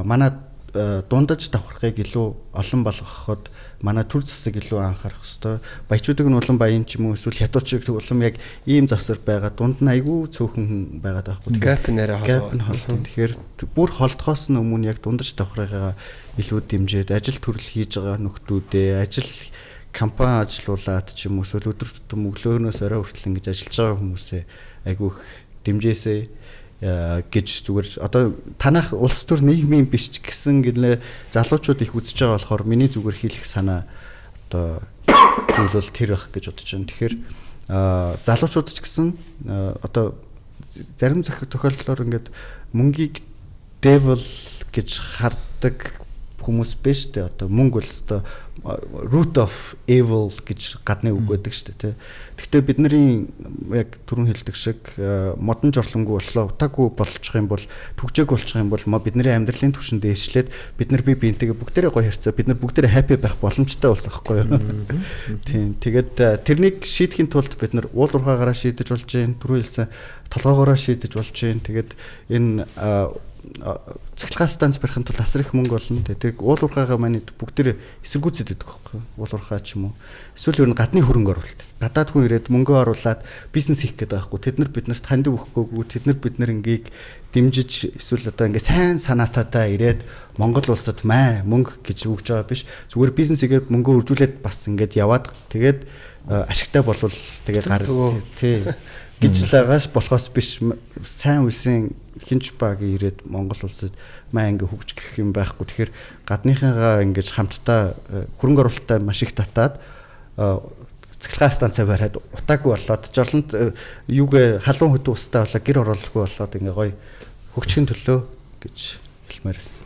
манай дундаж давхрахыг илүү олон болгоход манай төр засаг илүү анхаарах хэрэгтэй. Баячуудыг нь улам баян ч юм уу эсвэл хятадчиг улам яг ийм завсар байгаа дунд нь айгүй цөөхөн байгаад байхгүй. Gap нэрэ холбоо. Тэгэхээр бүр холдохоос нь өмнө яг дундаж давхрахыгаа илүү дэмжиж ажил төрөл хийж байгаа нөхдүүдээ ажил компани ажилуулад ч юм уу эсвэл өдөр тутам өглөөнөөс орой хүртэл ингэж ажиллаж байгаа хүмүүсээ айгүй их дэмжээсэй гэж зүгээр одоо танах улс төр нийгмийн биш ч гэсэн гэлээ залуучууд их үзэж байгаа болохоор миний зүгээр хийх санаа одоо зүйл бол тэр байх гэж бодож байна. Тэгэхээр залуучууд ч гэсэн одоо зарим тохиолдлоор ингээд мөнгийг devil гэж хардаг хүмүүс биш дээ. Одоо мөнгө бол өстой root of evil гэж гадны үг байдаг шүү дээ, тэ. Гэхдээ бидний яг түрүүн хэлдэг шиг модон жорлонгүй боллоо, утаагүй болчих юм бол, түгжээг болчих юм бол бидний амьдралын түвшин дээшлээд бид нар бие биентэйгээ бүгдээрээ гоё харьцаа, бид нар бүгдээрээ happy байх боломжтой болсон аахгүй юу? Тийм. Тэгээд тэрнийг шийдэхин тулд бид нар уул уурхаагаараа шийдэж болж гин, түрүү хэлсэн толгоогоороо шийдэж болж гин. Тэгээд энэ цахилгаан станц барихын тулд асар их мөнгө олно. Тэгээд уул уурхаагаа манай бүгдээрээ эсэргүүцээд байдаг байхгүй юу? Уул уурхаа ч юм уу. Эсвэл ер нь гадны хөрөнгө оруулалт. Гадаад хүн ирээд мөнгө оруулаад бизнес хийх гэдэг байхгүй. Тэд нар биднэрт ханд өгөхгүйгүй. Тэд нар бид нар ингийг дэмжиж эсвэл одоо ингээ сайн санаатаатай ирээд Монгол улсад мөнгө гэж өгж байгаа биш. Зүгээр бизнес хийгээд мөнгө үржүүлээд бас ингээд яваад тэгээд ашигтай болвол тэгээд гар тий гэж лагаас болохоос биш сайн үсэн хинч баг ирээд Монгол улсад ингээ хөгжих гэх юм байхгүй. Тэгэхээр гадныхыгаа ингэж хамтдаа хөрөнгө оруулалтаа маш их татаад цахилгаан станцаа бариад утаагүй болоод жорлонд юугээ халуун хөдөө устаа болоо гэр оруулахгүй болоод ингээ гоё хөгжихийн төлөө гэж хэлмээр байсан.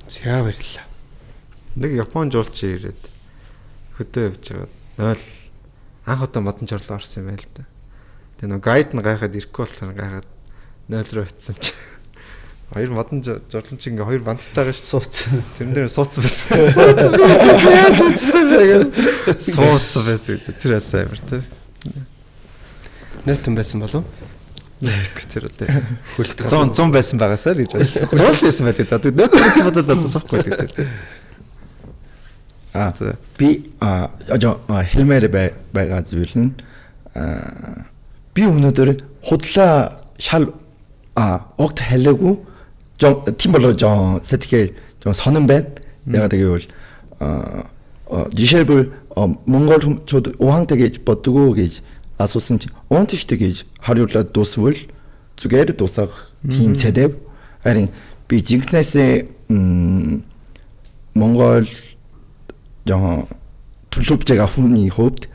За баярлалаа. Нэг Япон жуулчин ирээд хөдөө явж байгаа 0 анх удаа модон жорлоо орсон юм байл та. Тэгээ нөгөө гайд нь гайхаад ирэхгүй болохоор гайхаад 0 руу очсон чи. Хоёр модон жорлон чи ингээ хоёр банцтайгаа сууцсан. Тэрэн дээр сууцсан байсан. Сууцсан байсан гэж тэр асаа амар тий. Нэтэн байсан болов? Тэр одоо 100 байсан байгаасаа л гэж бодлоо. 100 байсан байдаг. Одоо нөөц байсан бодоод одоо суухгүй байдаг тий. Би хэлмээр байгаа зүйл нь би өнөөдөр худлаа шал огт хэлээгүй тийм болоо жоо сэтгэл жоо сонирн байна. Ягаад гэвэл жишээлбэл Монгол хүмүүс уухантай гэж боддгоо гэж асуусан чи уухантай гэж хариулаад дуусвал зүгээр дуусах тийм сэдэв. Харин би жинхнээсээ Монгол жоо төлөвж байгаа хүний хувьд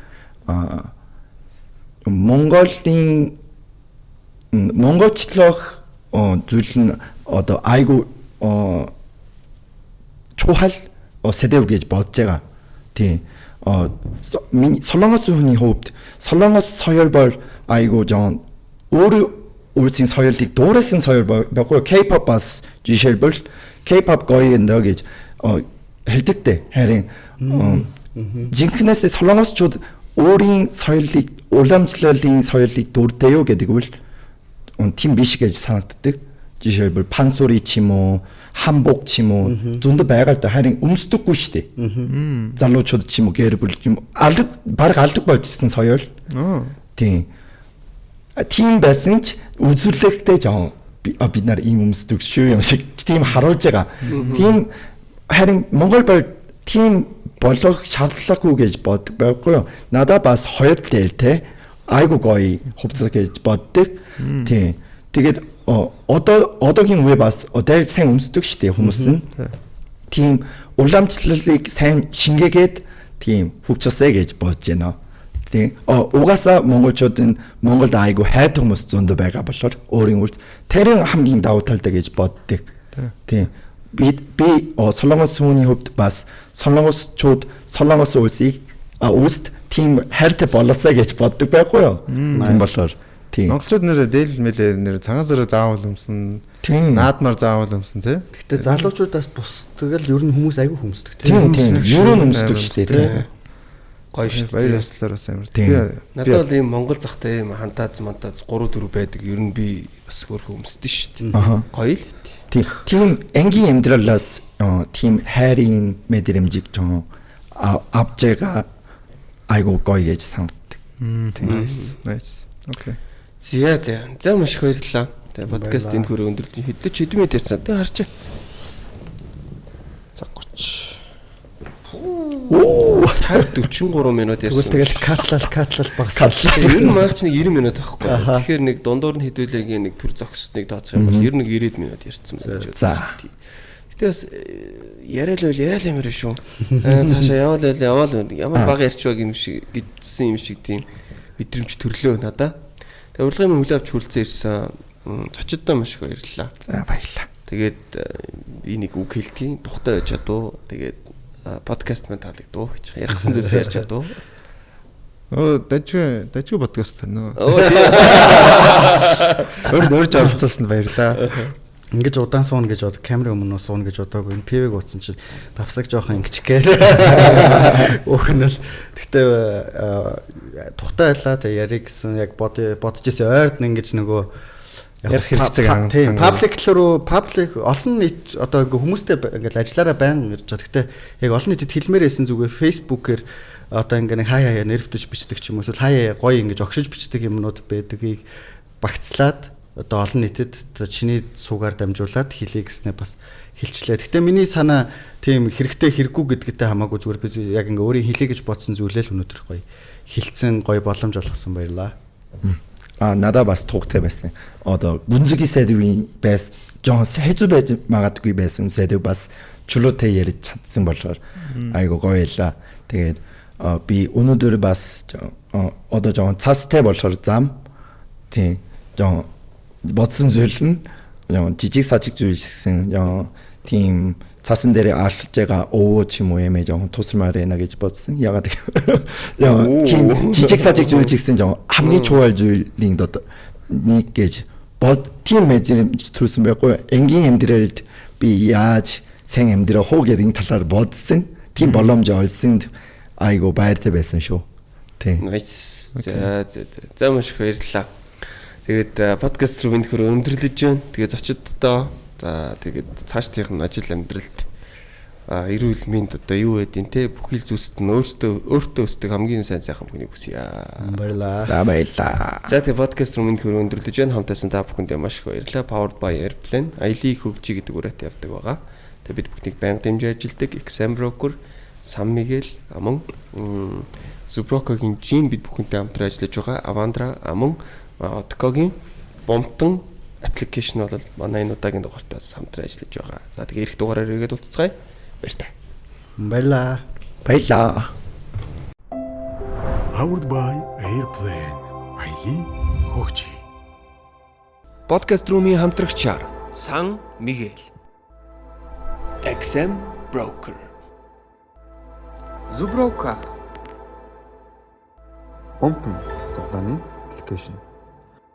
монголчлох зүйл нь одоо айгу чухал сэдэв гэж бодож байгаа. Тийм. Солонгос хүний хувьд солонгос соёл бол айгу жоо өөр улсын соёлыг дуурайсан соёл байхгүй. K-pop бас жишээлбэл K-pop гоё энэ гэж хэлдэг дээ. Харин жинхнээс солонгосчууд өөрийн соёлыг уламжлалын соёлыг дуртай юу гэдэг үл тийм биш гэж санагддаг. Жишээлбэл пансури ч юм уу, хамбук ч юм уу зөндөө байгаа да харин өмсдөггүй шүү дээ. Залуучууд ч юм уу гэр бүл юм баг алдаг болжсэн соёл. Тийм. Тийм байсан ч үзүүлэлттэй жоо бид нар ийм өмсдөг шүү юм шиг тийм харуулж байгаа. Тийм харин Монгол бол тийм болох шаардлагагүй гэж боддог байхгүй юу? Надад бас хоёр дэлтэй айгу гоё хувцас гэж боддог. Тийм. Тэгээд одоогийн үе бас одоо сайн өмсдөг шүү дээ хүмүүс нь. Тийм уламжлалыг сайн шингээгээд тийм хувцасаа гэж бодож байна. Тийм. Угаасаа монголчууд нь Монголд айгу хайртай хүмүүс зөндөө байгаа болохоор өөрийн үлд тэрэн хамгийн давуу талтай гэж боддог. Тийм. Би солонгос хүний хувьд бас солонгосчууд солонгос улсад тийм хайртай болоосаа гэж боддог байхгүй юу? Тийм болохоор тийм. Монголчууд нэрээ дээл мэлээ нэр цагаан сараа заавал өмсөн, наадмаар заавал өмсөн тий. Гэтэ залуучуудаас бусдаг л ер нь хүмүүс айгүй хүмсдэг тий. Тийм. Ер нь өмсдөг шүү дээ тий. Гоё шүү дээ. Баяр ёслоор бас амар. Надад бол ийм Монгол захтай ийм хантаац 3 4 байдаг. Ер нь би бас хөрхөө өмсдөө шүү дээ. Гоё л. Тийм энгийн амьдралаас тийм хайрын мэдрэмжийг авч байгаа айгуу гоё гэж санагддаг. Nice. Окей. За маш их баярлалаа. Тэгээ подкаст энэ хүрээ өндөрлөж хэдэн минут ярьсан. Тэгээ харчаа. За 30. Цаг 43 минут ярьсан. Тэгэл катлал багсаал. Ер нь маань ч нэг 90 минут байхгүй. Тэгэхээр нэг дундуур нь хэдүүлээгийн нэг төр зогссныг тооцох юм бол ер нь 90 минут ярьсан байж байна. За. Гэтэ бас яриал юмэр шүү. Цаашаа яваал ямар бага ярьчваа гэсэн юм шиг тийм мэдрэмж төрлөө надаа. Тэгээ урлагийн хүлээ авч хүлцэн ирсэн зочдтой маш их баярлалаа. За баярлалаа. Тэгээд би нэг үг хэлтий. Тухтай байж чадуу. Тэгээд подкаст мань таалагдуу гэж ярихсан зүйлс ярьж чадуу. Дажгүй подкаст тань. Оо тийм. Өрж оролцуулсанд баярлалаа. Ингэж удаан суун гэж бод камерын өмнө суун гэж бодоагүй. ПВ-г утсан чинь давсаг жоохон ингэчих гээл. Өөх нь л гэхдээ тухтай байлаа тэг ярих гэсэн яг бодож ирсэн ойрд нь ингэж нөгөө ярих хэрэгцээг тийм паблик олон нийт одоо хүмүүстэй ингээл ажиллаараа байн ирж байгаа. Гэхдээ яг олон нийтэд хэлмээр байсан зүгээр фэйсбүүкээр одоо ингээ нэг хаяа нэрвдэж бичдэг ч юм уу эсвэл хаяа гоё ингэж огшиж бичдэг юмнууд байдгийг багцлаад одоо олон нийтэд чиний суугаар дамжуулаад хэлье гэснээр бас хэлчлээ. Гэтэ миний санаа тийм хэрэгтэй хэрэггүй гэдэгтэй хамаагүй зүгээр би яг ингээ өөрийн хэлье гэж бодсон зүйлээ л өнөөдөр гоё хэлцэн гоё боломж олгосон баярлаа. Надад бас тугтай байсан. Одоо гүнзгий сэдвийн байс Джон хэцүү байж магадгүй байсан сэдв бас чулуутай ярьж чадсан болохоор айгу гоё ялла. Тэгээд би өнөөдөр бас одоо Джон цастай болохоор зам тийм Джон бодсон зүйл нь жижиг сажиг зүйл гэсэн тийм цасан дээр алж байгаа өвөө ч юм уу эмээ жоохон тусмаар байна гэж бодсон. Ягаад тийм жижиг сажиг зүйл гэсэн хамгийн чухал зүйлийн дод нэг гэж тийм мэдрэмж төрсэн байхгүй. Энгийн амьдралд би яаж сайн амьдрах уу гэдэг талаар бодсон. Тийм боломж олсон айгу баяртай байсан шүү. Тийм. Nice. За маш их баярлалаа. Тэгээд подкаст руу өнөхөр өндөрлөж байна. Тэгээд зочдтой тэгээд цаашдынх нь ажил амьдралд эрүүл мэнд одоо юу байдیں۔ Тэ бүхэл зүйлсд нь өөртөө өсдөг хамгийн сайн сайхан бүхнийг хүсье. Баярлаа. За баярлаа. За тэгээд подкаст руу өнөхөр өндөрлөж байна. Хамтаасан та бүхэндээ маш их баярлалаа. Powered by Airplane. Аялыг хөгжиж гэдэг үрэтэ явдаг байгаа. Тэгээд бид бүхнийг байнга дэмжиж ажилдаг XM Broker, San Miguel амун Zubroco-гийн Jim бид бүхэнтэй хамтран ажиллаж байгаа. Avandra амун Otco-гийн Bomton аппликейшн бол манай энэ удаагийн дугаартаас хамтран ажиллаж байгаа. За тэгээ ирэх дугаараар ирээд уулзцгаая. Баярлаа. Баярлаа. Powered by Airplane. Аялыг хөгжиж. Podcast Room-ийн хамтрагчаар San Miguel, XM Broker, Zubroco, Bomton цуглааны аппликейшн